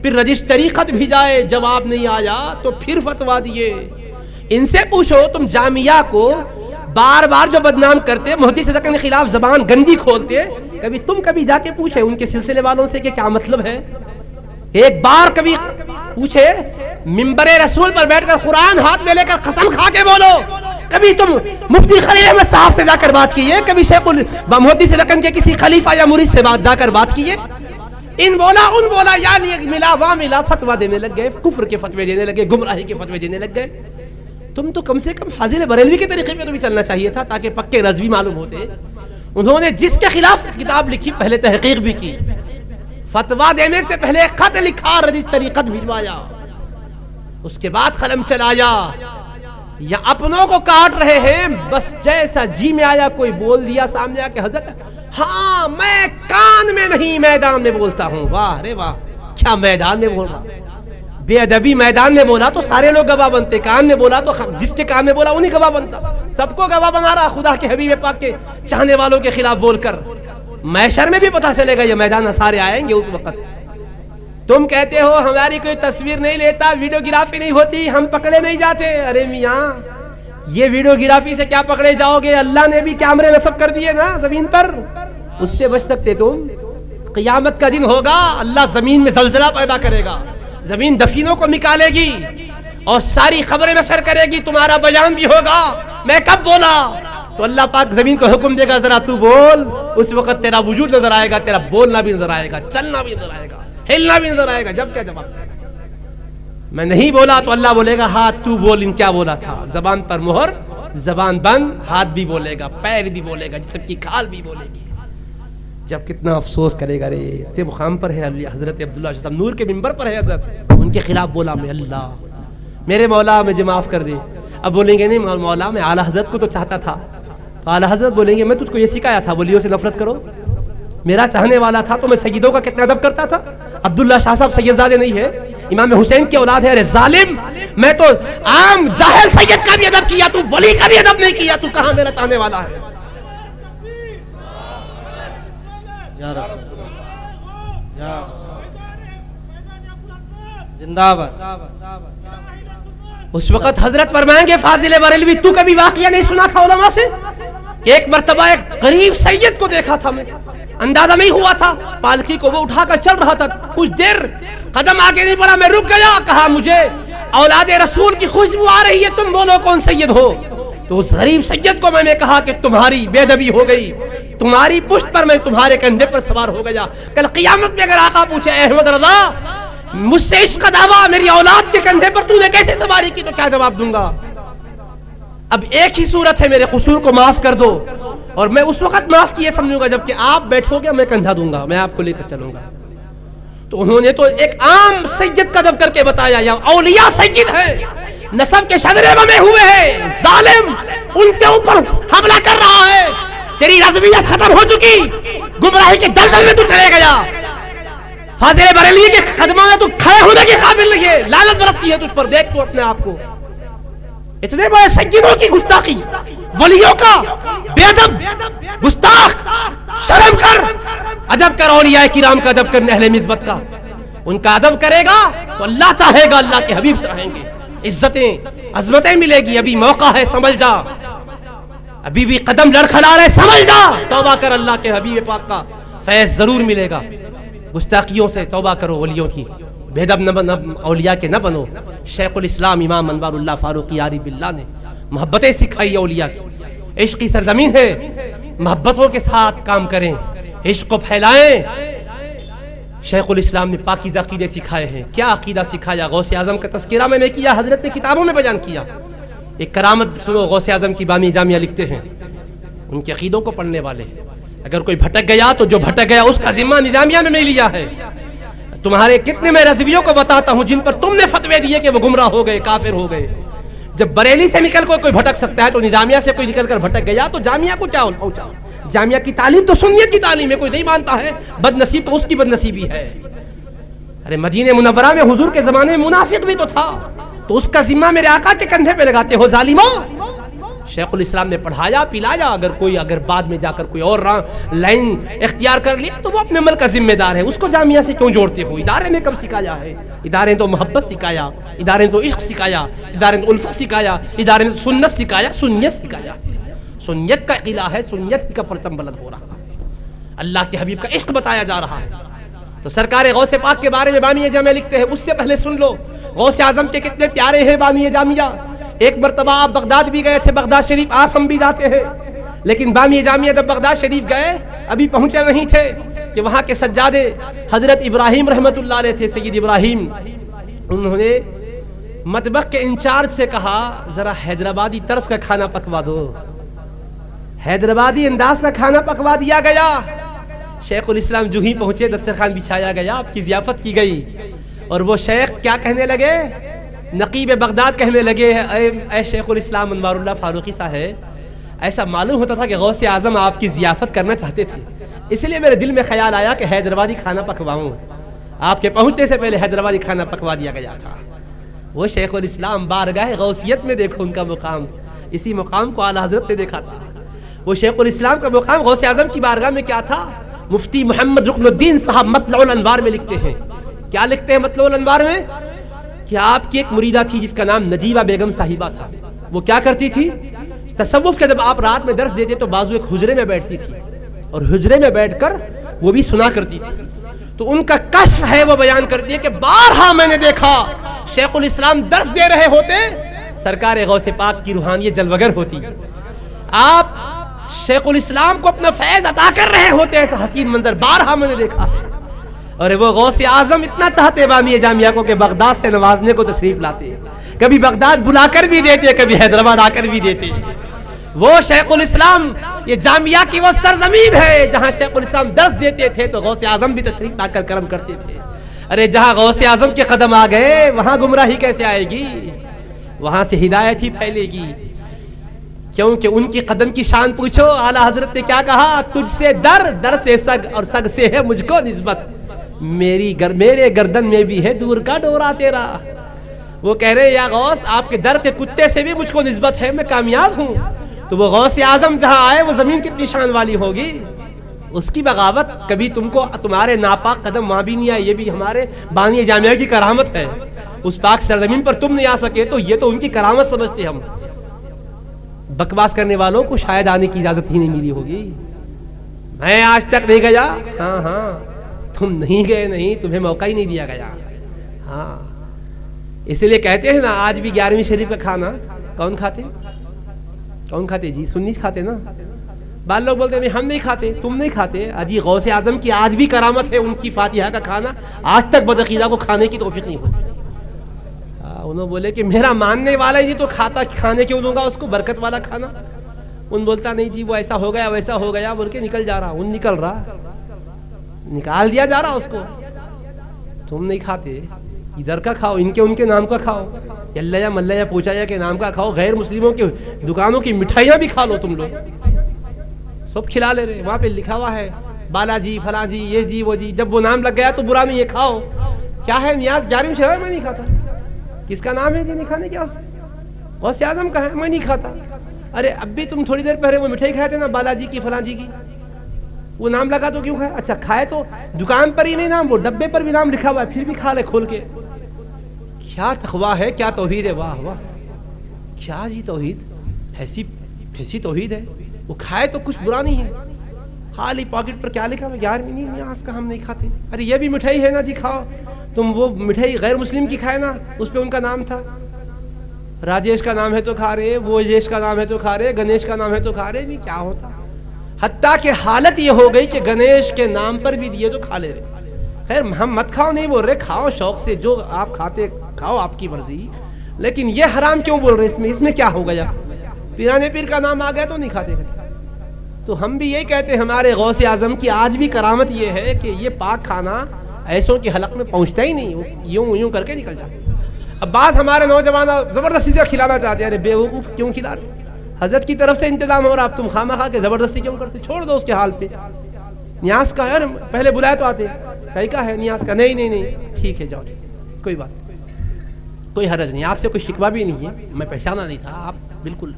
پھر رجسٹری خط بھیجائے، جواب نہیں آیا تو پھر فتویٰ دیے۔ ان سے پوچھو تم جامعہ کو بار بار جو بدنام کرتے، مہدی صدقہ کے خلاف زبان گندی کھولتے، کبھی جا کے پوچھے ان کے سلسلے والوں سے کہ کیا مطلب ہے؟ ایک بار کبھی پوچھے منبر رسول پر بیٹھ کر قرآن ہاتھ میں لے کر قسم کھا کے بولو؟ کبھی تم مفتی خلیل احمد صاحب سے جا کر بات کیے؟ کبھی شیخ مہدی صدقہ کے کسی خلیفہ یا مرید سے جا کر بات کیے؟ ان بولا یعنی ملا وہاں ملا، فتویٰ دینے لگ گئے، کفر کے فتوے دینے لگے، گمراہی کے فتوے دینے لگ گئے۔ تم تو کم سے کم فاضل بریلوی کے طریقے پہ تو بھی چلنا چاہیے تھا تاکہ پکے رضوی معلوم ہوتے۔ انہوں نے جس کے خلاف کتاب لکھی پہلے تحقیق بھی کی، فتویٰ دینے سے پہلے خط لکھا، رجسٹری خط بھجوایا، اس کے بعد قلم چلایا۔ یا اپنوں کو کاٹ رہے ہیں، بس جیسا جی میں آیا کوئی بول دیا سامنے آ کے، حضرت ہاں میں کان میں نہیں میدان میں بولتا ہوں۔ واہ رے واہ، کیا میدان میں بول رہا، بے ادبی میدان میں بولا تو سارے لوگ گواہ بنتے، کان میں بولا تو جس کے کان میں بولا انہیں گواہ بنتا، سب کو گواہ بنا رہا خدا کے حبیب پاک کے چاہنے والوں کے خلاف بول کر۔ محشر میں بھی پتہ چلے گا، یہ میدان سارے آئیں گے اس وقت۔ تم کہتے ہو ہماری کوئی تصویر نہیں لیتا، ویڈیوگرافی نہیں ہوتی، ہم پکڑے نہیں جاتے۔ ارے میاں یہ ویڈیوگرافی سے کیا پکڑے جاؤ گے؟ اللہ نے بھی کیمرے نصب کر دیے نا زمین پر، اس سے بچ سکتے تم؟ قیامت کا دن ہوگا، اللہ زمین میں زلزلہ پیدا کرے گا، زمین دفینوں کو نکالے گی اور ساری خبریں نشر کرے گی، تمہارا بیان بھی ہوگا میں کب بولا، تو اللہ پاک زمین کو حکم دے گا ذرا تو بول، اس وقت تیرا وجود نظر آئے گا، تیرا بولنا بھی نظر آئے گا، چلنا بھی نظر آئے گا، ہلنا بھی نظر آئے گا۔ جب کیا جواب میں نہیں بولا تو اللہ بولے گا ہاں تو بول، ان کیا بولا تھا؟ زبان پر مہر، زبان بند، ہاتھ بھی بولے گا، پیر بھی بولے گا، جسم کی کھال بھی بولے گی۔ جب کتنا افسوس کرے گا، رے تے مقام پر ہے حضرت عبداللہ شاہ صاحب، نور کے منبر پر ہے حضرت، ان کے خلاف بولا میں، اللہ میرے مولا مجھے معاف کر دے۔ اب بولیں گے نہیں مولا میں اعلیٰ حضرت کو تو چاہتا تھا، تو اعلیٰ حضرت بولیں گے میں تجھ کو یہ سکھایا تھا ولیوں سے نفرت کرو، میرا چاہنے والا تھا تو میں سیدوں کا کتنا ادب کرتا تھا۔ عبداللہ شاہ صاحب سید زادے نہیں ہے، امام حسین کی اولاد ہے۔ ارے ظالم، میں تو عام جاہل سید کا بھی ادب کیا، تو ولی کا بھی ادب نہیں کیا، تو کہاں میرا چاہنے والا ہے؟ یا رسول اللہ، یا زندہ باد۔ اس وقت حضرت فرمائیں گے فاضل بریلوی تو کبھی واقعہ نہیں سنا تھا علماء سے؟ ایک مرتبہ ایک غریب سید کو دیکھا تھا میں، اندازہ نہیں ہوا تھا، پالکی کو وہ اٹھا کر چل رہا تھا، کچھ دیر قدم آگے نہیں بڑھا، میں رک گیا، کہا مجھے اولاد رسول کی خوشبو آ رہی ہے، تم بولو کون سید ہو؟ تو اس غریب سید کو میں نے کہا کہ تمہاری بے ادبی ہو گئی، تمہاری پشت پر میں تمہارے کندھے پر سوار ہو گیا، کل قیامت میں اگر آقا پوچھے احمد رضا مجھ سے عشق کا دعویٰ میری اولاد کے کندھے پر تو نے کیسے سواری کی، تو کیا جواب دوں گا؟ اب ایک ہی صورت ہے، میرے قصور کو معاف کر دو، اور میں اس وقت معاف کیے سمجھوں گا جبکہ آپ بیٹھو گے، میں کندھا دوں گا، میں آپ کو لے کر چلوں گا۔ تو انہوں نے تو ایک عام سید کا ادب کر کے بتایا، یا اولیاء سید ہے، نسب کے شجرے بنے ہوئے ہیں، ظالم ان کے اوپر حملہ کر رہا ہے، تیری رضویت ختم ہو چکی، گمراہی کے دلدل میں تو چلے گیا، فاضل بریلوی کے قدموں میں تو کھڑے ہونے کے قابل نہیں ہے، لعنت برستی ہے تجھ پر، دیکھ تو اپنے آپ کو، اتنے بڑے سیدوں کی گستاخی، ولیوں کا بے ادب، گستاخ، شرم کر، ادب کر، اولیاء کرام کا ادب کر، اہل نسبت کا، ان کا ادب کرے گا تو اللہ چاہے گا، اللہ کے حبیب چاہیں گے، عزتیں عظمتیں ملے گی، ابھی موقع ہے سنبھل جا، ابھی بھی قدم لڑکھڑا رہے سنبھل جا، توبہ کر، اللہ کے حبیب پاک کا فیض ضرور ملے گا، گستاخیوں سے توبہ کرو، ولیوں کی بے ادب اولیاء کے نہ بنو۔ شیخ الاسلام امام انوار اللہ فاروقی عارف باللہ نے محبتیں سکھائی اولیاء کی، عشق کی سرزمین ہے، محبتوں کے ساتھ کام کریں، عشق کو پھیلائیں۔ شیخ الاسلام نے پاکیزہ عقیدے سکھائے ہیں، کیا عقیدہ سکھایا؟ غوث اعظم کا تذکرہ میں نے کیا، حضرت نے کتابوں میں بیان کیا، ایک کرامت سنو، غوث اعظم کی بامی جامعہ لکھتے ہیں، ان کے عقیدوں کو پڑھنے والے، اگر کوئی بھٹک گیا تو جو بھٹک گیا اس کا ذمہ نظامیہ میں نہیں لیا ہے۔ تمہارے کتنے میں رضویوں کو بتاتا ہوں جن پر تم نے فتوے دیے کہ وہ گمراہ ہو گئے، کافر ہو گئے۔ جب بریلی سے نکل کوئی بھٹک سکتا ہے تو نظامیہ سے کوئی نکل کر بھٹک گیا تو جامعہ کو کیا پہنچا؟ جامعہ کی تعلیم تو سنیت کی تعلیم ہے، کوئی نہیں مانتا ہے، بد نصیب تو اس کی بد نصیبی ہے۔ ارے مدینہ منورہ میں حضور کے زمانے میں منافق بھی تو تھا، تو اس کا ذمہ میرے آقا کے کندھے پہ لگاتے ہو ظالموں۔ شیخ الاسلام نے پڑھایا پلایا، اگر بعد میں جا کر کوئی اور لائن اختیار کر لیا تو وہ اپنے عمل کا ذمہ دار ہے، اس کو جامعہ سے کیوں جوڑتے ہو؟ ادارے میں کب سکھایا ہے؟ ادارے نے تو محبت سکھایا، ادارے نے تو عشق سکھایا، ادارے نے تو الفت سکھایا، ادارے نے تو سنت سکھایا، سنیت سکھایا، سنیت کا قلعہ ہے، سنیت کا پرچم بلند ہو رہا ہے، اللہ کے حبیب کا عشق بتایا جا رہا ہے۔ تو سرکار غوث پاک کے بارے میں بانی جامعہ لکھتے ہیں، اس سے پہلے سن لو غوث اعظم کے کتنے پیارے ہیں بانی جامعہ۔ ایک مرتبہ آپ بغداد بھی گئے تھے، بغداد شریف آپ ہم بھی جاتے ہیں، لیکن بانی جامعہ جب بغداد شریف گئے ابھی پہنچے نہیں تھے کہ وہاں کے سجادے حضرت ابراہیم رحمت اللہ علیہ تھے، سید ابراہیم، انہوں نے مطبخ کے انچارج سے کہا ذرا حیدرآبادی طرز کا کھانا پکوا دو۔ حیدرآبادی انداز کا کھانا پکوا دیا گیا۔ شیخ الاسلام جو ہی پہنچے دسترخوان بچھایا گیا، آپ کی ضیافت کی گئی، اور وہ شیخ کیا کہنے لگے؟ نقیب بغداد کہنے لگے اے شیخ الاسلام انوار اللہ فاروقی صاحب، ایسا معلوم ہوتا تھا کہ غوث اعظم آپ کی ضیافت کرنا چاہتے تھے، اس لیے میرے دل میں خیال آیا کہ حیدرآبادی کھانا پکواؤں۔ آپ کے پہنچنے سے پہلے حیدرآبادی کھانا پکوا دیا گیا تھا۔ وہ شیخ الاسلام بارگاہ غوثیت میں دیکھو ان کا مقام، اسی مقام کو اعلیٰ حضرت نے دیکھا تھا۔ وہ شیخ الاسلام کا مقام غوث اعظم کی بارگاہ میں کیا تھا؟ مفتی محمد رکن الدین صاحب مطلع الانوار میں لکھتے ہیں، کیا لکھتے ہیں مطلع الانوار میں؟ کہ آپ کی ایک مریدہ تھی جس کا نام نجیبہ بیگم صاحبہ تھا، وہ کیا کرتی تھی؟ تصوف کے جب آپ رات میں درس دیتے تو بازو ایک حجرے میں بیٹھتی تھی، اور حجرے میں بیٹھ کر وہ بھی سنا کرتی تھی، تو ان کا کشف ہے، وہ بیان کرتی ہے کہ بارہا میں نے دیکھا شیخ الاسلام درس دے رہے ہوتے، سرکار غوث پاک کی روحانیت جلوگر ہوتی، آپ شیخ الاسلام کو اپنا فیض عطا کر رہے ہوتے، ایسا حسین منظر بارہا میں نے دیکھا ہے۔ اور وہ غوث اعظم اتنا چاہتے بامی جامعہ کو کہ بغداد سے نوازنے کو تشریف لاتے، کبھی بغداد بلا کر بھی دیتے، کبھی حیدرآباد آ کر بھی دیتے۔ وہ شیخ الاسلام، یہ جامعہ کی وہ سرزمین ہے جہاں شیخ الاسلام درس دیتے تھے تو غوث اعظم بھی تشریف لا کر کرم کرتے تھے۔ ارے جہاں غوث اعظم کے قدم آ گئے وہاں گمراہی کیسے آئے گی؟ وہاں سے ہدایت ہی پھیلے گی، کیونکہ ان کی قدم کی شان پوچھو، اعلیٰ حضرت نے کیا کہا؟ تجھ سے در سے سگ، اور سگ سے ہے مجھ کو نسبت، میرے گردن میں بھی ہے دور کا ڈورا تیرا۔ وہ کہہ رہے یا غوث آپ کے در کے کتے سے بھی مجھ کو نسبت ہے، میں کامیاب ہوں۔ تو وہ غوث اعظم جہاں آئے وہ زمین کتنی شان والی ہوگی، اس کی بغاوت کبھی تم کو تمہارے ناپاک قدم وہاں بھی نہیں آئے، یہ بھی ہمارے بانی جامعہ کی کرامت ہے۔ اس پاک سرزمین پر تم نہیں آ سکے تو یہ تو ان کی کرامت سمجھتے ہم۔ بکواس کرنے والوں کو شاید آنے کی اجازت ہی نہیں ملی ہوگی۔ میں آج تک نہیں گیا، ہاں تم نہیں گئے، نہیں تمہیں موقع ہی نہیں دیا گیا۔ ہاں اس لیے کہتے ہیں نا آج بھی 11ویں شریف کا کھانا کون کھاتے جی؟ سنی کھاتے نا۔ بعض لوگ بولتے ہیں ہم نہیں کھاتے، تم نہیں کھاتے، اجی غوث اعظم کی آج بھی کرامت ہے، ان کی فاتحہ کا کھانا آج تک بدعقیدہ کو کھانے کی توفیق نہیں ہوتی۔ انہوں بولے کہ میرا ماننے والا ہی نہیں تو کھانے کیوں دوں گا اس کو برکت والا کھانا؟ ان بولتا نہیں جی وہ ایسا ہو گیا ویسا ہو گیا بول کے نکل جا رہا، ان نکل رہا، نکال دیا جا رہا اس کو۔ تم نہیں کھاتے، ادھر کا کھاؤ، ان کے نام کا کھاؤ، اللہ یا ملا یا پوچھا یا کے نام کا کھاؤ، غیر مسلموں کی دکانوں کی مٹھائیاں بھی کھا لو، تم لوگ سب کھلا لے رہے، وہاں پہ لکھا ہوا ہے بالا جی فلاں جی یہ جی وہ جی، جب وہ نام لگ گیا تو برا نہیں، یہ کھاؤ۔ کیا ہے نیاز 11ویں شرح میں نہیں کھاتا، کس کا نام ہے جی نہیں کھانے کیا؟ غوث اعظم کا ہے، میں نہیں کھاتا۔ ارے اب بھی تم تھوڑی دیر پہلے وہ مٹھائی کھائے تھے نا بالا جی کی فلاں جی کی، وہ نام لگا تو کیوں کھائے؟ اچھا کھائے تو دکان پر ہی نہیں نام، وہ ڈبے پر بھی نام لکھا ہوا ہے پھر بھی کھا لے کھول کے۔ کیا تقویٰ ہے، کیا توحید ہے، واہ واہ، کیا جی توحید، ایسی توحید ہے۔ وہ کھائے تو کچھ برا نہیں ہے، خالی پاکٹ پر کیا لکھا ہوا 11ویں نہیں نیاز کا ہم نہیں کھاتے۔ ارے یہ بھی مٹھائی ہے نا جی کھاؤ، تم وہ مٹھائی غیر مسلم کی کھائے نا، اس پہ ان کا نام تھا، راجیش کا نام ہے تو کھا رہے، وہ یش کا نام ہے تو کھا رہے، گنیش کا نام ہے تو کھا رہے، بھی کیا ہوتا۔ حتیٰ کہ حالت یہ ہو گئی کہ گنیش کے نام پر بھی دیے تو کھا لے رہے۔ خیر ہم مت کھاؤ نہیں بول رہے، کھاؤ شوق سے، جو آپ کھاتے کھاؤ، آپ کی مرضی، لیکن یہ حرام کیوں بول رہے؟ اس میں کیا ہو گیا؟ پیرانے پیر کا نام آ گیا تو نہیں کھاتے۔ تو ہم بھی یہی کہتے ہیں ہمارے غوث اعظم کی آج بھی کرامت یہ ہے کہ یہ پاک کھانا ایسوں کے حلق میں پہنچتا ہی نہیں، یوں کر کے نکل جاتے۔ اب بعض ہمارے نوجوان زبردستی سے کھلانا چاہتے ہیں، ارے بے وقوف کیوں کھلا رہے؟ حضرت کی طرف سے انتظام ہو رہا، اب تم خامہ خواہ کے زبردستی کیوں کرتے؟ چھوڑ دو اس کے حال پہ۔ نیاز کا ہے، پہلے بلائے تو آتے، کہیں کا ہے نیاز کا؟ نہیں ٹھیک ہے جاؤ، کوئی بات، کوئی حرج نہیں، آپ سے کوئی شکوہ بھی نہیں ہے، میں پہچانا نہیں تھا، آپ بالکل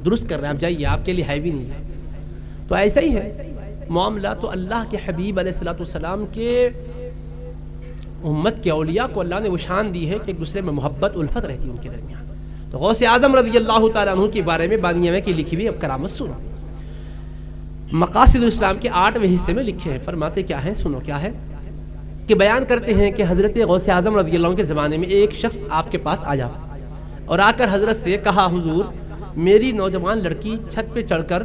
درست کر رہے ہیں, آپ جائیے, آپ کے لیے ہے بھی نہیں ہے. تو ایسا ہی ہے معاملہ. تو اللہ کے حبیب علیہ الصلوۃ والسلام کے امت کے اولیاء کو اللہ نے وہ شان دی ہے کہ ایک دوسرے میں محبت الفت رہتی ہے ان کے درمیان. تو غوث اعظم رضی اللہ تعالیٰ عنہ کے بارے میں بانی میں کی لکھی ہوئی اب کرامت سنو. مقاصد الاسلام کے 8ویں حصے میں لکھے ہیں. فرماتے کیا ہیں, سنو کیا ہے کہ بیان کرتے ہیں کہ حضرت غوث اعظم رضی اللہ عنہ کے زمانے میں ایک شخص آپ کے پاس آیا اور آ کر حضرت سے کہا, حضور میری نوجوان لڑکی چھت پہ چڑھ کر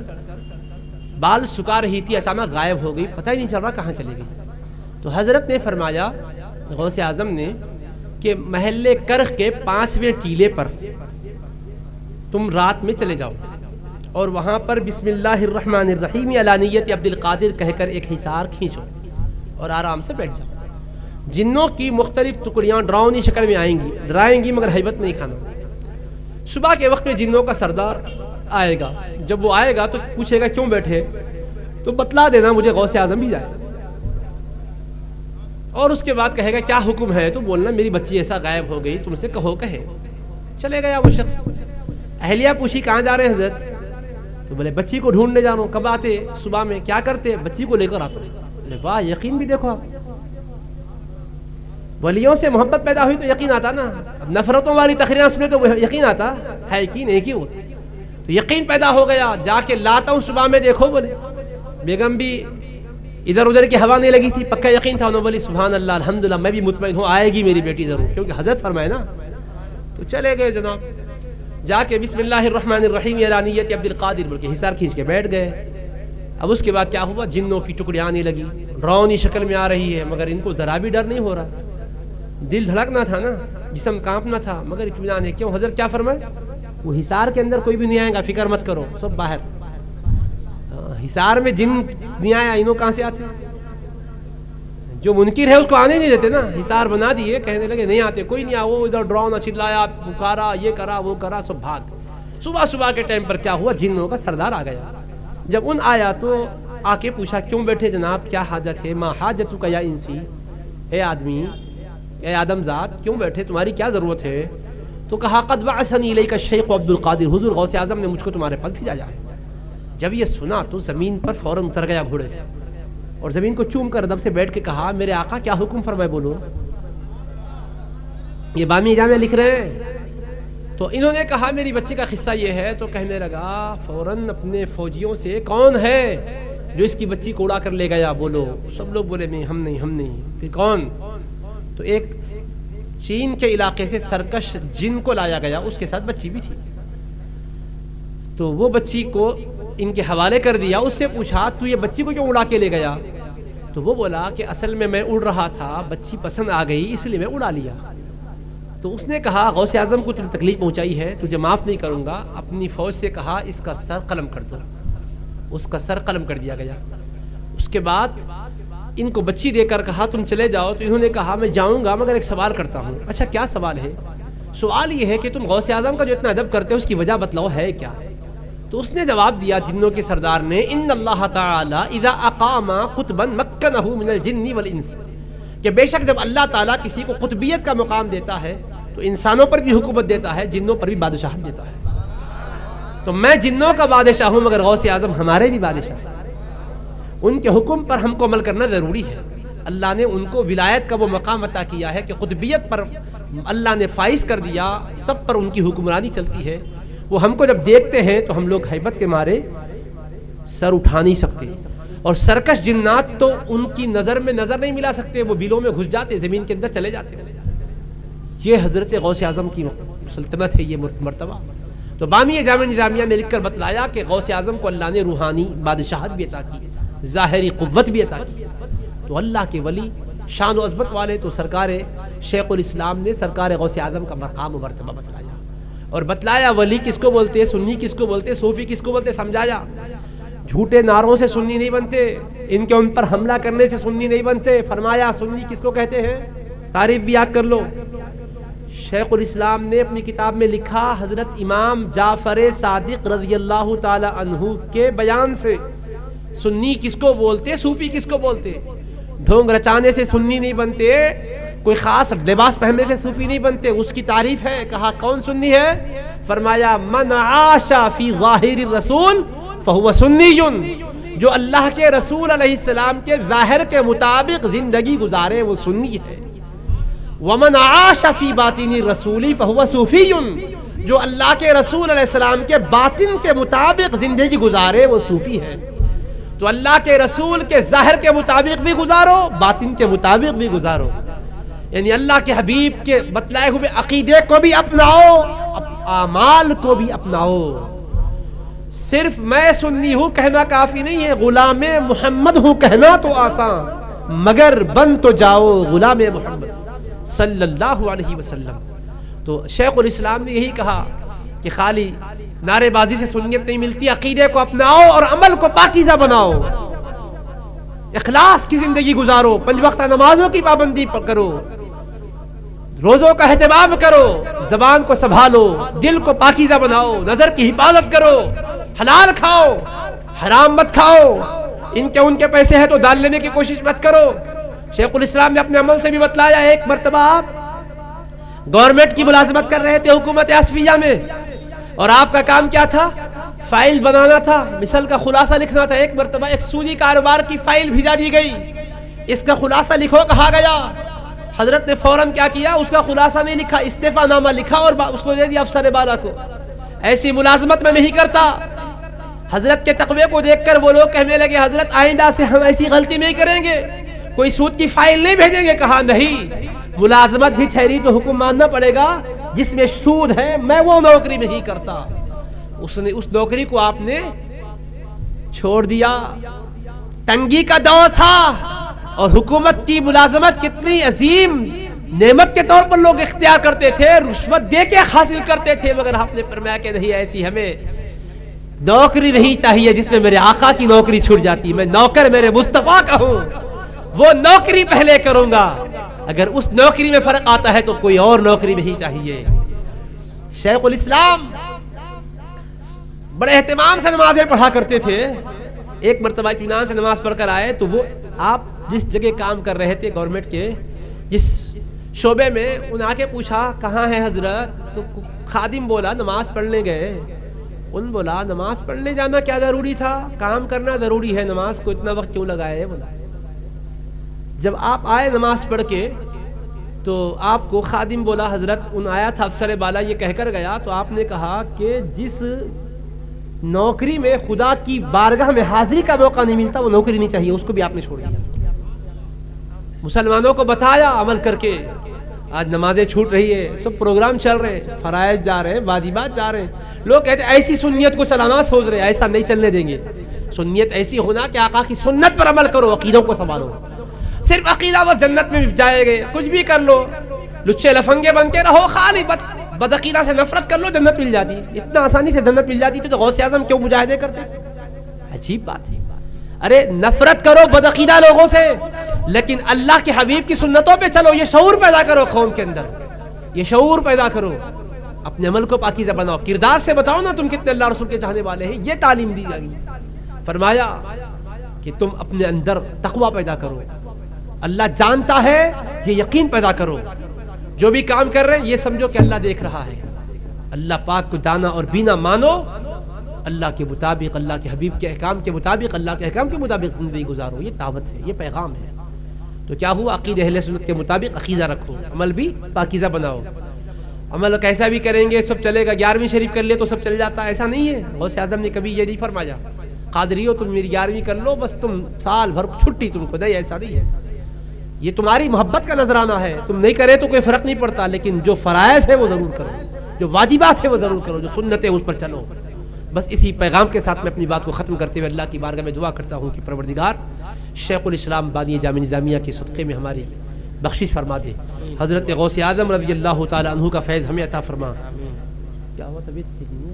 بال سکھا رہی تھی, اچانک غائب ہو گئی, پتہ ہی نہیں چل رہا کہاں چلی گئی. تو حضرت نے فرمایا غوث اعظم نے کہ محلے کرخ کے 5ویں ٹیلے پر تم رات میں چلے جاؤ اور وہاں پر بسم اللہ الرحمن الرحیم علی نیت عبد القادر کہہ کر ایک حصار کھینچو اور آرام سے بیٹھ جاؤ. جنوں کی مختلف ٹکڑیاں ڈراؤنی شکل میں آئیں گی, ڈرائیں گی مگر ہیبت نہیں کھانا. صبح کے وقت میں جنوں کا سردار آئے گا, جب وہ آئے گا تو پوچھے گا کیوں بیٹھے, تو بتلا دینا مجھے غوث اعظم بھی جائے, اور اس کے بعد کہے گا کیا حکم ہے, تو بولنا میری بچی ایسا غائب ہو گئی, تم سے کہو کہے. چلے گیا وہ شخص. اہلیہ پوچھی کہاں جا رہے ہیں حضرت, تو بولے بچی کو ڈھونڈنے جا رہا ہوں. کب آتے, صبح میں. کیا کرتے, بچی کو لے کر آتا ہوں. بولے واہ, یقین بھی دیکھو آپ, ولیوں سے محبت پیدا ہوئی تو یقین آتا نا. اب نفرتوں والی تقریریں سنے تو یقین آتا ہے یقین ایک ہی ہوتا. تو یقین پیدا ہو گیا, جا کے لاتا ہوں صبح میں, دیکھو. بولے بیگم بھی ادھر ادھر کی ہوا نہیں لگی تھی, پکا یقین تھا. انہوں بولی سبحان اللہ الحمدللہ, میں بھی مطمئن ہوں آئے گی میری بیٹی ضرور, کیونکہ حضرت فرمائے نا. تو چلے گئے جناب, جا کے بسم اللہ الرحمن الرحیم علی نیت عبد القادر بول کے حصار کھینچ کے بیٹھ گئے. اب اس کے بعد کیا ہوا, جنوں کی ٹکڑیاں آنے لگی, ڈراؤنی شکل میں آ رہی ہے, مگر ان کو ذرا بھی ڈر نہیں ہو رہا. دل دھڑکنا تھا نا, جسم کانپنا تھا, مگر اطمینان ہے. کیوں, حضرت کیا فرمائے, وہ حصار کے اندر کوئی بھی نہیں آئے گا, فکر مت کرو, سب باہر. حصار میں جن نہیں آیا, انہوں کہاں سے آتے, جو منکر ہے اس کو آنے نہیں دیتے نا. حصار بنا دیے, کہنے لگے نہیں آتے, کوئی نہیں آیا. وہ ادھر ڈراؤنا, چلایا, پکارا, یہ کرا وہ کرا, سب بھاگ. صبح صبح کے ٹائم پر کیا ہوا, جنوں کا سردار آ گیا. جب ان آیا تو آ کے پوچھا کیوں بیٹھے جناب, کیا حاجت ہے. ما حاجتک یا انسی, اے آدمی, اے آدم ذات, کیوں بیٹھے, تمہاری کیا ضرورت ہے. تو کہا قد بعثنی الیک الشیخ عبد القادر, حضور غوث اعظم نے مجھ کو تمہارے پاس بھیجا ہے. جب یہ سنا تو زمین پر فوراً اتر گیا گھوڑے سے, اور زمین کو چوم کر ادب سے بیٹھ کے کہا میرے آقا کیا حکم فرمائے, بولو. یہ بامی جامعہ لکھ رہے ہیں. تو انہوں نے کہا میری بچی کا قصہ یہ ہے. تو کہنے لگا فوراً اپنے فوجیوں سے, کون ہے جو اس کی بچی کو اڑا کر لے گیا, بولو. سب لوگ بولے نہیں, ہم نہیں, ہم نہیں. پھر کون, تو ایک چین کے علاقے سے سرکش جن کو لایا گیا, اس کے ساتھ بچی بھی تھی. تو وہ بچی کو ان کے حوالے کر دیا. اس سے پوچھا تو یہ بچی کو کیوں اڑا کے لے گیا. تو وہ بولا کہ اصل میں اڑ رہا تھا, بچی پسند آ گئی, اس لیے میں اڑا لیا. تو اس نے کہا غوث اعظم کو تجھے تکلیف پہنچائی ہے, تجھے معاف نہیں کروں گا. اپنی فوج سے کہا اس کا سر قلم کر دو. اس کا سر قلم کر دیا گیا. اس کے بعد ان کو بچی دے کر کہا تم چلے جاؤ. تو انہوں نے کہا میں جاؤں گا مگر ایک سوال کرتا ہوں. اچھا کیا سوال ہے. سوال یہ ہے کہ تم غوث اعظم کا جو اتنا ادب کرتے ہو اس کی وجہ بتلاؤ ہے کیا. تو اس نے جواب دیا جنوں کے سردار نے, ان اللہ تعالی اذا اقام قطبا مکنہ من الجن والانس, کہ بے شک جب اللہ تعالیٰ کسی کو قطبیت کا مقام دیتا ہے تو انسانوں پر بھی حکومت دیتا ہے, جنوں پر بھی بادشاہت دیتا ہے. تو میں جنوں کا بادشاہ ہوں مگر غوث اعظم ہمارے بھی بادشاہ ہیں. ان کے حکم پر ہم کو عمل کرنا ضروری ہے. اللہ نے ان کو ولایت کا وہ مقام عطا کیا ہے کہ قطبیت پر اللہ نے فائز کر دیا, سب پر ان کی حکمرانی چلتی ہے. وہ ہم کو جب دیکھتے ہیں تو ہم لوگ ہیبت کے مارے سر اٹھا نہیں سکتے, اور سرکش جنات تو ان کی نظر میں نظر نہیں ملا سکتے, وہ بلوں میں گھس جاتے, زمین کے اندر چلے جاتے. یہ حضرت غوث اعظم کی سلطنت ہے, یہ مرتبہ. تو بامی جامع نظامیہ میں لکھ کر بتلایا کہ غوث اعظم کو اللہ نے روحانی بادشاہت بھی عطا کی, ظاہری قوت بھی عطا کی. تو اللہ کے ولی شان و عظمت والے تو سرکار شیخ الاسلام نے سرکار غوث اعظم کا مقام و مرتبہ بتلایا, اور بتلایا ولی کس کو بولتے, سنی کس کو بولتے, صوفی کس کو بولتے, سمجھایا. جھوٹے نعروں سے سنی نہیں بنتے, ان کے ان پر حملہ کرنے سے سنی نہیں بنتے. فرمایا سنی کس کو کہتے ہیں, تعریف بھی یاد کر لو. شیخ الاسلام نے اپنی کتاب میں لکھا, حضرت امام جعفر صادق رضی اللہ تعالی عنہ کے بیان سے سنی کس کو بولتے, صوفی کس کو بولتے. ڈھونگ رچانے سے سنی نہیں بنتے, کوئی خاص لباس پہننے سے صوفی نہیں بنتے، اس کی تعریف ہے. کہا کون سنی ہے؟ فرمایا من عاش فی ظاہر الرسول فہو سنی، جو اللہ کے رسول علیہ السلام کے ظاہر کے مطابق زندگی گزارے وہ سنی ہے. ومن عاش فی باطن الرسول فہو صوفی، جو اللہ کے رسول علیہ السلام کے باطن کے مطابق زندگی گزارے وہ صوفی ہے. تو اللہ کے رسول کے ظاہر کے مطابق بھی گزارو، باطن کے مطابق بھی گزارو، یعنی اللہ کے حبیب کے بتلائے ہوئے عقیدے کو بھی اپناؤ، اعمال کو بھی اپناؤ. صرف میں سنی ہوں کہنا کافی نہیں ہے، غلام محمد ہوں کہنا تو آسان، مگر بن تو جاؤ غلام محمد صلی اللہ علیہ وسلم. تو شیخ الاسلام نے یہی کہا کہ خالی نعرے بازی سے سنیت نہیں ملتی، عقیدے کو اپناؤ اور عمل کو پاکیزہ بناؤ، اخلاص کی زندگی گزارو، 5 وقت نمازوں کی پابندی کرو، روزوں کا اہتمام کرو، زبان کو سنبھالو، دل کو پاکیزہ بناؤ، نظر کی حفاظت کرو، حلال کھاؤ، حرام مت کھاؤ، ان کے پیسے ہیں تو ڈال لینے کی کوشش مت کرو. شیخ الاسلام نے اپنے عمل سے بھی بتلایا. ایک مرتبہ آپ گورنمنٹ کی ملازمت کر رہے تھے حکومت آصفیہ میں، اور آپ کا کام کیا تھا؟ فائل بنانا تھا، مثل کا خلاصہ لکھنا تھا. ایک مرتبہ ایک سودی کاروبار کی فائل بھیجا دی گئی، اس کا خلاصہ لکھو کہا گیا. حضرت نے فوراً کیا کیا؟ اس کا خلاصہ نہیں لکھا، استعفیٰ نامہ لکھا اور اس کو دے دیا افسر بالا کو. ایسی ملازمت میں نہیں کرتا. حضرت کے تقوی کو دیکھ کر وہ لوگ کہنے لگے حضرت آئندہ سے ہم ایسی غلطی نہیں کریں گے، کوئی سود کی فائل نہیں بھیجیں گے. کہا نہیں، ملازمت ہی ٹھہری تو حکم ماننا پڑے گا، جس میں سود ہے میں وہ نوکری نہیں کرتا. اس نوکری کو آپ نے چھوڑ دیا. تنگی کا دور تھا اور حکومت کی ملازمت کتنی عظیم نعمت کے طور پر لوگ اختیار کرتے تھے، رشوت دے کے حاصل کرتے تھے، مگر آپ نے فرمایا کہ نہیں، ایسی ہمیں نوکری نہیں چاہیے جس میں میرے آقا کی نوکری چھوٹ جاتی. میں نوکر میرے مصطفیٰ کا ہوں، وہ نوکری پہلے کروں گا. اگر اس نوکری میں فرق آتا ہے تو کوئی اور نوکری نہیں چاہیے. شیخ الاسلام بڑے اہتمام سے نمازیں پڑھا کرتے تھے. ایک مرتبہ اطمینان سے نماز پڑھ کر آئے تو وہ آپ جس جگہ کام کر رہے تھے گورنمنٹ کے جس شعبے میں، ان آ کے پوچھا کہاں ہے حضرت؟ تو خادم بولا نماز پڑھنے گئے. ان بولا نماز پڑھنے جانا کیا ضروری تھا؟ کام کرنا ضروری ہے، نماز کو اتنا وقت کیوں لگائے؟ بولا جب آپ آئے نماز پڑھ کے تو آپ کو خادم بولا حضرت ان آیا تھا افسر بالا یہ کہہ کر گیا، تو آپ نے کہا کہ جس نوکری میں خدا کی بارگاہ میں حاضری کا موقع نہیں ملتا وہ نوکری نہیں چاہیے، اس کو بھی آپ نے چھوڑ دیا. مسلمانوں کو بتایا عمل کر کے. آج نمازیں چھوٹ رہی ہے، سب پروگرام چل رہے ہیں، فرائض جا رہے ہیں، واجبات جا رہے ہیں. لوگ کہتے ہیں ایسی سنیت کو چلانا سوچ رہے ہیں، ایسا نہیں چلنے دیں گے. سنیت ایسی ہونا کہ آقا کی سنت پر عمل کرو، عقیدوں کو سنبھالو. صرف عقیدہ بس جنت میں جائے گے، کچھ بھی کر لو، لچے لفنگے بن کے رہو، خالی بدعقیدہ سے نفرت کر لو، جنت مل جاتی. اتنا آسانی سے جنت مل جاتی تو غوث اعظم کیوں مجاہدے کرتے تھے؟ عجیب بات ہے. ارے نفرت کرو بدعقیدہ لوگوں سے، لیکن اللہ کے حبیب کی سنتوں پہ چلو. یہ شعور پیدا کرو قوم کے اندر، یہ شعور پیدا کرو. اپنے عمل کو پاکیزہ بناؤ، کردار سے بتاؤ نا تم کتنے اللہ رسول کے چاہنے والے ہیں. یہ تعلیم دی گئی. فرمایا کہ تم اپنے اندر تقوی پیدا کرو، اللہ جانتا ہے یہ یقین پیدا کرو. جو بھی کام کر رہے ہیں یہ سمجھو کہ اللہ دیکھ رہا ہے. اللہ پاک کو جانا اور بینا مانو، اللہ کے مطابق، اللہ کے حبیب کے احکام کے مطابق، اللہ کے احکام کے مطابق زندگی گزارو. یہ دعوت ہے، یہ پیغام ہے. تو کیا ہوا؟ عقیدہ اہل سنت کے مطابق عقیدہ رکھو، عمل بھی پاکیزہ بناؤ. عمل کیسا بھی کریں گے سب چلے گا. 11ویں شریف کر لے تو سب چل جاتا ہے، ایسا نہیں ہے. غوث اعظم نے کبھی یہ نہیں فرمایا قادری ہو تم میری 11ویں کر لو بس تم سال بھر چھٹی تم کو دے، ایسا نہیں ہے. یہ تمہاری محبت کا نذرانہ ہے. تم نہیں کرے تو کوئی فرق نہیں پڑتا، لیکن جو فرائض ہے وہ ضرور کرو، جو واجبات ہے وہ ضرور کرو، جو سنت ہے اس پر چلو. بس اسی پیغام کے ساتھ میں اپنی بات کو ختم کرتے ہوئے اللہ کی بارگاہ میں دعا کرتا ہوں کہ پروردگار شیخ الاسلام بانی جامع نظامیہ کے صدقے میں ہماری بخشش فرما دے. حضرت غوث اعظم رضی اللہ تعالی عنہ کا فیض ہمیں عطا فرما. کیا ہوا؟ طبیعت ٹھیک نہیں ہے؟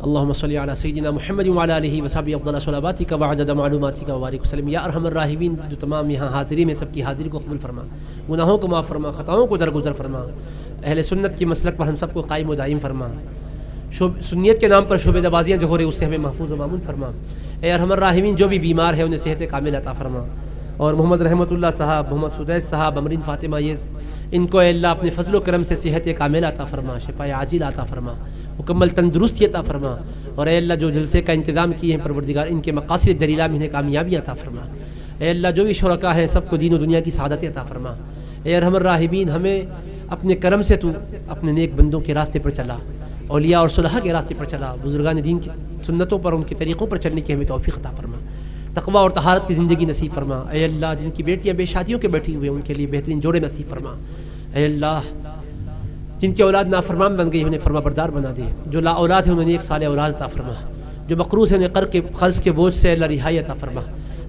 اللهم صل على سيدنا محمد وعلى آله وصحبه افضل صلواتك وعدد معلوماتك وبارك وسلم. یا ارحم الراحمین، جو تمام یہاں حاضری میں سب کی حاضری کو قبول فرما، گناہوں کو معاف فرما، خطاؤں کو درگزر فرما. اہل سنت کی مسلک پر ہم سب کو قائم و دائم فرما، سنیت کے نام پر شعبہ دبازیاں جو ہو رہی اس سے ہمیں محفوظ و مامون فرما۔ اے ارحم الراحمین، جو بھی بیمار ہے انہیں صحت کامل عطا فرما، اور محمد رحمت اللہ صاحب، محمد سدیس صاحب، امرین فاطمہ، یہ ان کو اے اللہ اپنے فضل و کرم سے صحت کامل عطا فرما، شفاء عاجل عطا فرما، مکمل تندرستی عطا فرما، اور اے اللہ جو جلسے کا انتظام کیے ہیں پروردگار ان کے مقاصد دلیلہ میں انہیں کامیابی عطا فرما۔ اے اللہ جو بھی شرکا ہیں سب کو دین و دنیا کی سعادت عطا فرما۔ اے ارحم الراحمین، ہمیں اپنے کرم سے تو اپنے نیک بندوں کے راستے پر چلا، اولیاء اور صلحاء کے راستے پر چلا، بزرگان دین کی سنتوں پر، ان کے طریقوں پر چلنے کی ہمیں توفیق عطا فرما، تقویٰ اور طہارت کی زندگی نصیب فرما۔ اے اللہ جن کی بیٹیاں بے شادیوں کے بیٹھی ہوئے ہیں ان کے لیے بہترین جوڑے نصیب فرما۔ اے اللہ جن کی اولاد نافرمان بن گئی انہیں فرما بردار بنا دے، جو لا اولاد ہیں انہیں ایک صالح اولاد عطا فرما، جو مقروض ہیں انہیں قرض کے بوجھ سے اللہ رہائی عطا فرما۔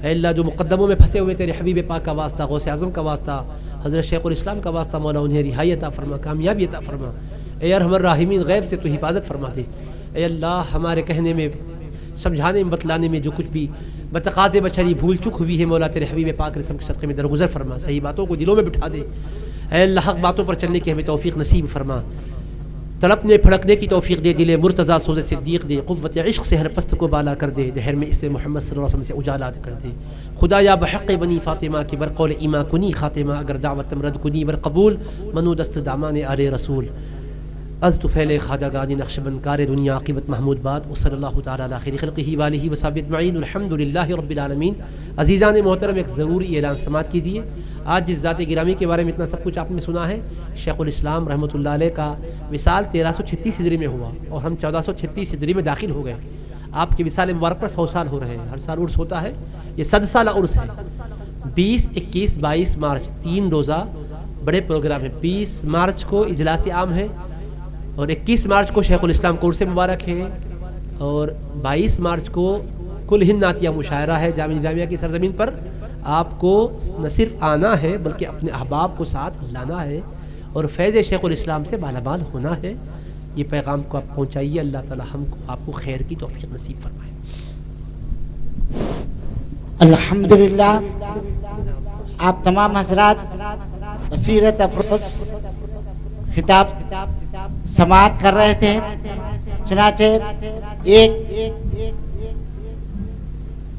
اے اللہ جو مقدموں میں پھنسے ہوئے تیرے حبیب پاک کا واسطہ، غوث اعظم کا واسطہ، حضرت شیخ الاسلام کا واسطہ، مولا انہیں رہائی عطا فرما، کامیابی عطا فرما۔ اے ارحم الراحمین، غیب سے تو حفاظت فرما دے۔ اے اللہ ہمارے کہنے میں، سمجھانے میں، بتلانے میں جو کچھ بھی بتقاض بشری بھول چک ہوئی ہے مولا تیرے حبیب پاک رسم کے صدقے میں درگزر فرما، صحیح باتوں کو دلوں میں بٹھا دے۔ اے اللہ حق باتوں پر چلنے کی ہمیں توفیق نصیب فرما، تڑپنے پھڑکنے کی توفیق دے، دل مرتضیٰ سوز صدیق دے، قوت عشق سے ہر پست کو بالا کر دے، دہر میں اسم محمد صلی اللہ علیہ وسلم سے اجالات کر دے۔ خدا یا بحق بنی فاطمہ کی برقول ایما کنی خاتمہ، اگر دعوت مرد کنی بر قبول، منو دست دامان آل رسول، از تو پھیلے خواجہ نقش بنکار دنیا عاقبت محمود باد، وصلی اللہ تعالیٰ علی خیر خلقہ والہ وصحبہ اجمعین، الحمدللہ رب العالمین۔ عزیزان محترم، ایک ضروری اعلان سماعت کیجیے۔ آج جس ذات گرامی کے بارے میں اتنا سب کچھ آپ نے سنا ہے، شیخ الاسلام رحمۃ اللہ علیہ کا وصال 1336 ہجری میں ہوا اور ہم 1436 ہجری میں داخل ہو گئے۔ آپ کے وصال مبارک پر 100 سال ہو رہے ہیں، ہر سال عرس ہوتا ہے، یہ 100 سالہ عرس ہے۔ 20، 21، 22 مارچ 3 روزہ بڑے پروگرام ہیں۔ 20 مارچ کو اجلاس عام ہے اور 21 مارچ کو شیخ الاسلام کو عرس مبارک ہے، اور 22 مارچ کو کل ہند نعتیہ مشاعرہ ہے جامعہ نظامیہ کی سرزمین پر۔ آپ کو نہ صرف آنا ہے بلکہ اپنے احباب کو ساتھ لانا ہے اور فیض شیخ الاسلام سے بالابال ہونا ہے۔ یہ پیغام کو آپ پہنچائیے، اللہ تعالی ہم کو آپ کو خیر کی توفیق نصیب فرمائے۔ الحمدللہ، آپ تمام حضرات بصیرت افروز خطاب سماعت کر رہے تھے۔ چنانچہ ایک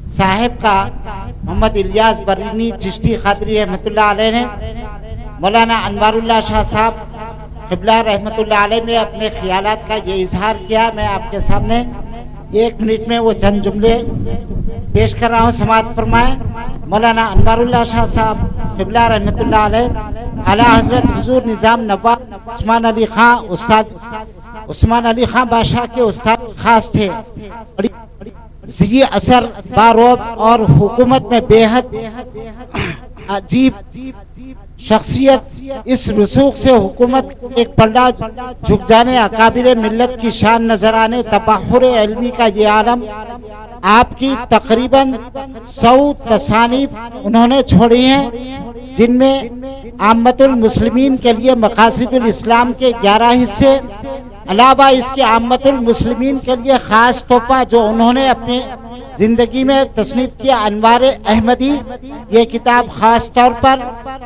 صاحب کا محمد الیاس برینی چشتی قادری رحمۃ اللہ علیہ نے مولانا انوار اللہ شاہ صاحب قبلہ رحمۃ اللہ علیہ میں اپنے خیالات کا یہ اظہار کیا۔ میں آپ کے سامنے 1 منٹ میں وہ چند جملے پیش کر رہا ہوں، سماعت فرمائیں۔ مولانا انوار اللہ شاہ صاحب قبلہ رحمۃ اللہ علیہ اعلیٰ حضرت حضور نظام نواب عثمان علی خان، استاد عثمان علی خان بادشاہ کے استاد خاص تھے۔ ذی اثر، باروب اور حکومت میں بے حد عجیب شخصیت۔ اس رسوخ سے حکومت ایک پلڑا جھک جانے، اکابر ملت کی شان نظر آنے، تبحر علمی کا یہ عالم۔ آپ کی تقریباً 100 تصانیف انہوں نے چھوڑی ہیں، جن میں عامت المسلمین کے لیے مقاصد الاسلام کے 11 حصے، علاوہ اس کے عامت المسلمین کے لیے خاص تحفہ جو انہوں نے اپنی زندگی میں تصنیف کیا، انوار احمدی۔ یہ کتاب خاص طور پر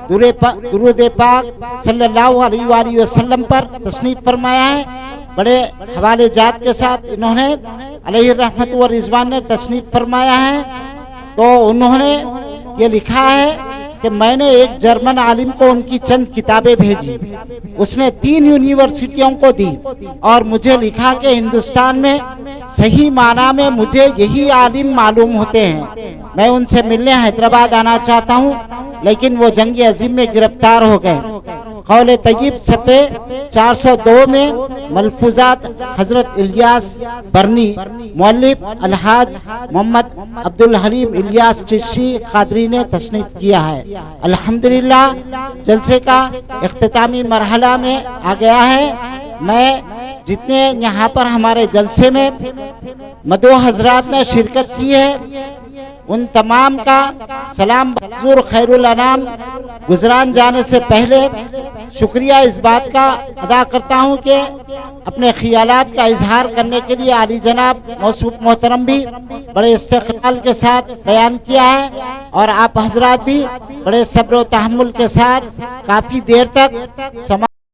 درود پاک صلی اللہ علیہ وآلہ وسلم پر تصنیف فرمایا ہے۔ بڑے حوالے جات کے ساتھ انہوں نے علیہ رحمت و رضوان نے تصنیف فرمایا ہے۔ تو انہوں نے یہ لکھا ہے کہ میں نے ایک جرمن عالم کو ان کی چند کتابیں بھیجی، اس نے 3 یونیورسٹیوں کو دی اور مجھے لکھا کہ ہندوستان میں صحیح معنی میں مجھے یہی عالم معلوم ہوتے ہیں، میں ان سے ملنے حیدرآباد آنا چاہتا ہوں، لیکن وہ جنگ عظیم میں گرفتار ہو گئے۔ قول طیب صفحے 402 میں ملفوظات حضرت الیاس برنی، مؤلف الحاج محمد عبدالحلیم الیاس چشتی قادری نے تصنیف کیا ہے۔ الحمدللہ جلسے کا اختتامی مرحلہ میں آ گیا ہے۔ میں جتنے یہاں پر ہمارے جلسے میں مدعو حضرات نے شرکت کی ہے ان تمام کا سلام حضور خیر الانام گزران جانے سے پہلے شکریہ اس بات کا ادا کرتا ہوں کہ اپنے خیالات کا اظہار کرنے کے لیے عالی جناب موصوف محترم بھی بڑے استقلال کے ساتھ بیان کیا ہے، اور آپ حضرات بھی بڑے صبر و تحمل کے ساتھ کافی دیر تک